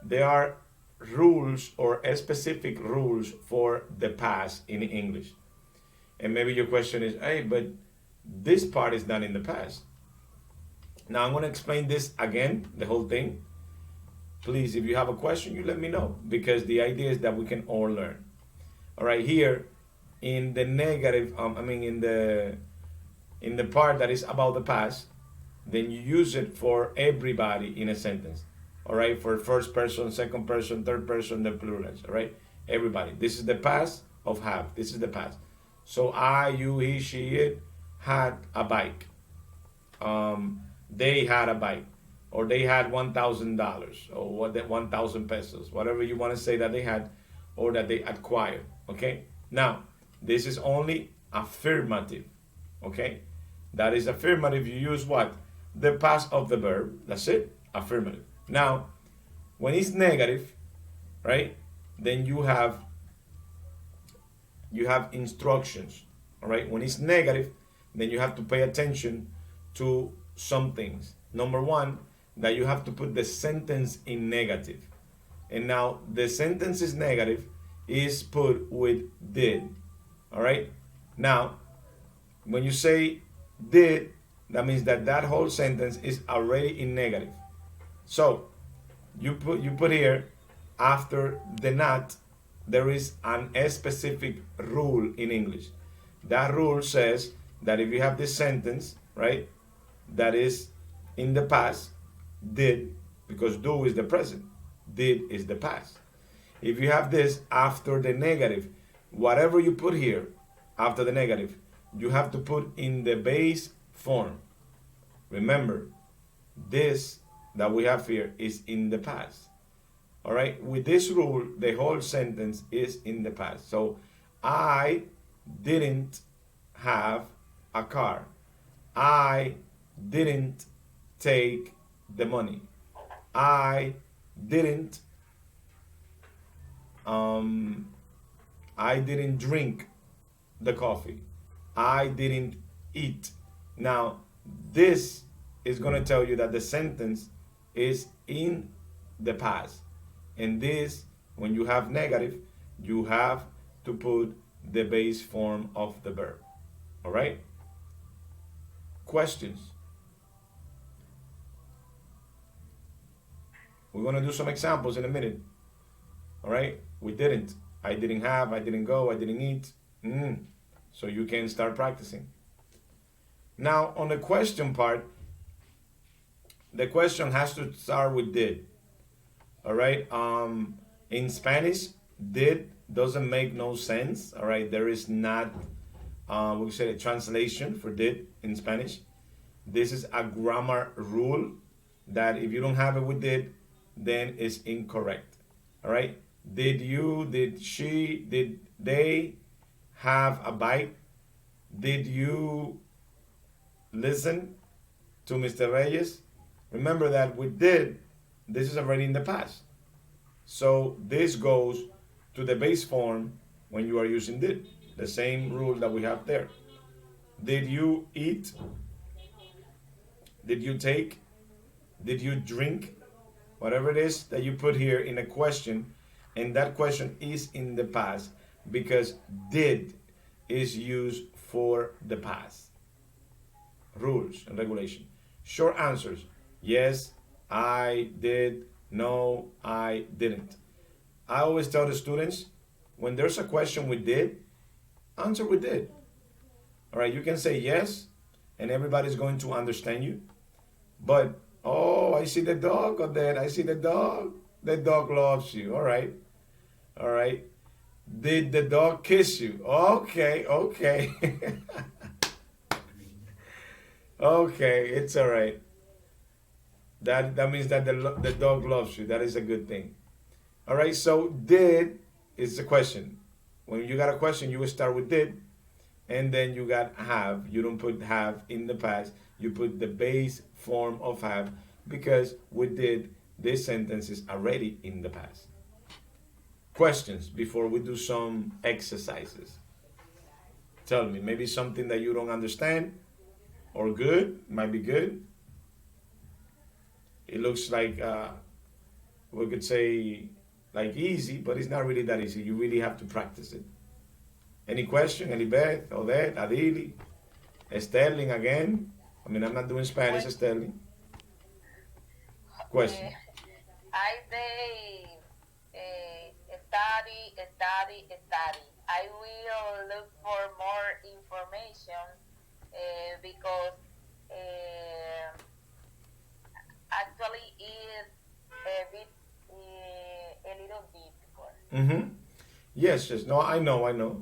There are rules or specific rules for the past in English. And maybe your question is, hey, but this part is not in the past. Now I'm going to explain this again, the whole thing. Please, if you have a question, you let me know, because the idea is that we can all learn. All right, here in the negative, in the part that is about the past, then you use it for everybody in a sentence. All right, for first person, second person, third person, the plurals. All right, everybody. This is the past of have. This is the past. So I, you, he, she, it had a bike. They had a bike, or they had $1,000, or what that 1,000 pesos, whatever you want to say that they had, or that they acquired. Okay. Now this is only affirmative. Okay, that is affirmative. You use what? The past of the verb. That's it. Affirmative. Now, when it's negative, right? Then you have instructions. All right. When it's negative, then you have to pay attention to some things. Number one, that you have to put the sentence in negative. And now the sentence is negative is put with did. All right. Now, when you say did, that means that whole sentence is already in negative. So you put here after the not, there is a specific rule in English. That rule says that if you have this sentence, right, that is in the past, did, because do is the present, did is the past. If you have this after the negative, whatever you put here after the negative, you have to put in the base form. Remember, this that we have here is in the past. All right, with this rule, the whole sentence is in the past. So I didn't have a car. I didn't take the money. I didn't drink the coffee. I didn't eat. Now this is going to tell you that the sentence is in the past. And this, when you have negative, you have to put the base form of the verb. All right? Questions? We're going to do some examples in a minute. All right? We didn't. I didn't have, I didn't go, I didn't eat. So you can start practicing. Now, on the question part, the question has to start with did. All right? In Spanish, did doesn't make no sense. All right? There is not, we say a translation for did in Spanish. This is a grammar rule that if you don't have it with did, then it's incorrect. All right? Did you, did she, did they have a bike? Did you listen to Mr. Reyes? Remember that with did, this is already in the past. So this goes to the base form when you are using did. The same rule that we have there. Did you eat? Did you take? Did you drink? Whatever it is that you put here in a question, and that question is in the past because did is used for the past. Rules and regulation. Short answers. Yes, I did. No, I didn't. I always tell the students, when there's a question with did, answer with did. All right, you can say yes, and everybody's going to understand you. But, oh, I see the dog on there. I see the dog. The dog loves you. All right. All right. Did the dog kiss you? Okay, okay. Okay, it's all right. That means that the dog loves you. That is a good thing. All right. So did is the question. When you got a question, you will start with did, and then you got have. You don't put have in the past. You put the base form of have because with did this sentence is already in the past. Questions before we do some exercises. Tell me, maybe something that you don't understand or good, might be good. It looks like we could say like easy, but it's not really that easy. You really have to practice it. Any question? Elibeth, Odette, Adili, Sterling again? I mean, I'm not doing Spanish, Sterling. Question. I say study. I will look for more information because actually it's a little difficult. Mm-hmm. Yes, yes. No, I know.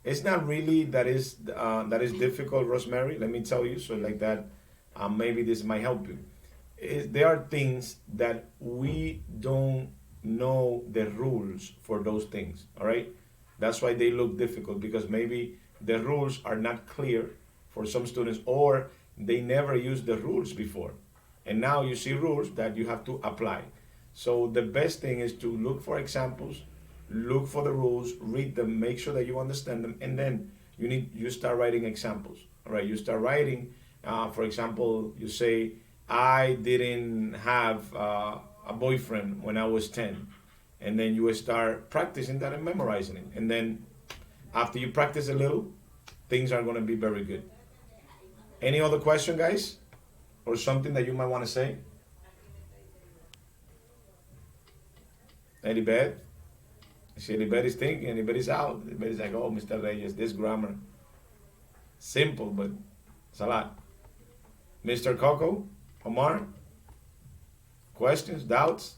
It's not really that is difficult, Rosemary. Let me tell you. So like that, maybe this might help you. There are things that we don't know the rules for those things. All right, that's why they look difficult because maybe the rules are not clear for some students, or they never used the rules before, and now you see rules that you have to apply. So the best thing is to look for examples, look for the rules, read them, make sure that you understand them, and then you start writing examples. All right, you start writing. For example, you say, "I didn't have a boyfriend when I was 10," and then you will start practicing that and memorizing it. And then after you practice a little, things are going to be very good. Any other question, guys, or something that you might want to say? Anybody? See, anybody's thinking, anybody's out. Anybody's like, "Oh, Mr. Reyes, this grammar, simple, but it's a lot." Mr. Coco, Omar, questions, doubts?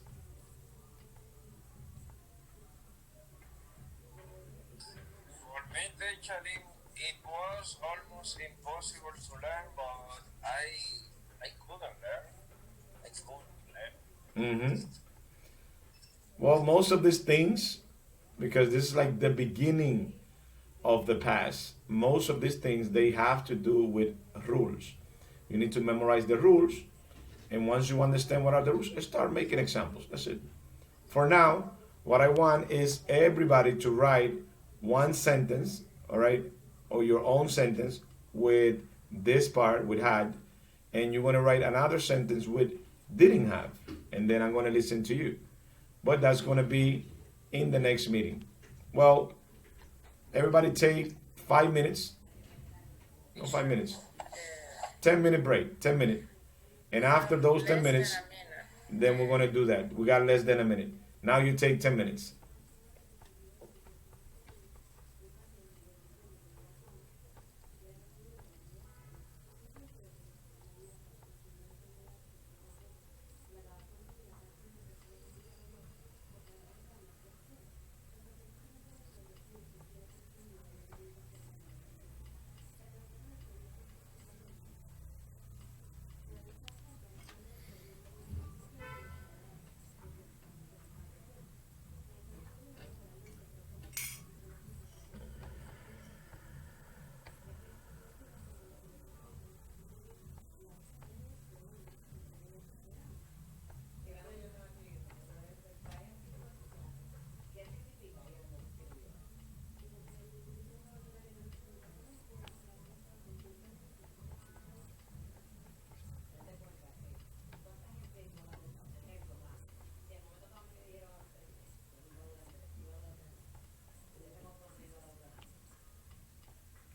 For me, actually, it was almost impossible to learn, but I couldn't learn. I couldn't learn. Mm-hmm. Well, most of these things, because this is like the beginning of the past, most of these things, they have to do with rules. You need to memorize the rules, and once you understand what are the rules, start making examples. That's it. For now, what I want is everybody to write one sentence, all right, or your own sentence with this part, with had, and you're going to write another sentence with didn't have, and then I'm going to listen to you. But that's going to be in the next meeting. Well, everybody take 5 minutes. No, 5 minutes. 10-minute break. 10 minutes. And after those 10 minutes, then we're going to do that. We got less than a minute. Now you take 10 minutes.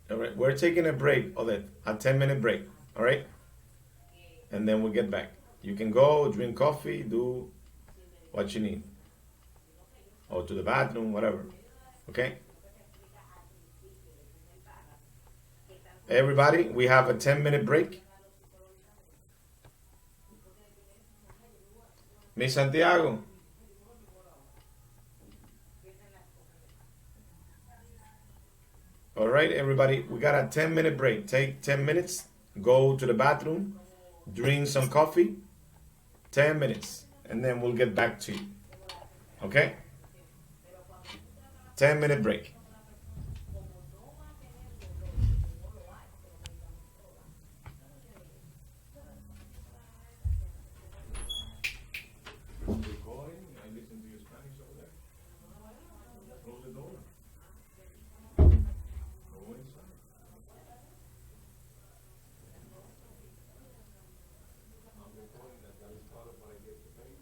All right, we're taking a break, Odette, a 10-minute break, all right? And then we'll get back. You can go, drink coffee, do what you need, or to the bathroom, whatever, okay? Everybody, we have a 10-minute break. Miss Santiago. All right, everybody, we got a 10-minute break. Take 10 minutes, go to the bathroom, drink some coffee, 10 minutes, and then we'll get back to you. Okay? 10-minute break. Recording. I listen to your Spanish over there. Close the door. Go inside. I'm recording that. That is part of what I get to pay.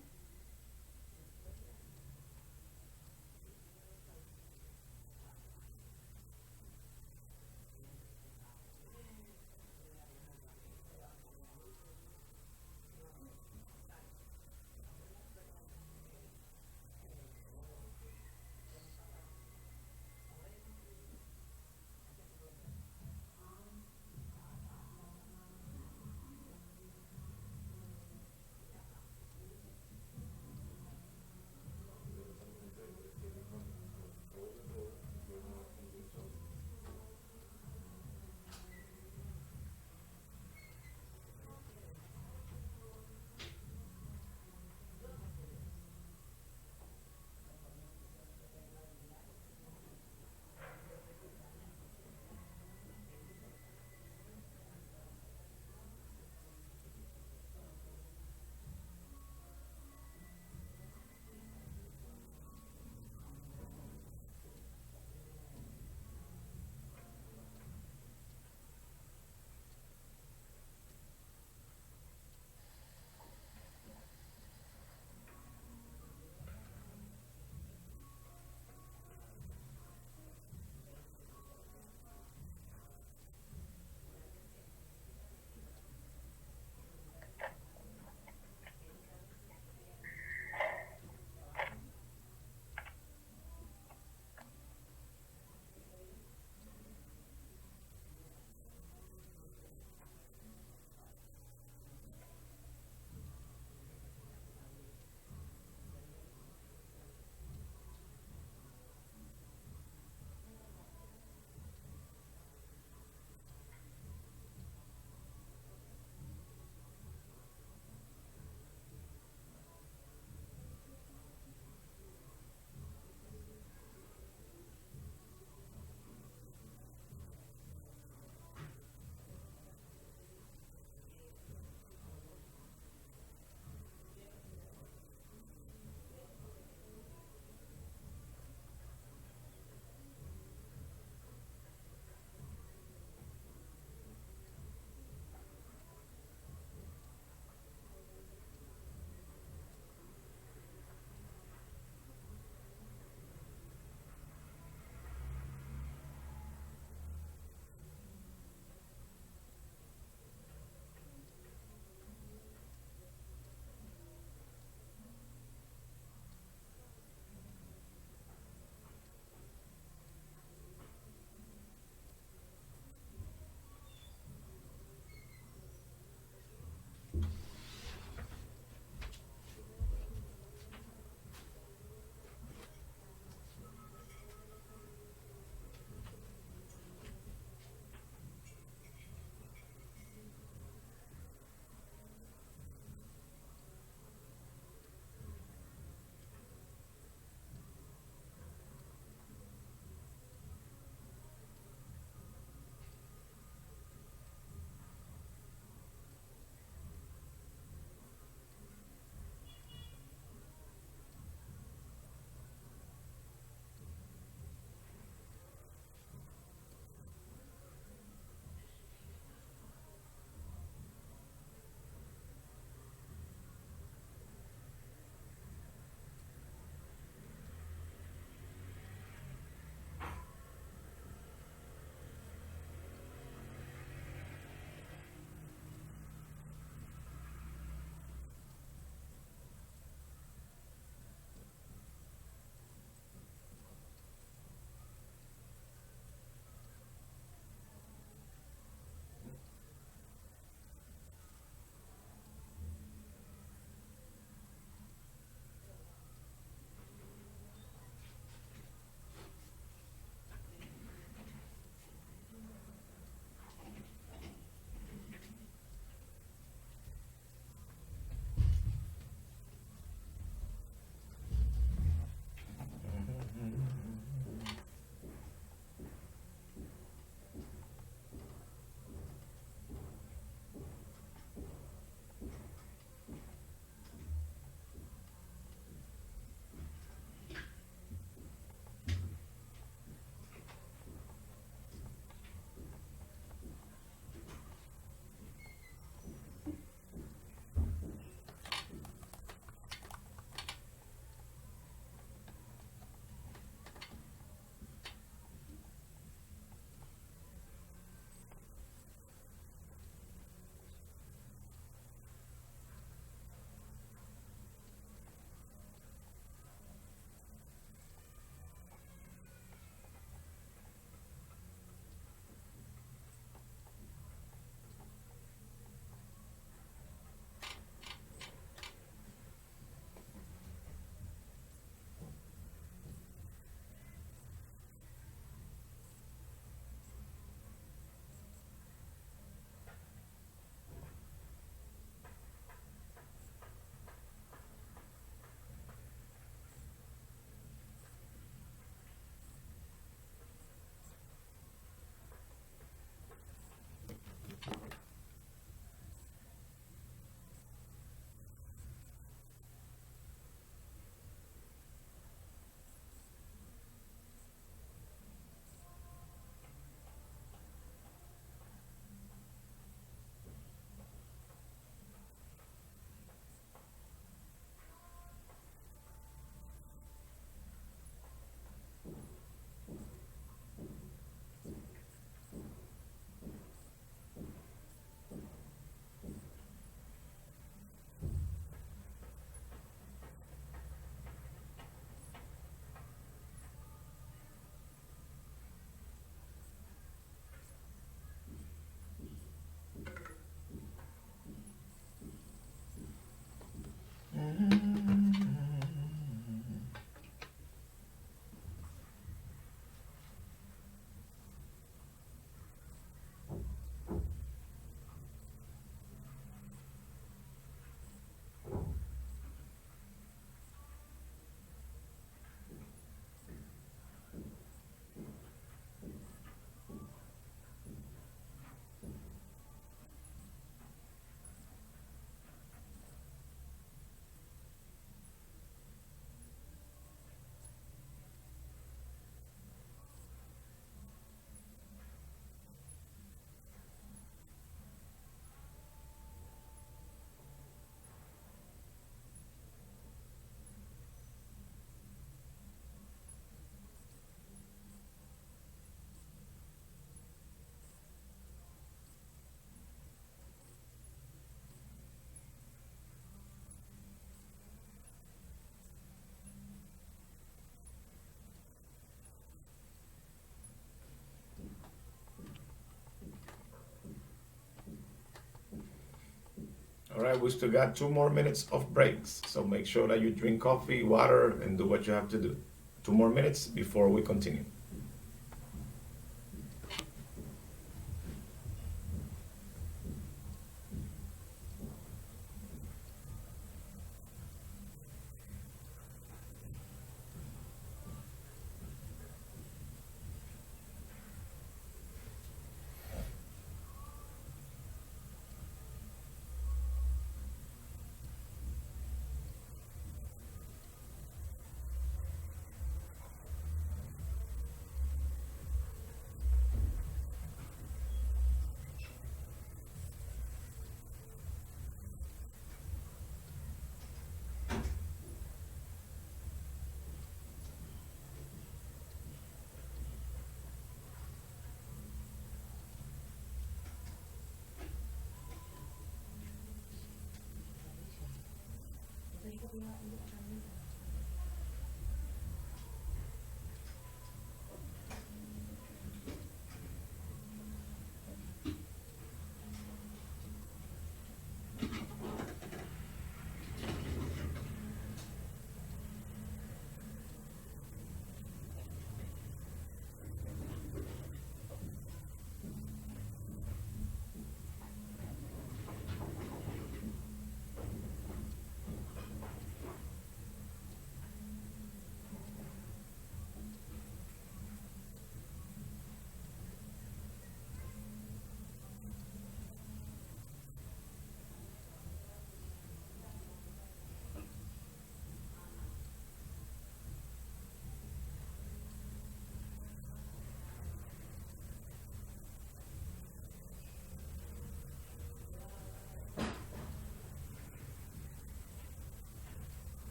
right, we still got 2 more minutes of breaks. So make sure that you drink coffee, water, and do what you have to do. 2 more minutes before we continue.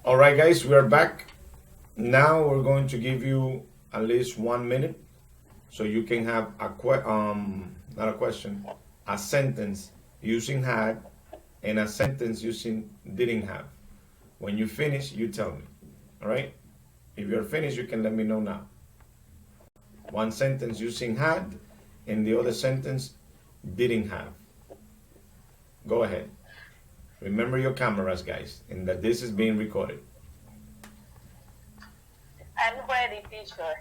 All right, guys, we are back. Now we're going to give you at least 1 minute so you can have not a question, a sentence using had and a sentence using didn't have. When you finish, you tell me. All right? If you're finished, you can let me know now. One sentence using had and the other sentence didn't have. Go ahead. Remember your cameras, guys, and that this is being recorded. I'm ready, teacher.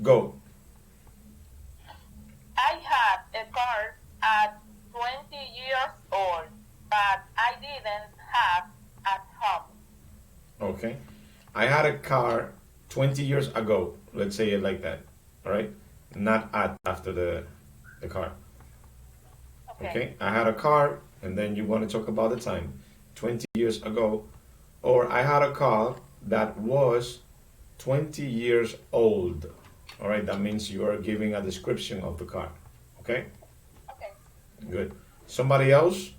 Go. I had a car at 20 years old, but I didn't have at home. Okay. I had a car 20 years ago. Let's say it like that. All right? Not at after the car. Okay. I had a car, and then you want to talk about the time 20 years ago. Or I had a car that was 20 years old. All right? That means you are giving a description of the car. Okay? Okay. Good. Somebody else?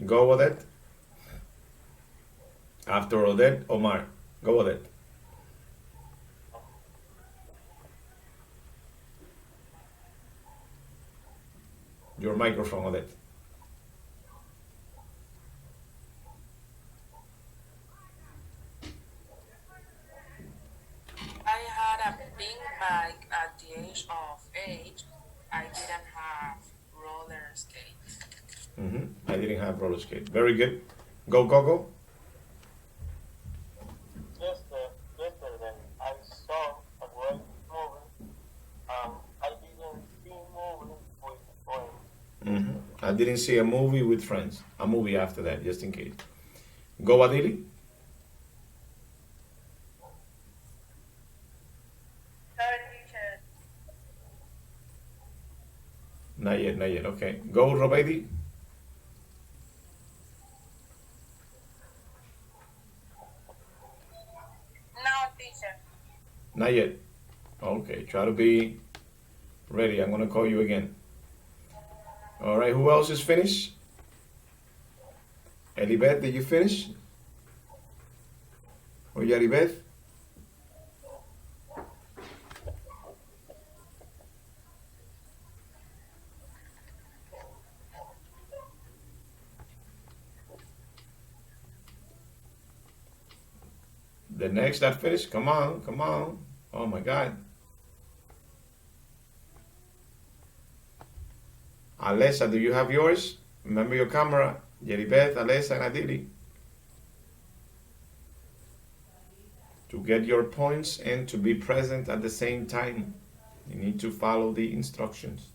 Go with it. After Odette, Omar. Go with it. Your microphone, Odette. I had a big bike at the age of 8. I didn't have roller skates. I didn't have roller skate. Very good. Go, go, go. Yesterday, I saw a great movie. I didn't see movie with friends. I didn't see a movie with friends. A movie after that, just in case. Go, Adili. Sorry, teacher. Not yet, not yet. Okay. Go, Robaidi. No, teacher. Not yet. Okay. Try to be ready. I'm going to call you again. All right. Who else is finished? Elibeth, did you finish? Or Yaribeth? The next that finished, come on, come on. Oh my God. Alessa, do you have yours? Remember your camera. Yeribeth, Alessa, and Adili. To get your points and to be present at the same time, you need to follow the instructions.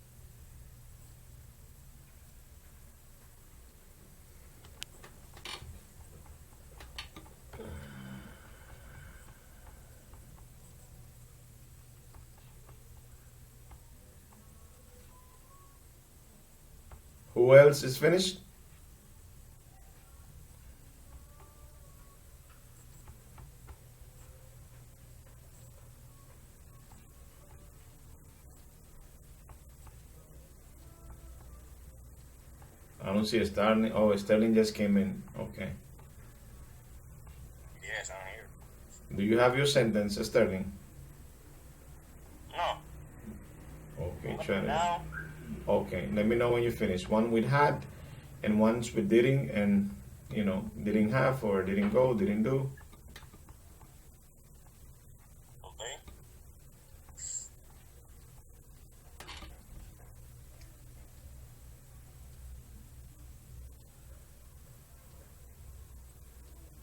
Who else is finished? I don't see a Sterling. Oh, Sterling just came in. Okay. Yes, I'm here. Do you have your sentence, Sterling? No. Okay, try it. Now, Okay, let me know when you finish. One with had, and ones with didn't, and didn't have or didn't go, didn't do. okay.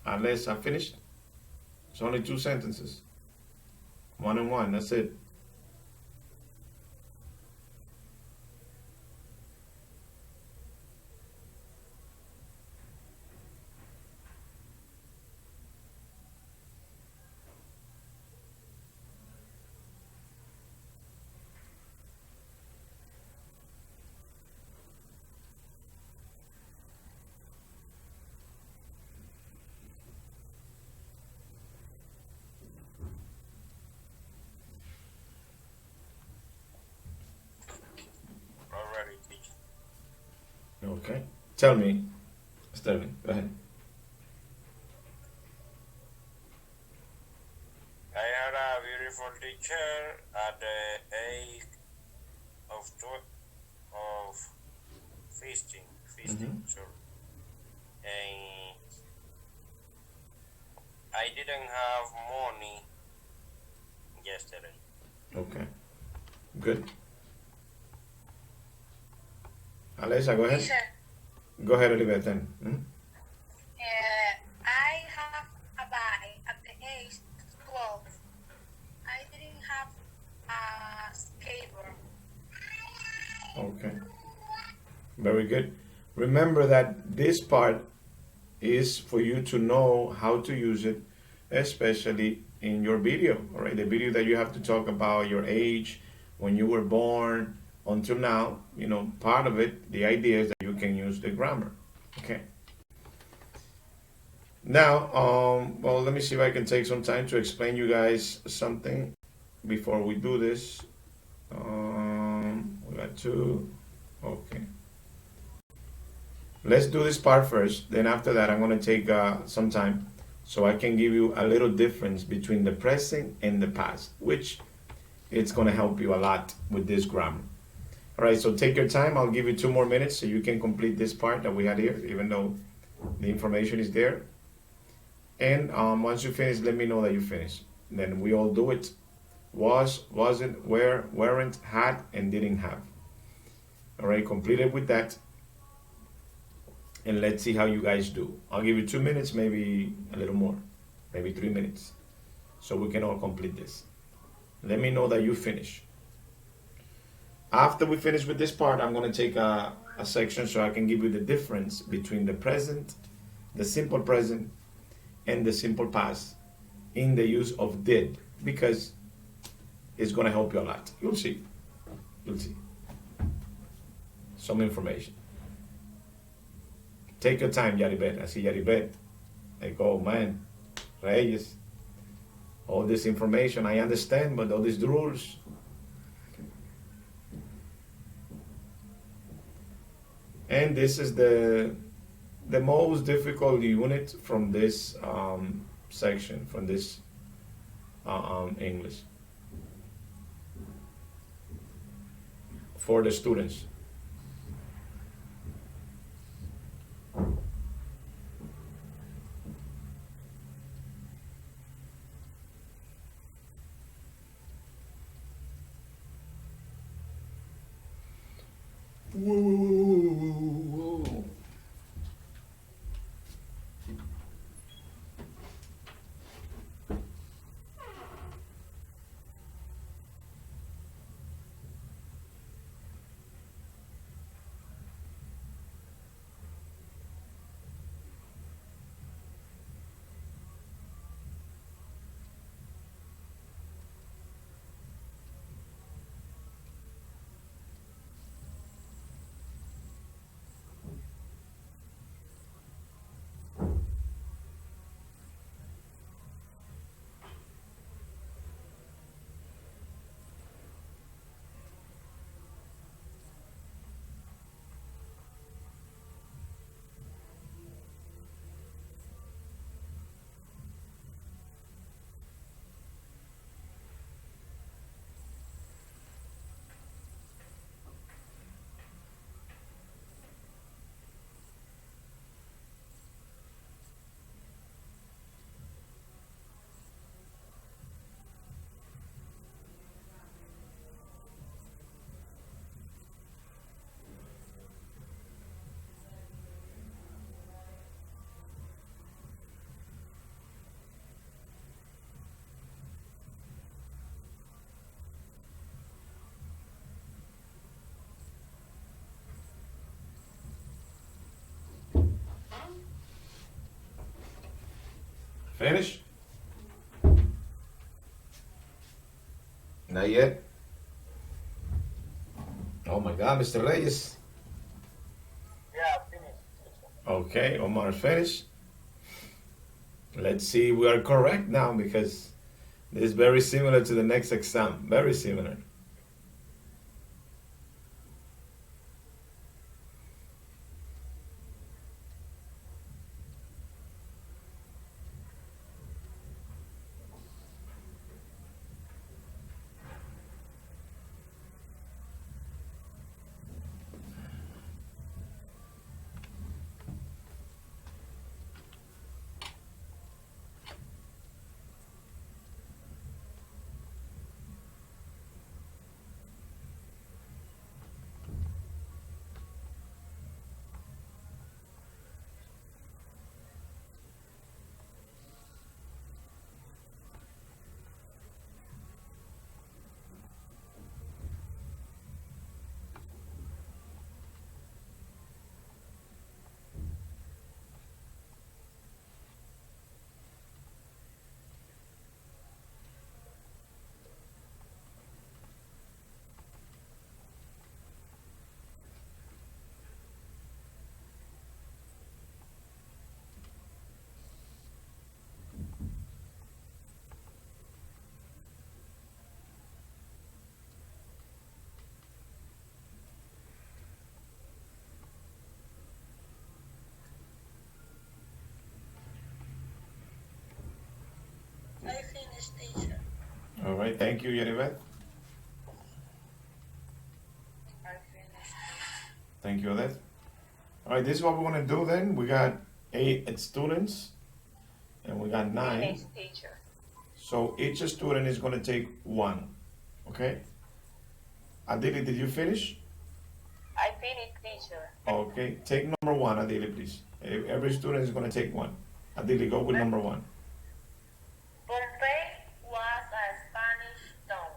Unless I finished. It's only 2 sentences. 1 and 1. That's it. Already, teacher. Okay. Tell me, Sterling. Go ahead. I had a beautiful teacher at the age of 15, sorry. And I didn't have money yesterday. Okay. Good. Alessa, go ahead. Teacher, Go ahead, Olivia, then. I have a bike at the age of 12. I didn't have a skateboard. Okay. Very good. Remember that this part is for you to know how to use it, especially in your video, all right? The video that you have to talk about your age, when you were born, until now, part of it, the idea is that you can use the grammar, okay? Now, well, let me see if I can take some time to explain you guys something before we do this. We got 2, okay. Let's do this part first. Then after that, I'm going to take some time so I can give you a little difference between the present and the past, which it's going to help you a lot with this grammar. All right, so take your time. I'll give you 2 more minutes so you can complete this part that we had here, even though the information is there. And once you finish, let me know that you finished. Then we all do it. Was, wasn't, were, weren't, had, and didn't have. All right, completed with that. And let's see how you guys do. I'll give you 2 minutes, maybe a little more, maybe 3 minutes, so we can all complete this. Let me know that you finish. After we finish with this part, I'm going to take a section so I can give you the difference between the present, the simple present, and the simple past in the use of did, because it's going to help you a lot. You'll see. You'll see. Some information. Take your time, Yaribet. I see Yaribet. I go, man, Reyes. All this information, I understand, but all these rules. And this is the most difficult unit from this section, from this English. For the students. Whoa, whoa, whoa, whoa, whoa, whoa. Finish? Not yet. Oh my God, Mr. Reyes. Yeah, finish. Okay, Omar finished. Let's see, we are correct now because this is very similar to the next exam. Very similar. I finished, teacher. All right, thank you, Yeribet. I finished. Thank you, Odette. All right, this is what we want to do then. We got 8 students and we got 9. Finish, teacher. So each student is going to take 1. Okay? Adili, did you finish? I finished, teacher. Okay, take number 1, Adili, please. Every student is going to take 1. Adili, go with number 1. Pompey was a Spanish town.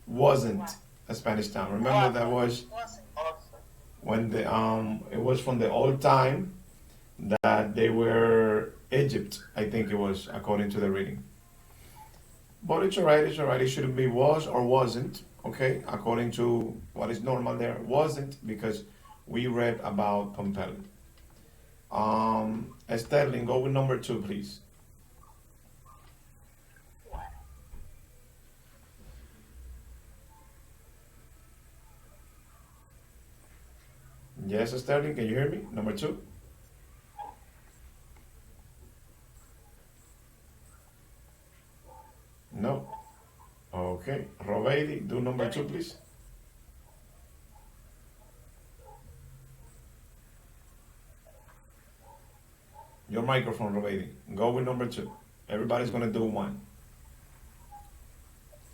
Wasn't a Spanish town. Remember that was Wasn't. when the it was from the old time that they were Egypt, I think it was, according to the reading. But it's alright, it's alright. It shouldn't be was or wasn't, okay? According to what is normal there. Wasn't because we read about Pompeii. Sterling, go with number 2, please. Yes, Sterling, can you hear me? Number 2. No. Okay. Robeidi, do number 2, please. Your microphone, Robeidi. Go with number 2. Everybody's going to do 1.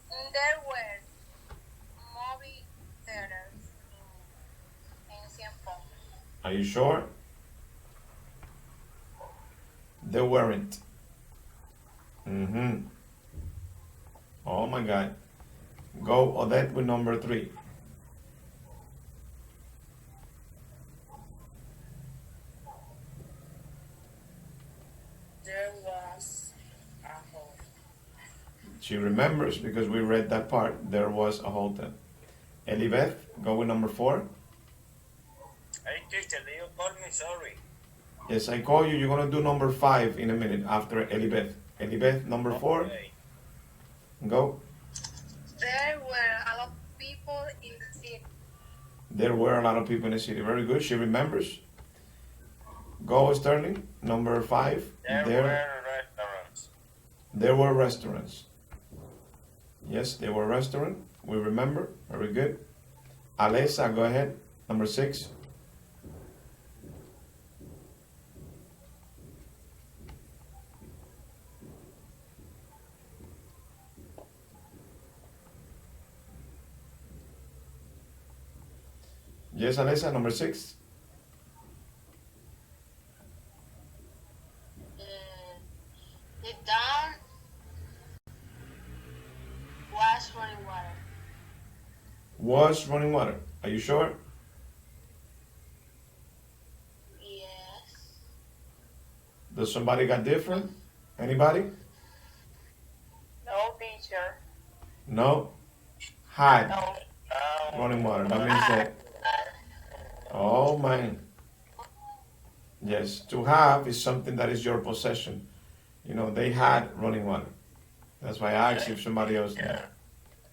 There were movie theaters. Are you sure? They weren't. Oh my God. Go, Odette, with number 3. There was a hole. She remembers because we read that part. There was a hotel. Elibeth, go with number 4. Hey, teacher, you call me sorry. Yes, I call you. You're going to do number 5 in a minute after Elibeth. Elibeth, number 4. Okay. Go. There were a lot of people in the city. There were a lot of people in the city. Very good. She remembers. Go, Sterling. Number 5. There were restaurants. There were restaurants. Yes, there were restaurants. We remember. Very good. Alessa, go ahead. Number 6. Yes, Alessa, number 6. The town was running water. Was running water. Are you sure? Yes. Does somebody got different? Anybody? No, teacher. No? Had No. running water. That means that. Oh, man. Yes, to have is something that is your possession. You know, they had running water. That's why I asked if somebody else knew.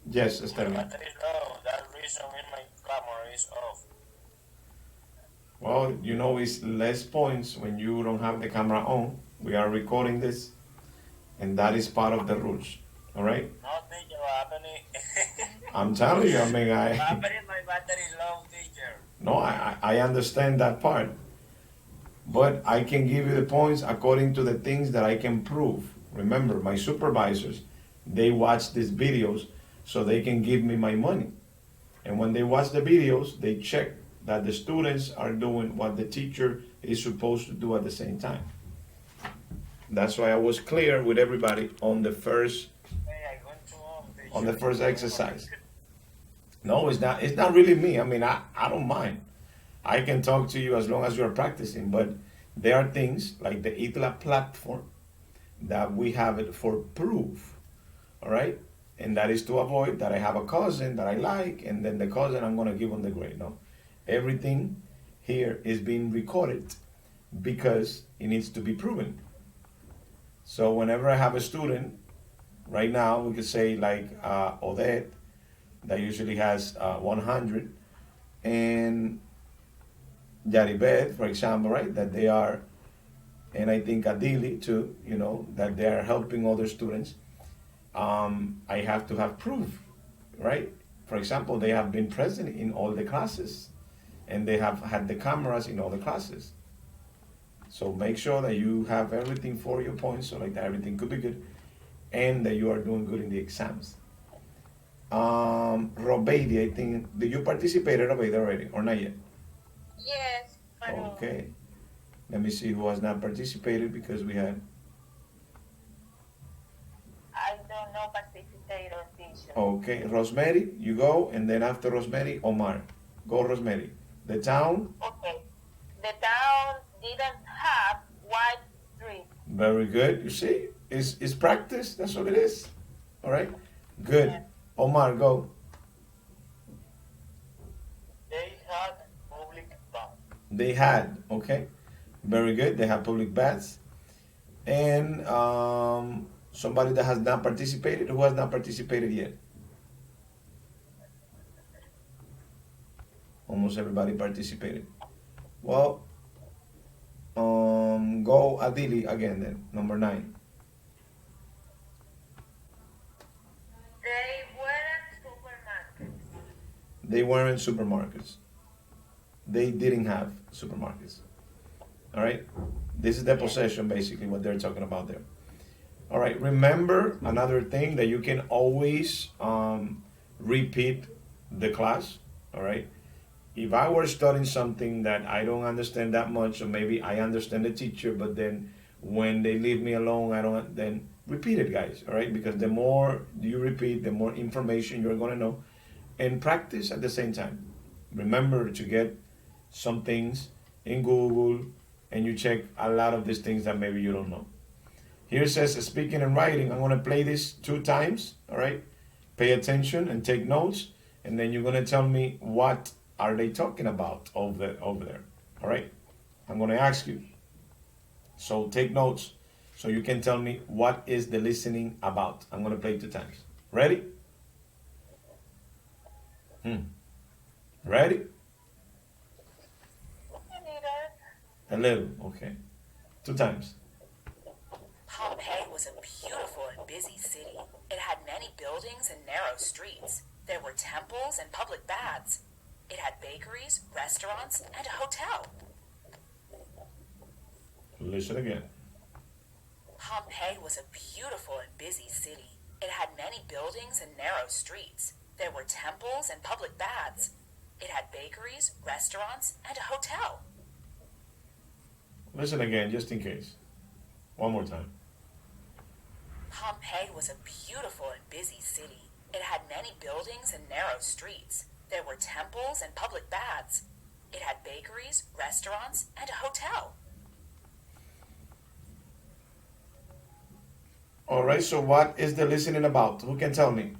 Yes, Sterling. Battery is low. That reason in my camera is off. Well, you know, it's less points when you don't have the camera on. We are recording this, and that is part of the rules. All right? No, teacher, what happened? I'm telling you, I mean, What happened? My battery is low, teacher. no, I understand that part. But I can give you the points according to the things that I can prove. Remember, my supervisors, they watch these videos so they can give me my money. And when they watch the videos, they check that the students are doing what the teacher is supposed to do at the same time. That's why I was clear with everybody on the first Hey, I went to home, teacher. on the first exercise. No, it's not really me. I mean, I don't mind. I can talk to you as long as you're practicing, but there are things like the ITLA platform that we have it for proof. All right? And that is to avoid that I have a cousin that I like, and then the cousin I'm gonna give them the grade. No. Everything here is being recorded because it needs to be proven. So whenever I have a student, right now we could say like Odette, that usually has 100, and Yaribet, for example, right, that they are, and I think Adili too, you know, that they are helping other students. I have to have proof, right? For example, they have been present in all the classes, and they have had the cameras in all the classes. So make sure that you have everything for your points, so like that everything could be good, and that you are doing good in the exams. Robeidi, I think, did you participate, Robeidi, already, or not yet? Yes. Okay. Let me see who has not participated because we had. I don't know participator, teacher. Okay, Rosemary, you go, and then after Rosemary, Omar. Go, Rosemary. The town. Okay. The town didn't have wide streets. Very good. You see, it's practice. That's what it is. All right. Good. Omar, go. They had public bath. They had. Okay. Very good. They have public baths. And somebody that has not participated. Who has not participated yet? Almost everybody participated. Well, go Adili again then. Number 9. They weren't supermarkets. They weren't supermarkets. They didn't have supermarkets. All right? This is the possession, basically, what they're talking about there. All right, remember another thing that you can always repeat the class, all right? if I were studying something that I don't understand that much, or maybe I understand the teacher, but then when they leave me alone, I don't, then repeat it, guys, all right? Because the more you repeat, the more information you're going to know, and practice at the same time. Remember to get some things in Google, and you check a lot of these things that maybe you don't know. Here it says speaking and writing. I'm going to play this 2 times, all right? Pay attention and take notes, and then you're going to tell me what are they talking about over there, all right? I'm going to ask you. So take notes so you can tell me what is the listening about. I'm going to play 2 times. Ready? Ready? A little, okay. 2 times. Pompeii was a beautiful and busy city. It had many buildings and narrow streets. There were temples and public baths. It had bakeries, restaurants, and a hotel. Listen again. Pompeii was a beautiful and busy city. It had many buildings and narrow streets. There were temples and public baths. It had bakeries, restaurants, and a hotel. Listen again, just in case. One more time. Pompeii was a beautiful and busy city. It had many buildings and narrow streets. There were temples and public baths. It had bakeries, restaurants, and a hotel. All right, so what is the listening about? Who can tell me?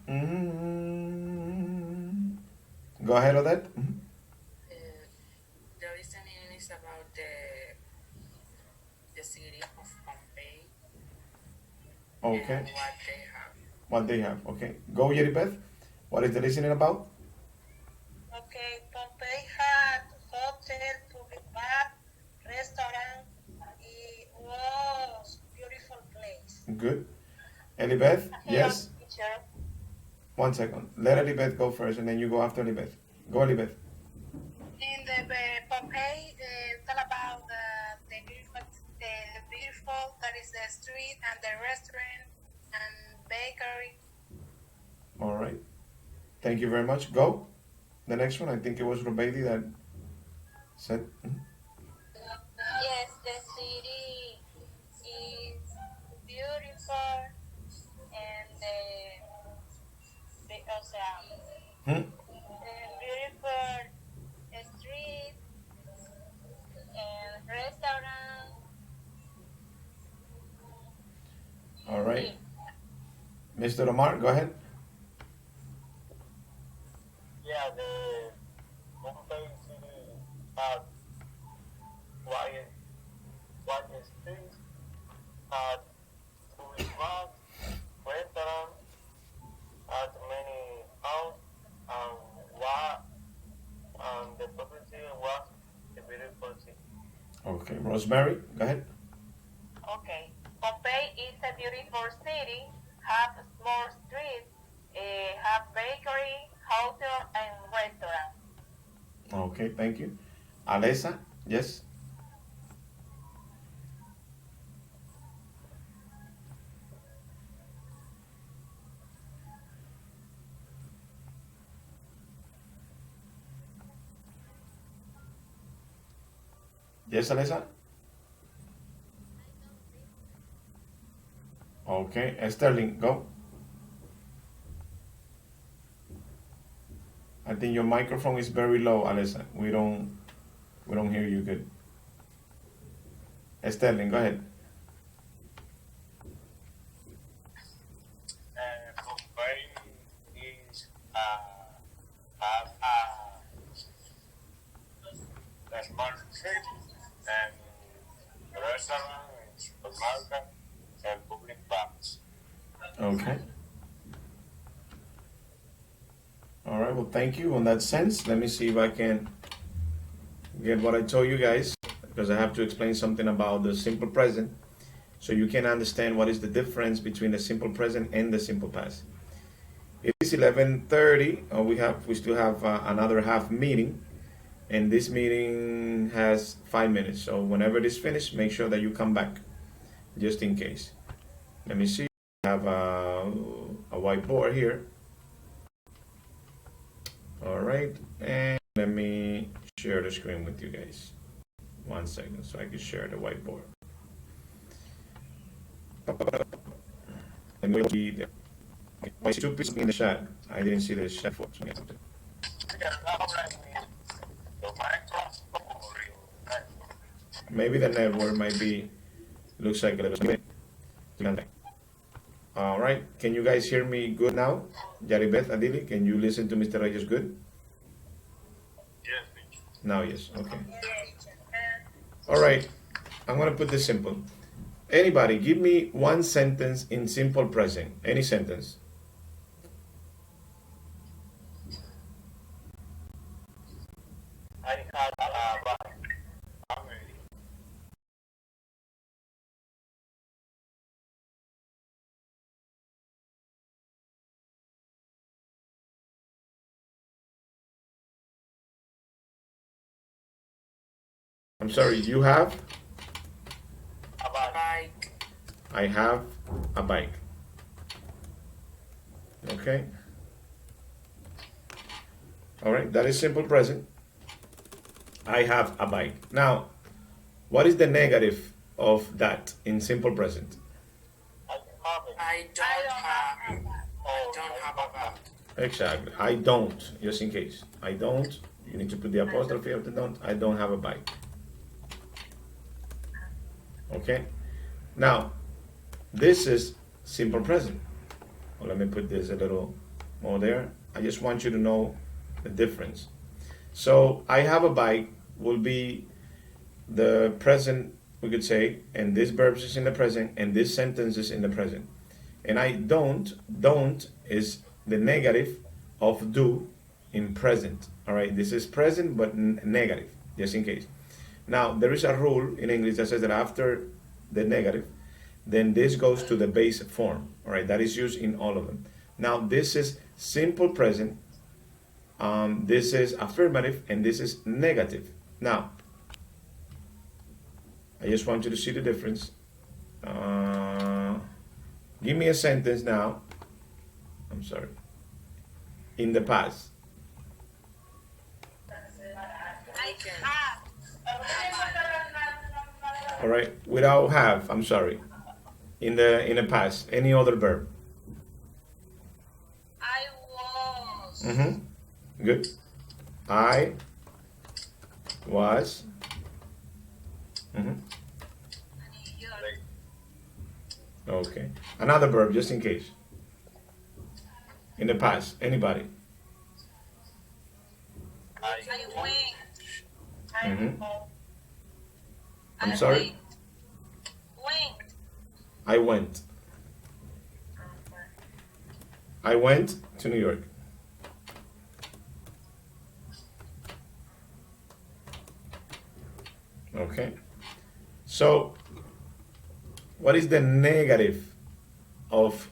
Go ahead, Odette. The listening is about the city of Pompeii Okay. and what they have. What they have. Okay. Go, Yeribeth. What is the listening about? Okay, Pompeii had hotel, public bath, restaurant. It was beautiful place. Good. Elibeth? Yes? Teacher. 1 second. Let Elibeth go first, and then you go after Elibeth. Go, Elibeth. In the Pompeii, it's all about the beautiful, that is the street and the restaurant and bakery. All right. Thank you very much. Go. The next one, I think it was Rubaidi that said. Yes, the city is beautiful and beautiful street and restaurant. All right. Mr. Omar, go ahead. Yeah, the Mumbai city had quiet streets, had tourist spots, restaurants, had many houses, and the property was a beautiful city. Okay. Rosemary, go ahead. Okay. Pompeii is a beautiful city, have small streets, have bakery, hotel, and restaurant. Okay, thank you. Alessa, yes? Yes, Alessa? Okay, Sterling, go. I think your microphone is very low, Alessa. We don't hear you good. Sterling, go ahead. Mumbai is have a smart city and restaurant and supermarket and public baths. Okay. All right, well, thank you on that sense. Let me see if I can get what I told you guys, because I have to explain something about the simple present so you can understand what is the difference between the simple present and the simple past. It is 11:30. We still have another half meeting, and this meeting has 5 minutes. So whenever it is finished, make sure that you come back, just in case. Let me see. I have a whiteboard here. All right, and let me share the screen with you guys. 1 second so I can share the whiteboard. And we'll be there. Okay. Why two people in the chat? I didn't see the chat for something. Maybe the network might be, looks like a little bit. All right, can you guys hear me good now? Yaribeth, Adili, can you listen to Mr. Reyes good? Yes. Now, yes, okay. All right, I'm gonna put this simple. Anybody, give me one sentence in simple present. Any sentence. I have a bag. I'm ready. I'm sorry, you have? A bag. Bike. I have a bike. Okay. All right, that is simple present. I have a bike. Now, what is the negative of that in simple present? I have it. I don't have a bag. Exactly. I don't, just in case. I don't. You need to put the apostrophe after don't. I don't have a bike. Okay. Now, this is simple present. Well, let me put this a little more there. I just want you to know the difference. So, I have a bike will be the present, we could say, and this verb is in the present, and this sentence is in the present. And I don't is the negative of do in present. All right, this is present but negative, just in case. Now, there is a rule in English that says that after the negative, then this goes to the base form. All right, that is used in all of them. Now, this is simple present, this is affirmative, and this is negative. Now, I just want you to see the difference. Give me a sentence now. I'm sorry. In the past. I have. All right, without have. I'm sorry. In the past, any other verb. I was. Good. I was. Okay. Another verb, just in case. In the past, anybody. I went. I'm sorry. Went. I went. I went to New York. Okay. So, what is the negative of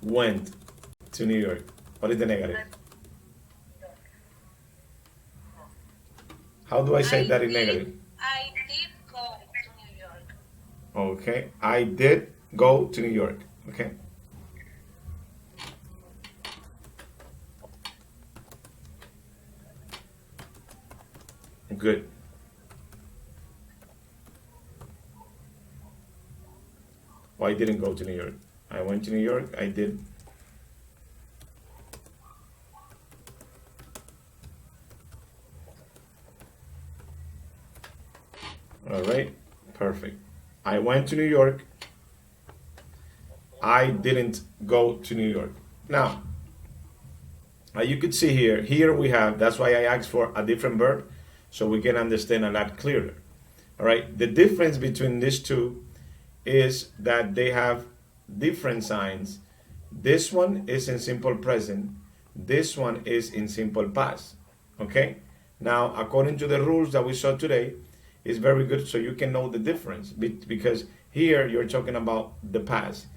went to New York? What is the negative? How do I say that in negative? I did go to New York. Okay. I did go to New York. Okay. Good. Well, I didn't go to New York. I went to New York. I did. All right. Perfect. I went to New York. I didn't go to New York. Now, you could see here we have, that's why I asked for a different verb, so we can understand a lot clearer. All right. The difference between these two is that they have different signs. This one is in simple present. This one is in simple past. Okay? Now, according to the rules that we saw today, it's very good so you can know the difference because here you're talking about the past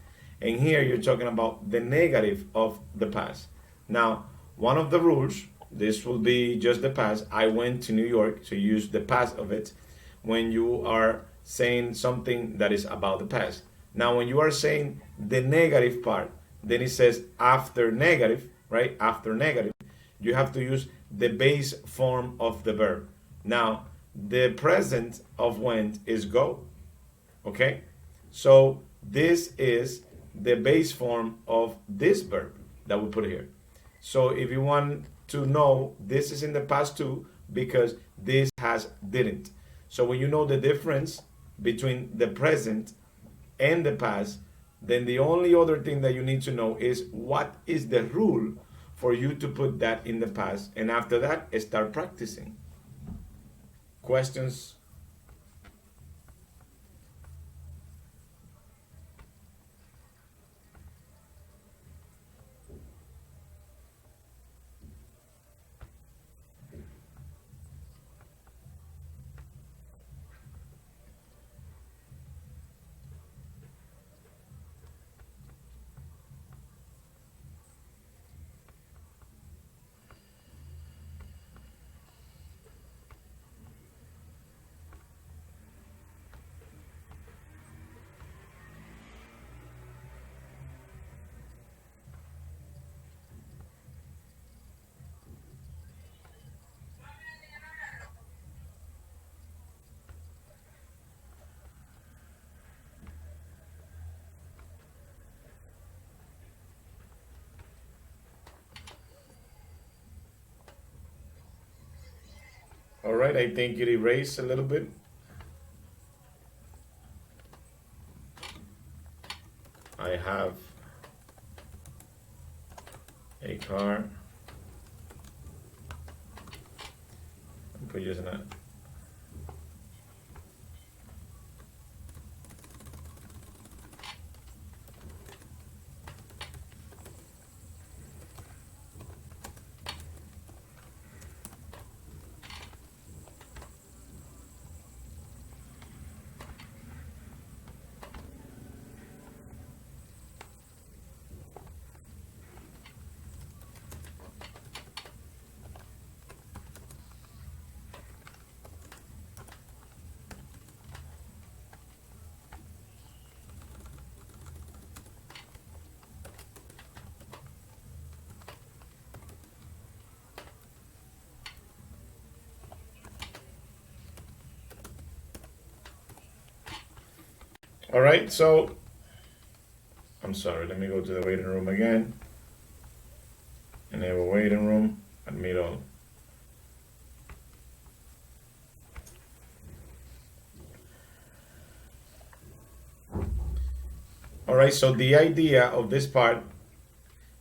and here you're talking about the negative of the past. Now, one of the rules, this will be just the past. I went to New York, so you use the past of it when you are saying something that is about the past. Now, when you are saying the negative part, then it says after negative, right? After negative, you have to use the base form of the verb. Now, the present of went is go. Okay? So this is the base form of this verb that we put here. So if you want to know, this is in the past too, because this has didn't. So when you know the difference between the present and the past, then the only other thing that you need to know is what is the rule for you to put that in the past. And after that, start practicing. Questions? All right, I think it erased a little bit. I have a car. I'm put using that. All right, so I'm sorry, let me go to the waiting room again. Enable waiting room, admit all. All right, so the idea of this part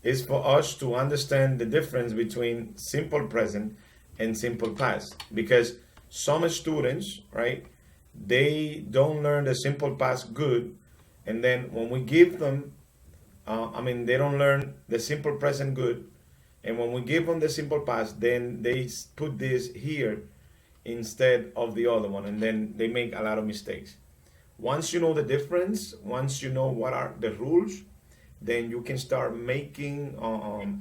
is for us to understand the difference between simple present and simple past, because some students, right, they don't learn the simple past good, and then when we give them, they don't learn the simple present good, and when we give them the simple past, then they put this here instead of the other one, and then they make a lot of mistakes. Once you know the difference, once you know what are the rules, then you can start making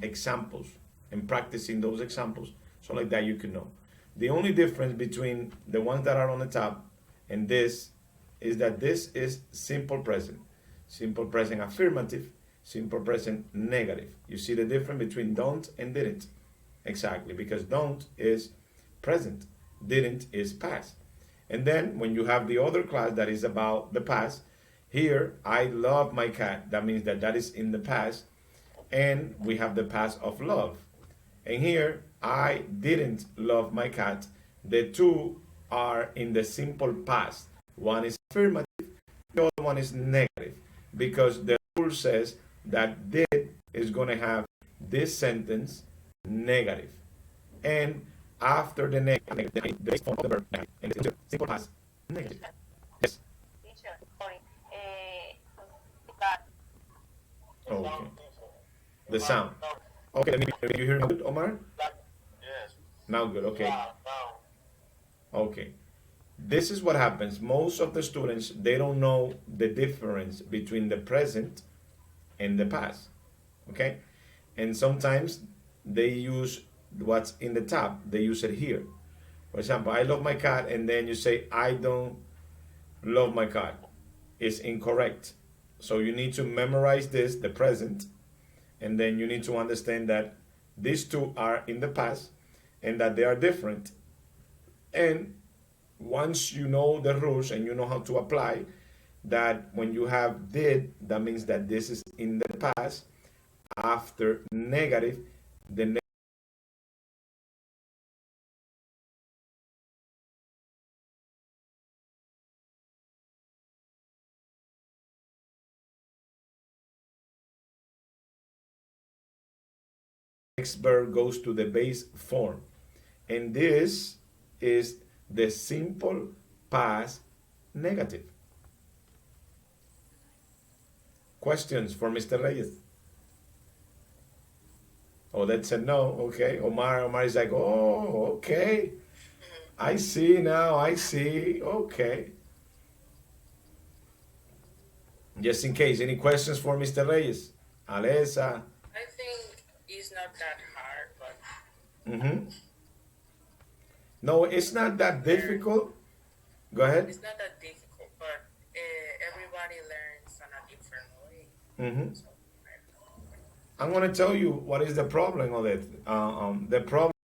examples and practicing those examples, so like that you can know. The only difference between the ones that are on the top and this is that this is simple present affirmative, simple present negative. You see the difference between don't and didn't? Exactly, because don't is present, didn't is past. And then when you have the other class that is about the past, here, I love my cat. That means that is in the past. And we have the past of love. And here, I didn't love my cat. The two are in the simple past. One is affirmative, the other one is negative. Because the rule says that did is going to have this sentence negative. And after the negative, the form of the verb negative. And the simple past negative. Yes. Teacher, sorry. But Okay. The sound. Okay, let me, you hear me good, Omar? Yes. Now good, okay. Now. Okay. This is what happens. Most of the students, they don't know the difference between the present and the past. Okay? And sometimes they use what's in the top, they use it here. For example, I love my cat, and then you say, I don't love my cat. It's incorrect. So you need to memorize this, the present, and then you need to understand that these two are in the past and that they are different. And once you know the rules and you know how to apply, that when you have did, that means that this is in the past. After negative, the next verb goes to the base form. And this is the simple past negative. Questions for Mr. Reyes? Oh, that's a no. Okay. Omar is like, oh, okay. I see now. I see. Okay. Just in case, any questions for Mr. Reyes? Alessa? I think it's not that hard, but Mm-hmm. No, it's not that difficult. Go ahead. it's not that difficult. But everybody learns in a different way. Mm-hmm. So I don't know. I'm going to tell you what is the problem of it. The problem